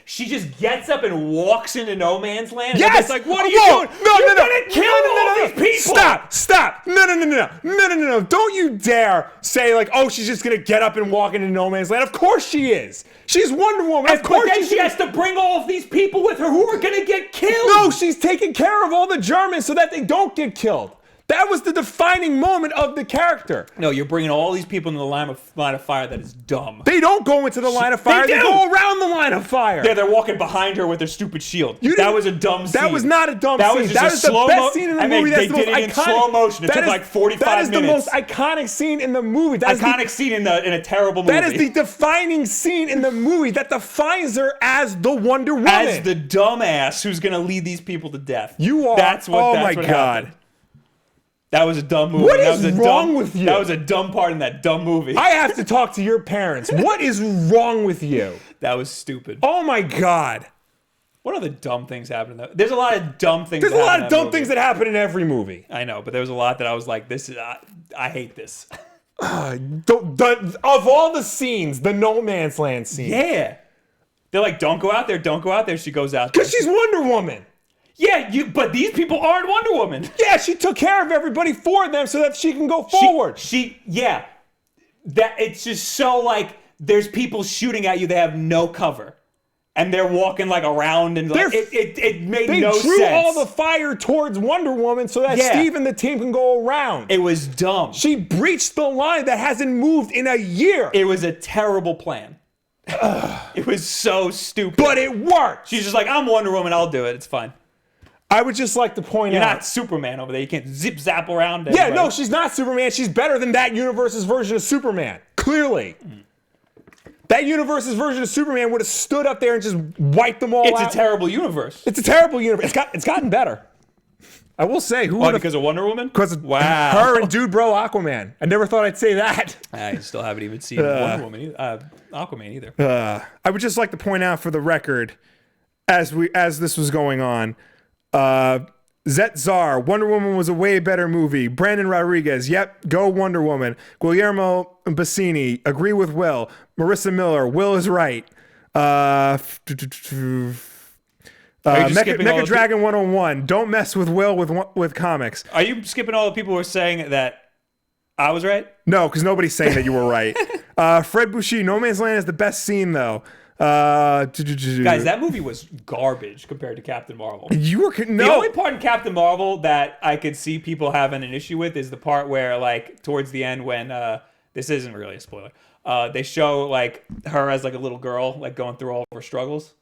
Speaker 1: She just gets up and walks into no man's land. Yes! It's like, what are you doing? You're gonna kill all these people! Stop! No. Don't you dare say, like, oh, she's just gonna get up and walk into no man's land. Of course she is. She's Wonder Woman. Of course. But then she has to bring all of these people with her who are gonna get killed. No, she's taking care of all the Germans so that they don't get killed. That was the defining moment of the character. No, you're bringing all these people into the line of fire. That is dumb. They don't go into the line of fire. They go around the line of fire. Yeah, they're walking behind her with their stupid shield. That was a dumb scene. That was not a dumb scene. That was the best scene in the movie. They did it in slow motion. It took like 45 minutes. That is the most iconic scene in the movie. Iconic scene in a terrible movie. That is the defining scene in the movie that defines her as the Wonder Woman. As the dumbass who's going to lead these people to death. You are. That's what happened. That was a dumb movie. What is wrong with you? That was a dumb part in that dumb movie. I have to talk to your parents. What is wrong with you? That was stupid. Oh my God. What other dumb things happened in that? There's a lot of dumb things. There's a lot of dumb things that happen in every movie. I know, but there was a lot that I was like, this is, I hate this. Of all the scenes, the No Man's Land scene. Yeah. They're like, don't go out there, don't go out there. She goes out there. Because she's Wonder Woman. Yeah, but these people aren't Wonder Woman. Yeah, she took care of everybody for them so that she can go forward. That it's just so like there's people shooting at you. They have no cover, and they're walking like around and like it made no sense. They drew all the fire towards Wonder Woman so that Steve and the team can go around. It was dumb. She breached the line that hasn't moved in a year. It was a terrible plan. It was so stupid, but it worked. She's just like, I'm Wonder Woman. I'll do it. It's fine. I would just like to point out... You're not Superman over there. You can't zip-zap around everybody. Yeah, no, she's not Superman. She's better than that universe's version of Superman. Clearly. That universe's version of Superman would have stood up there and just wiped them all out. It's a terrible universe. It's a terrible universe. It's gotten better. I will say... because of Wonder Woman? Because of her and Dude Bro Aquaman. I never thought I'd say that. I still haven't even seen Wonder Woman Aquaman either. I would just like to point out for the record, as this was going on... Zet Czar, Wonder Woman was a way better movie. Brandon Rodriguez, yep, go Wonder Woman. Guillermo Bassini, agree with Will. Marissa Miller, Will is right. Mecha Dragon 101, don't mess with Will with comics. Are you skipping all the people who are saying that I was right? No, because nobody's saying that you were right. Fred Bouchy, No Man's Land is the best scene though. Guys, that movie was garbage compared to Captain Marvel. The only part in Captain Marvel that I could see people having an issue with is the part where, like, towards the end when this isn't really a spoiler. They show like her as like a little girl, like going through all of her struggles,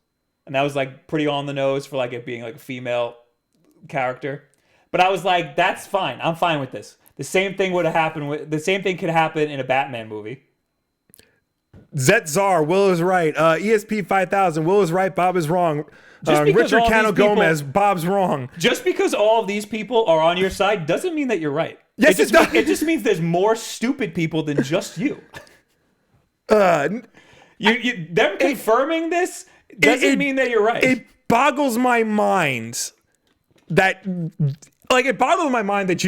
Speaker 1: and that was like pretty on the nose for like it being like a female character. But I was like, that's fine. I'm fine with this. The same thing could happen in a Batman movie. Zet Czar, Will is right. ESP 5000, Will is right, Bob is wrong. Richard Cano Gomez, Bob's wrong. Just because all of these people are on your side doesn't mean that you're right.
Speaker 2: Yes, it does.
Speaker 1: It just means there's more stupid people than just you. Them confirming this doesn't mean that you're right.
Speaker 2: It boggles my mind that you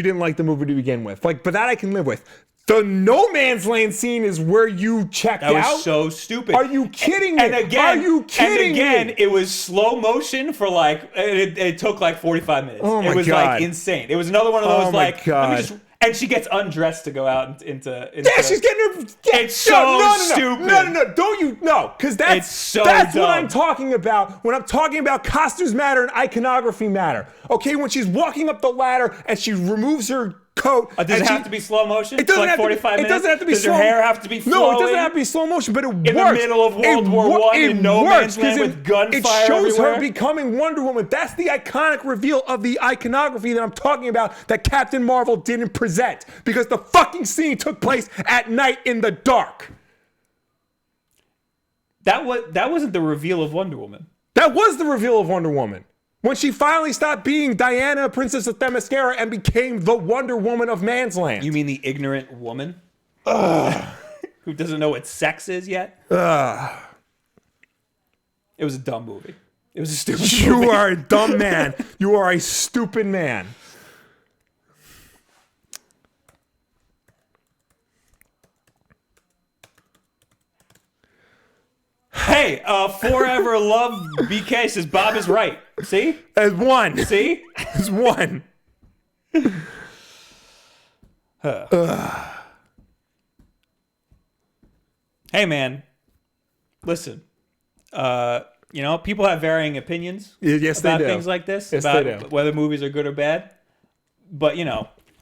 Speaker 2: didn't like the movie to begin with. Like, but that I can live with. The No Man's Land scene is where you checked out.
Speaker 1: That was so stupid.
Speaker 2: Are you kidding me?
Speaker 1: And again,
Speaker 2: are you kidding me?
Speaker 1: It was slow motion for like it took like 45 minutes.
Speaker 2: Oh my
Speaker 1: it was
Speaker 2: God.
Speaker 1: like insane. It was another one of those
Speaker 2: my God.
Speaker 1: and she gets undressed to go out into
Speaker 2: Yeah, she's getting her. Yeah,
Speaker 1: it's so stupid.
Speaker 2: No, don't you? No, because that's
Speaker 1: dumb.
Speaker 2: what I'm talking about when I'm talking about costumes matter and iconography matter. Okay, when she's walking up the ladder and she removes her coat.
Speaker 1: Does it have to be slow motion?
Speaker 2: It doesn't
Speaker 1: like
Speaker 2: have
Speaker 1: 45
Speaker 2: to be,
Speaker 1: minutes?
Speaker 2: It doesn't have to be
Speaker 1: Does
Speaker 2: slow.
Speaker 1: Does her hair have to be flowing?
Speaker 2: No, it doesn't have to be slow motion, but it works.
Speaker 1: In the middle of World War I in No Man's Land with gunfire
Speaker 2: It shows
Speaker 1: everywhere?
Speaker 2: her becoming Wonder Woman. That's the iconic reveal of the iconography that I'm talking about that Captain Marvel didn't present because the fucking scene took place at night in the dark.
Speaker 1: That wasn't the reveal of Wonder Woman.
Speaker 2: That was the reveal of Wonder Woman. When she finally stopped being Diana, Princess of Themyscira, and became the Wonder Woman of Man's Land.
Speaker 1: You mean the ignorant woman? Who doesn't know what sex is yet? It was a dumb movie. It was a stupid movie.
Speaker 2: You are a dumb man. You are a stupid man.
Speaker 1: Hey, Forever Love BK says Bob is right. See?
Speaker 2: As one.
Speaker 1: See?
Speaker 2: As one.
Speaker 1: Hey, man. Listen. People have varying opinions
Speaker 2: Yes,
Speaker 1: about
Speaker 2: they do.
Speaker 1: things like this,
Speaker 2: Yes,
Speaker 1: about
Speaker 2: they do.
Speaker 1: whether movies are good or bad. But,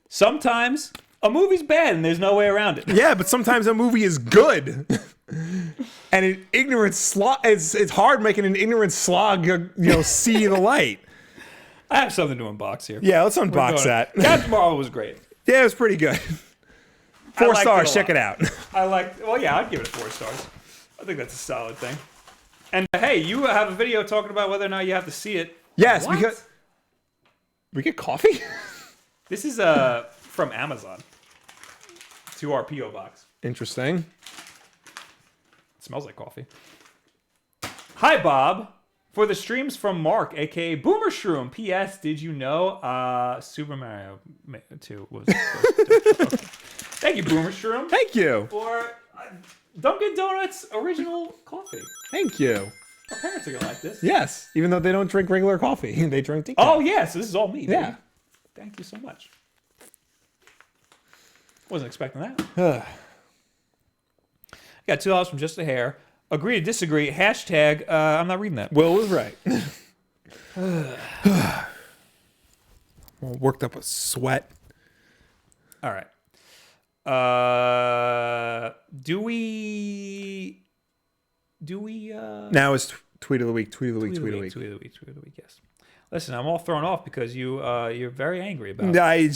Speaker 1: sometimes a movie's bad and there's no way around it.
Speaker 2: Yeah, but sometimes a movie is good. And an ignorant slog, it's hard making an ignorant slog, see the light.
Speaker 1: I have something to unbox here.
Speaker 2: Yeah, let's unbox that.
Speaker 1: Captain Marvel was great.
Speaker 2: Yeah, it was pretty good. 4
Speaker 1: liked
Speaker 2: stars,
Speaker 1: it a
Speaker 2: check
Speaker 1: lot.
Speaker 2: it out.
Speaker 1: I'd give it 4 stars. I think that's a solid thing. And hey, you have a video talking about whether or not you have to see it.
Speaker 2: Yes,
Speaker 1: What?
Speaker 2: because we get coffee?
Speaker 1: This is from Amazon to our P.O. box.
Speaker 2: Interesting.
Speaker 1: It smells like coffee. Hi, Bob. For the streams from Mark, aka Boomer Shroom. P.S. Did you know Super Mario 2 was okay. Thank you, Boomer Shroom.
Speaker 2: Thank you.
Speaker 1: For Dunkin' Donuts original coffee.
Speaker 2: Thank you.
Speaker 1: Our parents are gonna like this.
Speaker 2: Yes, even though they don't drink regular coffee. They drink decaf.
Speaker 1: Oh, yeah, so this is all me.
Speaker 2: Yeah.
Speaker 1: Baby. Thank you so much. Wasn't expecting that. Got $2 from Just a Hair. Agree to disagree. Hashtag, I'm not reading that.
Speaker 2: Will was right. Well, worked up a sweat.
Speaker 1: All right. Do we
Speaker 2: Now it's tweet of the week, tweet of the week, tweet of the week.
Speaker 1: tweet of the week, yes. Listen, I'm all thrown off because you're very angry about
Speaker 2: I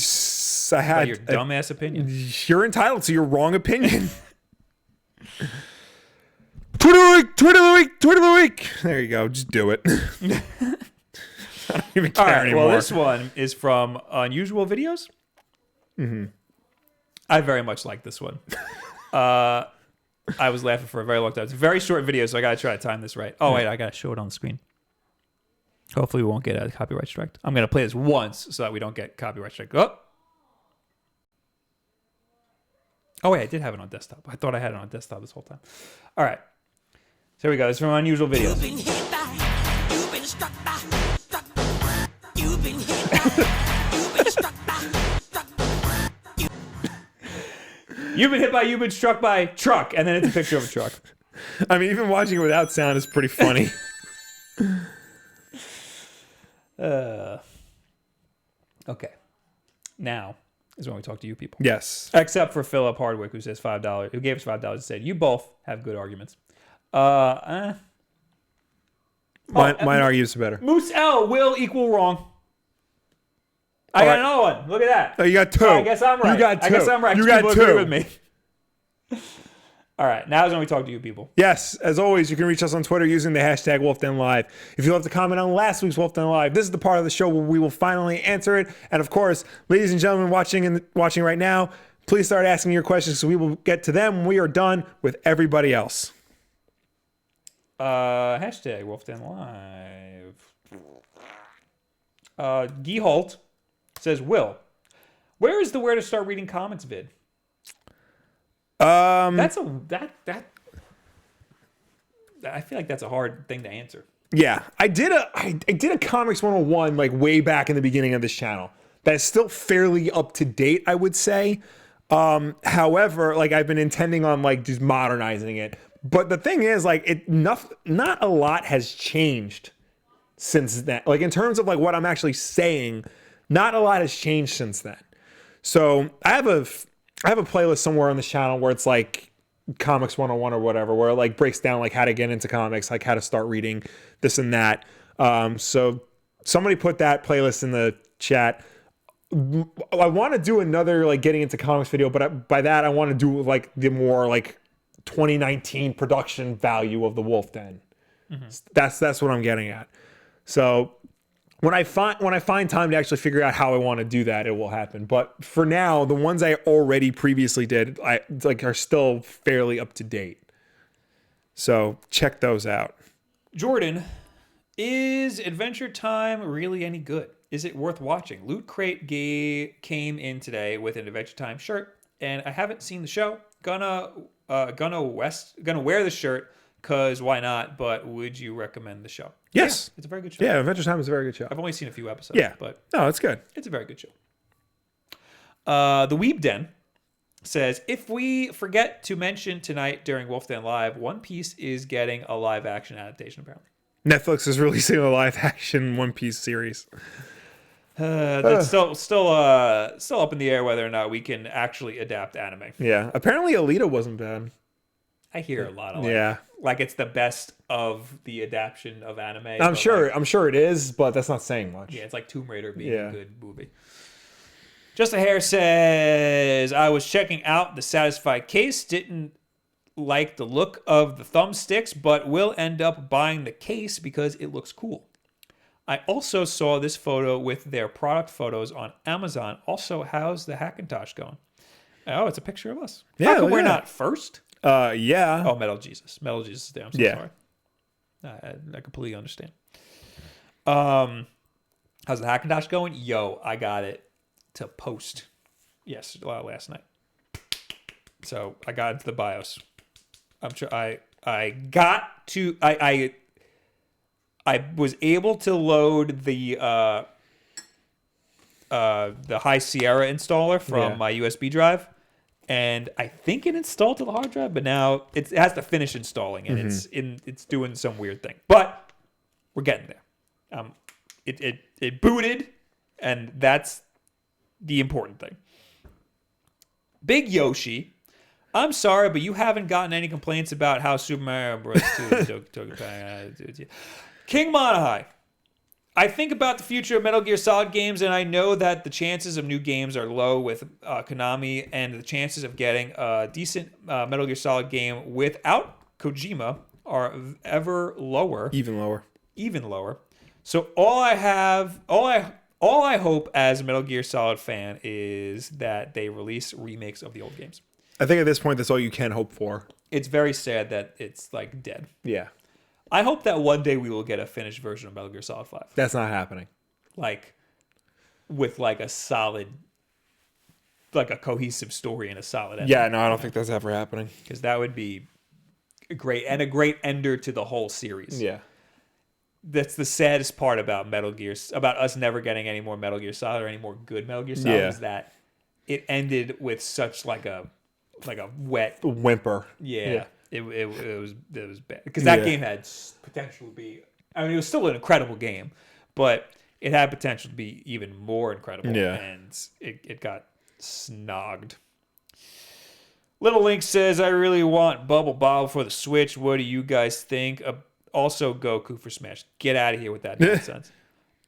Speaker 1: about
Speaker 2: had
Speaker 1: your dumbass opinion.
Speaker 2: You're entitled to your wrong opinion. Tweet of the week, tweet of the week, tweet of the week. There you go. Just do it. I don't even care
Speaker 1: All right,
Speaker 2: anymore.
Speaker 1: well, this one is from Unusual Videos. Mm-hmm. I very much like this one. I was laughing for a very long time. It's a very short video, so I got to try to time this right. Oh, wait, I got to show it on the screen. Hopefully we won't get a copyright strike. I'm going to play this once so that we don't get copyright strike. Oh, wait, I did have it on desktop. I thought I had it on desktop this whole time. All right. So here we go. It's from Unusual Videos.
Speaker 3: You've been hit by, you've been struck by, you've been hit by, you've been struck by,
Speaker 1: You've been hit by, you've been struck by truck, and then it's a picture of a truck.
Speaker 2: I mean, even watching it without sound is pretty funny.
Speaker 1: Okay. Now is when we talk to you people.
Speaker 2: Yes.
Speaker 1: Except for Philip Hardwick, who says $5, who gave us $5 and said, you both have good arguments.
Speaker 2: Mine argues better.
Speaker 1: Moose L will equal wrong. I got another one. Look at that.
Speaker 2: Oh, you got two.
Speaker 1: I guess I'm right.
Speaker 2: You got two.
Speaker 1: I guess I'm right.
Speaker 2: You
Speaker 1: People
Speaker 2: got
Speaker 1: agree
Speaker 2: two.
Speaker 1: with me. All right, now is when we talk to you people.
Speaker 2: Yes, as always, you can reach us on Twitter using the hashtag WolfDenLive. If you'd love to comment on last week's WolfDen Live, this is the part of the show where we will finally answer it. And of course, ladies and gentlemen watching right now, please start asking your questions so we will get to them when we are done with everybody else.
Speaker 1: Hashtag WolfDenLive. Guy Holt says, Will, where is the where to start reading comics vid? I feel like that's a hard thing to answer.
Speaker 2: Yeah, I did a Comics 101 like way back in the beginning of this channel. That is still fairly up to date, I would say. However, like I've been intending on like just modernizing it. But the thing is, like not a lot has changed since then. Like in terms of like what I'm actually saying, not a lot has changed since then. So I have a playlist somewhere on this channel where it's like Comics 101 or whatever, where it like breaks down like how to get into comics, like how to start reading this and that. So somebody put that playlist in the chat. I want to do another like getting into comics video, but by that I want to do like the more like 2019 production value of the Wolf Den. Mm-hmm. That's what I'm getting at. So when I find time to actually figure out how I want to do that, it will happen. But for now, the ones I already previously did, are still fairly up to date. So check those out.
Speaker 1: Jordan, is Adventure Time really any good? Is it worth watching? Loot Crate came in today with an Adventure Time shirt, and I haven't seen the show. Gonna wear the shirt because why not? But would you recommend the show?
Speaker 2: Yes,
Speaker 1: yeah, it's a very good show.
Speaker 2: Yeah, Adventure Time is a very good show.
Speaker 1: I've only seen a few episodes.
Speaker 2: Yeah,
Speaker 1: but
Speaker 2: no, it's good.
Speaker 1: It's a very good show. The Weeb Den says, if we forget to mention tonight during Wolf Den Live, One Piece is getting a live action adaptation apparently.
Speaker 2: Netflix is releasing a live action One Piece series.
Speaker 1: That's still up in the air whether or not we can actually adapt anime.
Speaker 2: Yeah, apparently Alita wasn't bad.
Speaker 1: I hear a lot of like it's the best of the adaptation of anime.
Speaker 2: I'm sure it is, but that's not saying much.
Speaker 1: Yeah, it's like Tomb Raider being a good movie. Just a Hair says, I was checking out the Satisfied case, didn't like the look of the thumbsticks, but will end up buying the case because it looks cool. I also saw this photo with their product photos on Amazon. Also, how's the Hackintosh going? Oh, it's a picture of us.
Speaker 2: Yeah,
Speaker 1: how come we're not first?
Speaker 2: Yeah.
Speaker 1: Oh, Metal Jesus. Metal Jesus is there. I'm so sorry. I completely understand. How's the Hackintosh going? Yo, I got it to post last night. So I got into the BIOS. I'm sure I was able to load the High Sierra installer from my USB drive. And I think it installed to the hard drive, but now it has to finish installing it. It's doing some weird thing, but we're getting there. It booted, and that's the important thing. Big Yoshi, I'm sorry, but you haven't gotten any complaints about how Super Mario Bros. 2 King Monahai. I think about the future of Metal Gear Solid games, and I know that the chances of new games are low with Konami, and the chances of getting a decent Metal Gear Solid game without Kojima are even lower. So all I hope as a Metal Gear Solid fan is that they release remakes of the old games.
Speaker 2: I think at this point, that's all you can hope for.
Speaker 1: It's very sad that it's like dead.
Speaker 2: Yeah.
Speaker 1: I hope that one day we will get a finished version of Metal Gear Solid 5.
Speaker 2: That's not happening.
Speaker 1: Like, with like a solid, like a cohesive story and a solid ending.
Speaker 2: Yeah, no, I don't think that's ever happening.
Speaker 1: Because that would be a great ender to the whole series.
Speaker 2: Yeah.
Speaker 1: That's the saddest part about Metal Gear, about us never getting any more Metal Gear Solid or any more good Metal Gear Solid, is that it ended with such like a wet
Speaker 2: whimper.
Speaker 1: Yeah. It was bad because that game had potential to be. I mean, it was still an incredible game, but it had potential to be even more incredible.
Speaker 2: Yeah.
Speaker 1: And it got snogged. Little Link says, "I really want Bubble Bobble for the Switch. What do you guys think? Also, Goku for Smash. Get out of here with that nonsense."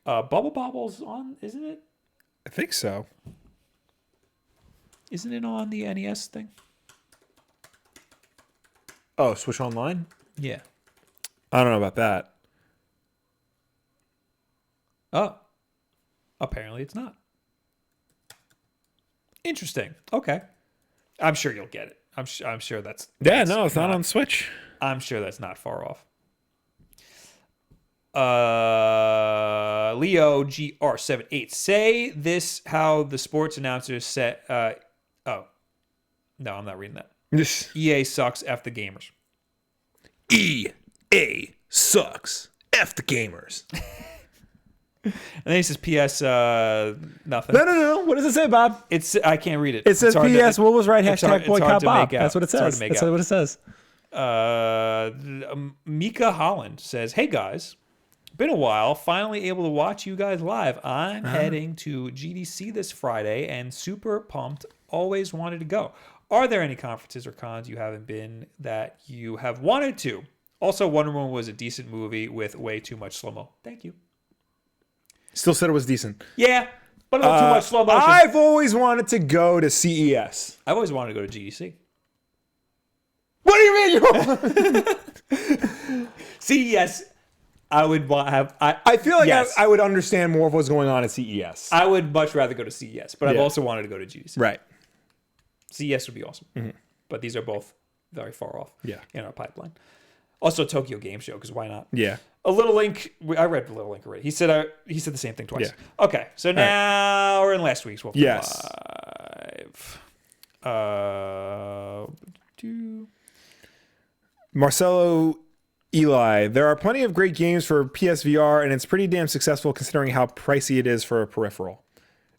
Speaker 1: Bubble Bobble's on, isn't it?
Speaker 2: I think so.
Speaker 1: Isn't it on the NES thing?
Speaker 2: Oh, Switch Online?
Speaker 1: Yeah.
Speaker 2: I don't know about that.
Speaker 1: Oh. Apparently it's not. Interesting. Okay. I'm sure you'll get it. I'm sure that's...
Speaker 2: Yeah, no, it's not on Switch.
Speaker 1: I'm sure that's not far off. Leo GR78. Say this how the sports announcers said... oh. No, I'm not reading that.
Speaker 2: This
Speaker 1: EA sucks. F the gamers.
Speaker 2: EA sucks. F the gamers.
Speaker 1: And then he says, P.S. Nothing.
Speaker 2: No. What does it say, Bob?
Speaker 1: I can't read it.
Speaker 2: It says P.S. What was right? Hashtag boycott Bob.
Speaker 1: Make out.
Speaker 2: That's what it
Speaker 1: It's hard
Speaker 2: says.
Speaker 1: to make
Speaker 2: That's
Speaker 1: out.
Speaker 2: what it says.
Speaker 1: Mika Holland says, hey guys, been a while, finally able to watch you guys live. I'm heading to GDC this Friday and super pumped, always wanted to go. Are there any conferences or cons you haven't been that you have wanted to? Also, Wonder Woman was a decent movie with way too much slow-mo. Thank you.
Speaker 2: Still said it was decent.
Speaker 1: Yeah, but a little too much slow motion.
Speaker 2: I've always wanted to go to CES.
Speaker 1: I've always wanted to go to GDC.
Speaker 2: What do you mean?
Speaker 1: CES, I would have.
Speaker 2: I feel like
Speaker 1: yes.
Speaker 2: I would understand more of what's going on at CES.
Speaker 1: I would much rather go to CES, but I've also wanted to go to GDC.
Speaker 2: Right.
Speaker 1: CES would be awesome. But these are both very far off in our pipeline. Also, Tokyo Game Show, because why not?
Speaker 2: Yeah.
Speaker 1: A Little Link. I read a Little Link already. He said the same thing twice.
Speaker 2: Yeah.
Speaker 1: Okay, so now we're in last week's Wulff
Speaker 2: Yes.
Speaker 1: Live.
Speaker 2: Marcelo Eli, there are plenty of great games for PSVR, and it's pretty damn successful considering how pricey it is for a peripheral.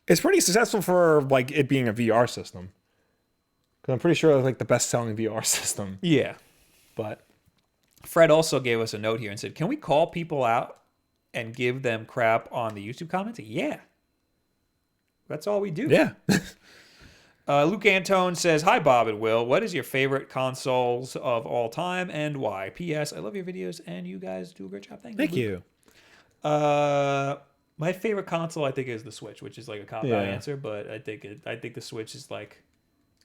Speaker 2: It's pretty successful for like it being a VR system. Because I'm pretty sure it's like the best-selling VR system.
Speaker 1: Yeah.
Speaker 2: But
Speaker 1: Fred also gave us a note here and said, can we call people out and give them crap on the YouTube comments? Yeah. That's all we do.
Speaker 2: yeah.
Speaker 1: Luke Antone says, hi, Bob and Will. What is your favorite consoles of all time and why? P.S. I love your videos and you guys do a great job. Thank you. My favorite console, I think, is the Switch, which is like a cop-out answer, but I think the Switch is like...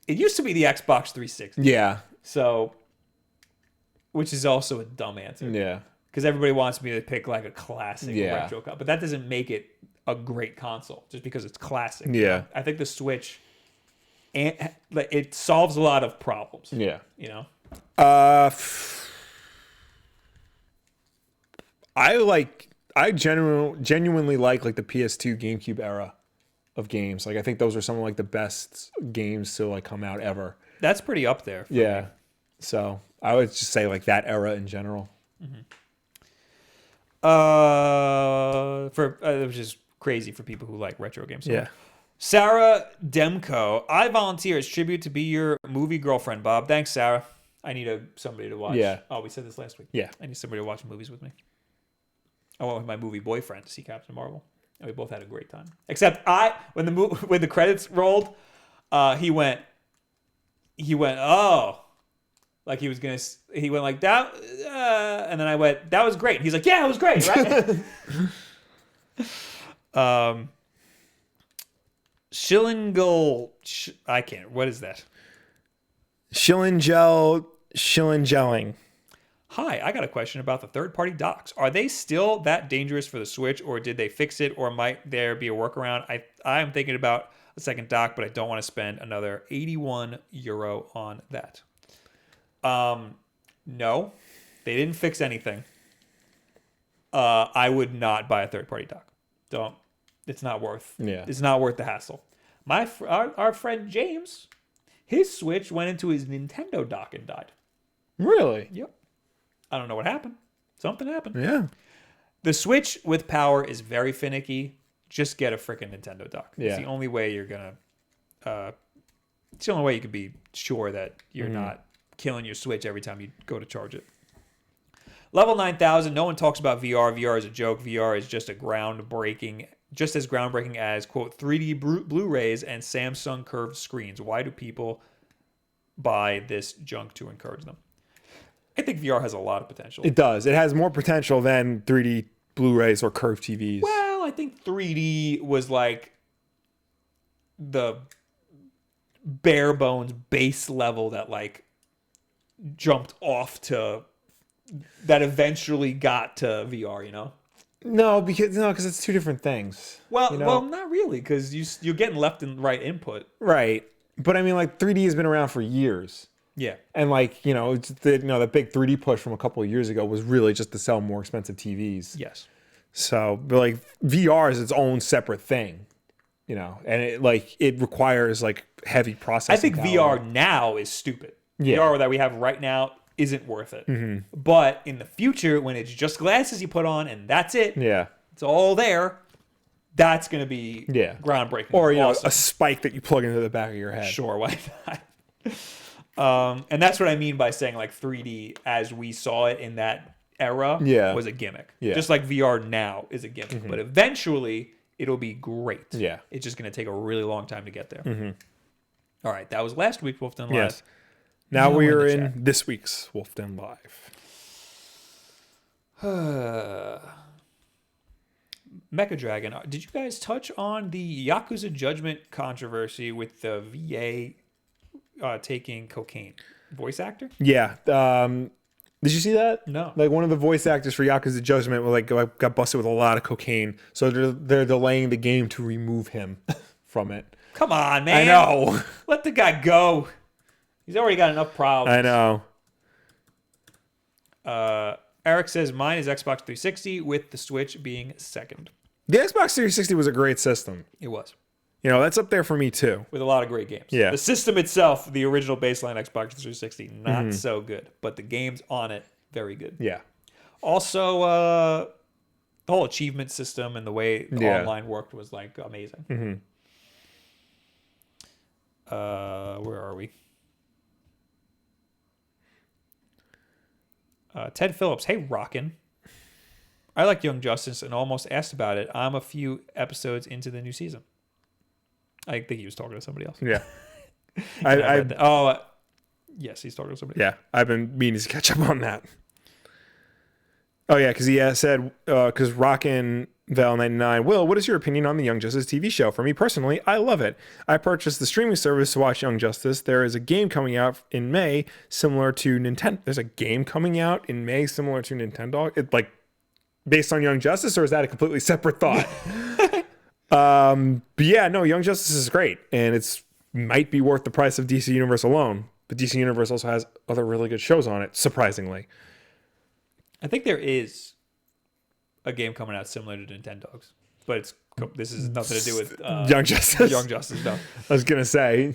Speaker 1: It used to be the Xbox 360.
Speaker 2: Yeah.
Speaker 1: So... Which is also a dumb answer.
Speaker 2: Yeah.
Speaker 1: Because everybody wants me to pick like a classic retro console. But that doesn't make it a great console just because it's classic.
Speaker 2: Yeah.
Speaker 1: I think the Switch, it solves a lot of problems.
Speaker 2: Yeah.
Speaker 1: You know?
Speaker 2: I genuinely like the PS2 GameCube era of games. Like I think those are some of like the best games to like come out ever.
Speaker 1: That's pretty up there.
Speaker 2: Yeah. So I would just say like that era in general.
Speaker 1: Which is crazy for people who like retro games. So
Speaker 2: Yeah.
Speaker 1: much. Sarah Demko, I volunteer as tribute to be your movie girlfriend, Bob. Thanks, Sarah. I need somebody to watch.
Speaker 2: Yeah.
Speaker 1: Oh, we said this last week.
Speaker 2: Yeah.
Speaker 1: I need somebody to watch movies with me. I went with my movie boyfriend to see Captain Marvel, and we both had a great time. Except when the credits rolled, he went, oh. Like he went like that, and then I went, that was great. And he's like, yeah, it was great, right? Schillingle, I can't. What is that?
Speaker 2: Schillingelling.
Speaker 1: Hi, I got a question about the third-party docks. Are they still that dangerous for the Switch, or did they fix it, or might there be a workaround? I am thinking about a second dock, but I don't want to spend another €81 on that. No, they didn't fix anything. I would not buy a third-party dock. Don't. It's not worth.
Speaker 2: Yeah.
Speaker 1: It's not worth the hassle. Our friend James, his Switch went into his Nintendo dock and died.
Speaker 2: Really?
Speaker 1: Yep. I don't know what happened. Something happened.
Speaker 2: Yeah.
Speaker 1: The Switch with power is very finicky. Just get a freaking Nintendo dock.
Speaker 2: Yeah.
Speaker 1: It's the only way you're gonna. It's the only way you can be sure that you're not killing your Switch every time you go to charge it. Level 9000. No one talks about VR. VR is a joke. VR is just as groundbreaking as quote 3D Blu-rays and Samsung curved screens. Why do people buy this junk to encourage them? I think VR has a lot of potential.
Speaker 2: It does. It has more potential than 3D Blu-rays or curved TVs.
Speaker 1: Well, I think 3D was like the bare bones base level that like jumped off to that eventually got to VR, you know?
Speaker 2: No, because it's two different things.
Speaker 1: Well,
Speaker 2: you know?
Speaker 1: well, not really, because you're getting left and right input.
Speaker 2: Right. But I mean, like 3D has been around for years.
Speaker 1: Yeah.
Speaker 2: And like, it's the big 3D push from a couple of years ago was really just to sell more expensive TVs.
Speaker 1: Yes.
Speaker 2: So, but like VR is its own separate thing, and it requires like heavy processing.
Speaker 1: I think
Speaker 2: power.
Speaker 1: VR now is stupid.
Speaker 2: Yeah.
Speaker 1: VR that we have right now isn't worth it.
Speaker 2: Mm-hmm.
Speaker 1: But in the future, when it's just glasses you put on and that's it,
Speaker 2: Yeah.
Speaker 1: it's all there, that's going to be groundbreaking.
Speaker 2: Or,
Speaker 1: awesome.
Speaker 2: a spike that you plug into the back of your head.
Speaker 1: Sure, why not? And that's what I mean by saying like 3D as we saw it in that era was a gimmick.
Speaker 2: Yeah.
Speaker 1: Just like VR now is a gimmick.
Speaker 2: Mm-hmm.
Speaker 1: But eventually, it'll be great.
Speaker 2: Yeah.
Speaker 1: It's just going to take a really long time to get there. Mm-hmm. All right, that was last week, Wolf Den Live.
Speaker 2: Yes. Now we
Speaker 1: Now
Speaker 2: are
Speaker 1: in the
Speaker 2: in this week's Wulff Den Live.
Speaker 1: Mecha Dragon, did you guys touch on the Yakuza Judgment controversy with the VA taking cocaine? Voice actor?
Speaker 2: Yeah. Did you see that?
Speaker 1: No.
Speaker 2: Like one of the voice actors for Yakuza Judgment got busted with a lot of cocaine, so they're delaying the game to remove him from it.
Speaker 1: Come on, man.
Speaker 2: I know.
Speaker 1: Let the guy go. He's already got enough problems.
Speaker 2: I know.
Speaker 1: Eric says mine is Xbox 360 with the Switch being second.
Speaker 2: The Xbox 360 was a great system.
Speaker 1: It was.
Speaker 2: That's up there for me too.
Speaker 1: With a lot of great games.
Speaker 2: Yeah.
Speaker 1: The system itself, the original baseline Xbox 360, not so good. But the games on it, very good.
Speaker 2: Yeah.
Speaker 1: Also, the whole achievement system and the way the online worked was like amazing.
Speaker 2: Mm-hmm.
Speaker 1: Where are we? Ted Phillips, hey, Rockin'. I like Young Justice and almost asked about it. I'm a few episodes into the new season. I think he was talking to somebody else.
Speaker 2: Yeah.
Speaker 1: Yes, he's talking to somebody
Speaker 2: Yeah, I've been meaning to catch up on that. Oh, yeah, because he said, because Rockin' Val99, Will, what is your opinion on the Young Justice TV show? For me personally, I love it. I purchased the streaming service to watch Young Justice. There is a game coming out in May similar to Nintendo. There's a game coming out in May similar to Nintendo. Like, based on Young Justice, or is that a completely separate thought? But yeah, no, Young Justice is great, and it's might be worth the price of DC Universe alone. But DC Universe also has other really good shows on it, surprisingly.
Speaker 1: I think there is a game coming out similar to Nintendo's, but this is nothing to do with
Speaker 2: Young Justice.
Speaker 1: Young Justice stuff.
Speaker 2: I was gonna say.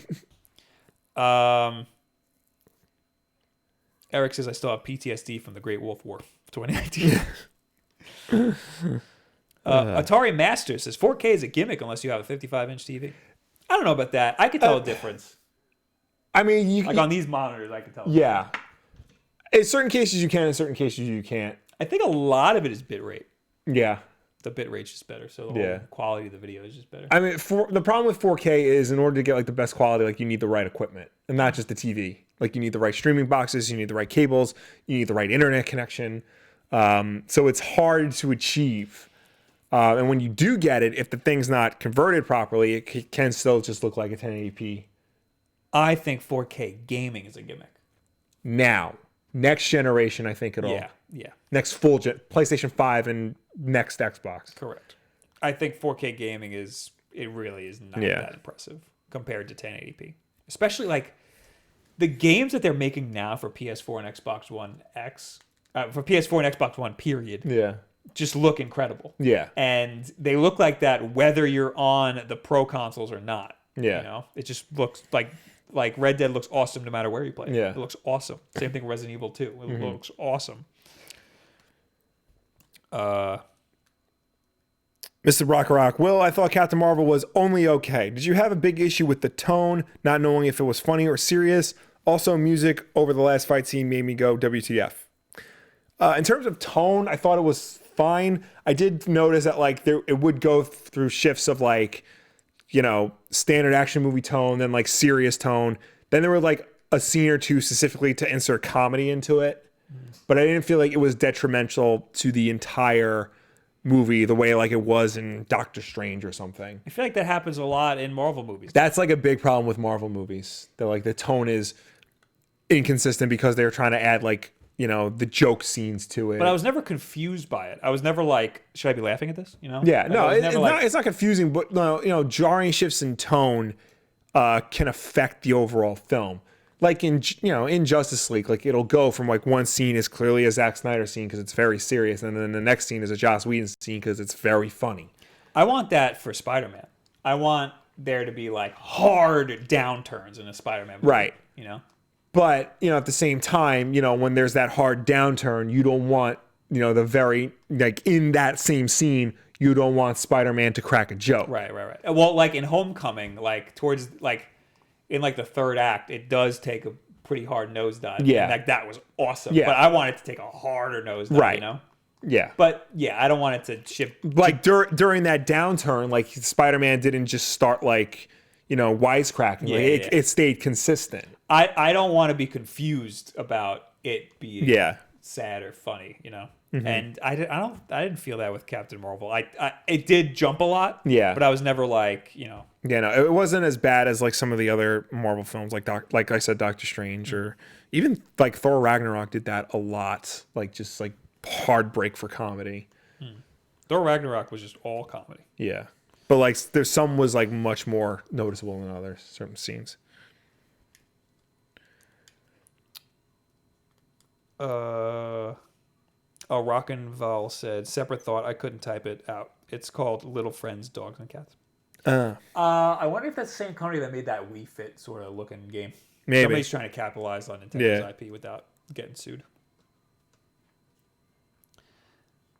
Speaker 1: Eric says I still have PTSD from the Great Wolf War of 2019. Atari Master says 4K is a gimmick unless you have a 55-inch TV. I don't know about that. I could tell a difference.
Speaker 2: I mean,
Speaker 1: on these monitors, I could tell.
Speaker 2: Yeah. In certain cases you can, in certain cases you can't.
Speaker 1: I think a lot of it is bitrate.
Speaker 2: Yeah.
Speaker 1: The bitrate's just better, so the whole quality of the video is just better.
Speaker 2: I mean, the problem with 4K is in order to get like the best quality, like you need the right equipment, and not just the TV. Like you need the right streaming boxes, you need the right cables, you need the right internet connection. So it's hard to achieve. And when you do get it, if the thing's not converted properly, it can still just look like a 1080p.
Speaker 1: I think 4K gaming is a gimmick.
Speaker 2: Now, next generation, I think it'll.
Speaker 1: Yeah.
Speaker 2: Next full PlayStation 5 and next Xbox.
Speaker 1: Correct. I think 4K gaming really is not that impressive compared to 1080p. Especially like the games that they're making now for PS4 and Xbox One X, for PS4 and Xbox One period.
Speaker 2: Yeah.
Speaker 1: Just look incredible.
Speaker 2: Yeah.
Speaker 1: And they look like that whether you're on the pro consoles or not.
Speaker 2: Yeah.
Speaker 1: It just looks like Red Dead looks awesome no matter where you play it.
Speaker 2: Yeah.
Speaker 1: It looks awesome. Same thing with Resident Evil 2. It looks awesome.
Speaker 2: Mr. Rock, Will, I thought Captain Marvel was only okay. Did you have a big issue with the tone, not knowing if it was funny or serious? Also, music over the last fight scene made me go WTF. In terms of tone, I thought it was fine. I did notice that like it would go through shifts of like, standard action movie tone, then like serious tone. Then there were like a scene or two specifically to insert comedy into it. But I didn't feel like it was detrimental to the entire movie the way like it was in Doctor Strange or something.
Speaker 1: I feel like that happens a lot in Marvel movies.
Speaker 2: That's like a big problem with Marvel movies. That like the tone is inconsistent because they were trying to add like, you know, the joke scenes to it.
Speaker 1: But I was never confused by it. I was never like, should I be laughing at this? You know?
Speaker 2: Yeah,
Speaker 1: Like,
Speaker 2: no,
Speaker 1: I was never like,
Speaker 2: it's not confusing, but no, you know, jarring shifts in tone can affect the overall film. Like in Justice League, like it'll go from like one scene is clearly a Zack Snyder scene because it's very serious, and then the next scene is a Joss Whedon scene because it's very funny.
Speaker 1: I want that for Spider-Man. I want there to be like hard downturns in a Spider-Man movie.
Speaker 2: Right.
Speaker 1: You know?
Speaker 2: But, you know, at the same time, you know, when there's that hard downturn, you don't want, you know, the very, like, in that same scene, you don't want Spider-Man to crack a joke.
Speaker 1: Right. Well, like in Homecoming, like towards, like, in like the third act, it does take a pretty hard nosedive.
Speaker 2: Yeah.
Speaker 1: And, like, that was awesome.
Speaker 2: Yeah.
Speaker 1: But I want it to take a harder nosedive,
Speaker 2: Right.
Speaker 1: you know?
Speaker 2: Yeah.
Speaker 1: But, yeah, I don't want it to shift.
Speaker 2: Like, during that downturn, like, Spider-Man didn't just start, like, you know, wisecracking.
Speaker 1: Yeah,
Speaker 2: like,
Speaker 1: yeah.
Speaker 2: It stayed consistent.
Speaker 1: I don't want to be confused about it being
Speaker 2: Yeah.
Speaker 1: sad or funny, you know. And I didn't feel that with Captain Marvel. It did jump a lot.
Speaker 2: Yeah.
Speaker 1: But I was never like, you know.
Speaker 2: Yeah, no, it wasn't as bad as like some of the other Marvel films, like I said, Doctor Strange, or even like Thor Ragnarok did that a lot. Like just like hard break for comedy.
Speaker 1: Thor Ragnarok was just all comedy.
Speaker 2: Yeah, but like there's some was like much more noticeable than others. Certain scenes.
Speaker 1: Rockin' Val said, separate thought, I couldn't type it out. It's called Little Friends, Dogs and Cats. I wonder if that's the same company that made that Wii Fit sort of looking game.
Speaker 2: Maybe.
Speaker 1: Somebody's trying to capitalize on Nintendo's IP without getting sued.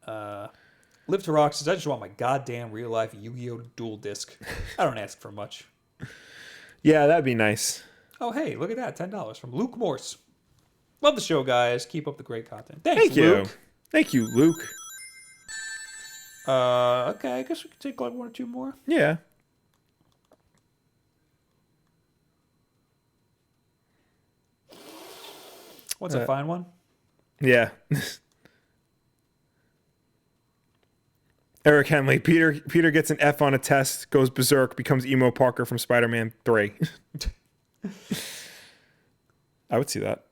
Speaker 1: Live to Rock says, I just want my goddamn real life Yu-Gi-Oh! Dual Disc. I don't ask for much.
Speaker 2: Yeah, that'd be nice.
Speaker 1: Oh, hey, look at that. $10 from Luke Morse. Love the show, guys. Keep up the great content. Thanks,
Speaker 2: Thank you.
Speaker 1: Luke.
Speaker 2: Thank you, Luke.
Speaker 1: Okay, I guess we could take like one or two more.
Speaker 2: Yeah.
Speaker 1: What's a fine one?
Speaker 2: Yeah. Eric Henley. Peter gets an F on a test, goes berserk, becomes Emo Parker from Spider-Man 3. I would see that.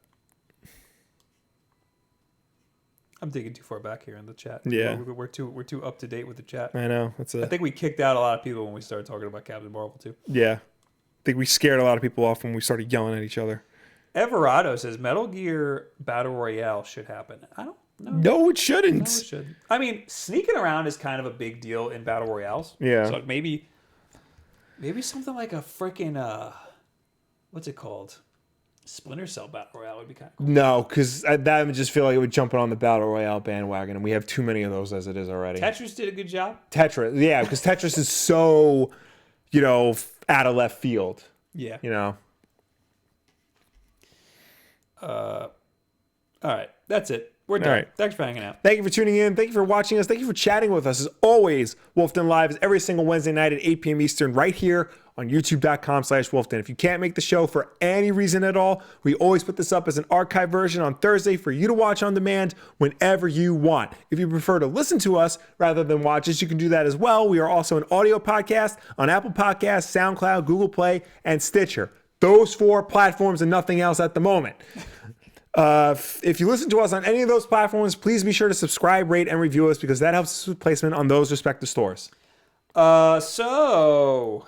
Speaker 1: I'm digging too far back here in the chat.
Speaker 2: Yeah.
Speaker 1: We're too up to date with the chat.
Speaker 2: I know.
Speaker 1: I think we kicked out a lot of people when we started talking about Captain Marvel too.
Speaker 2: Yeah. I think we scared a lot of people off when we started yelling at each other.
Speaker 1: Everado says Metal Gear Battle Royale should happen. I don't know.
Speaker 2: No, it shouldn't.
Speaker 1: No, it should. I mean, sneaking around is kind of a big deal in Battle Royales.
Speaker 2: Yeah.
Speaker 1: So maybe something like a freaking what's it called? Splinter Cell Battle Royale would be kind of cool.
Speaker 2: No, because that would just feel like it would jump on the Battle Royale bandwagon, and we have too many of those as it is already.
Speaker 1: Tetris did a good job.
Speaker 2: Tetris, yeah, because Tetris is so, you know, out of left field.
Speaker 1: Yeah.
Speaker 2: You know.
Speaker 1: All right. That's it. We're done.
Speaker 2: All right.
Speaker 1: Thanks for hanging out.
Speaker 2: Thank you for tuning in. Thank you for watching us. Thank you for chatting with us. As always, Wolfden Live is every single Wednesday night at 8 p.m. Eastern right here on youtube.com/Wolfden. If you can't make the show for any reason at all, we always put this up as an archive version on Thursday for you to watch on demand whenever you want. If you prefer to listen to us rather than watch us, you can do that as well. We are also an audio podcast on Apple Podcasts, SoundCloud, Google Play, and Stitcher. Those 4 platforms and nothing else at the moment. If you listen to us on any of those platforms, please be sure to subscribe, rate, and review us because that helps us with placement on those respective stores.
Speaker 1: So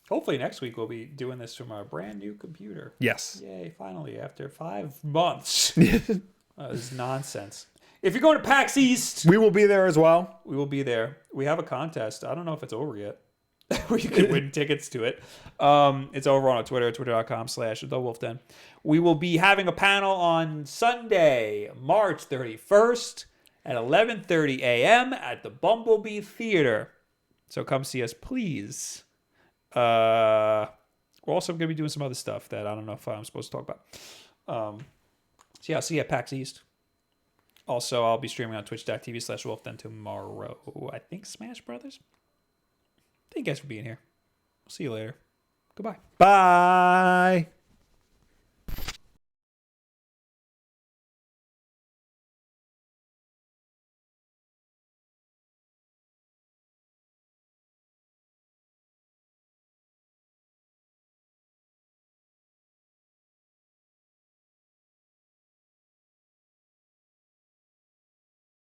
Speaker 1: hopefully next week we'll be doing this from our brand new computer.
Speaker 2: Yes.
Speaker 1: Yay, finally, after 5 months. This is nonsense. If you're going to PAX East,
Speaker 2: We will be there as well.
Speaker 1: we will be there. We have a contest. I don't know if it's over yet. Where you can win tickets to it. It's over on our Twitter, twitter.com/TheWolfDen. We will be having a panel on Sunday, March 31st at 11:30 a.m. at the Bumblebee Theater. So come see us, please. We're also going to be doing some other stuff that I don't know if I'm supposed to talk about. So yeah, I'll see you at PAX East. Also, I'll be streaming on twitch.tv/Wolfden tomorrow. I think Smash Brothers. Thank you guys for being here. We'll see you later. Goodbye.
Speaker 2: Bye.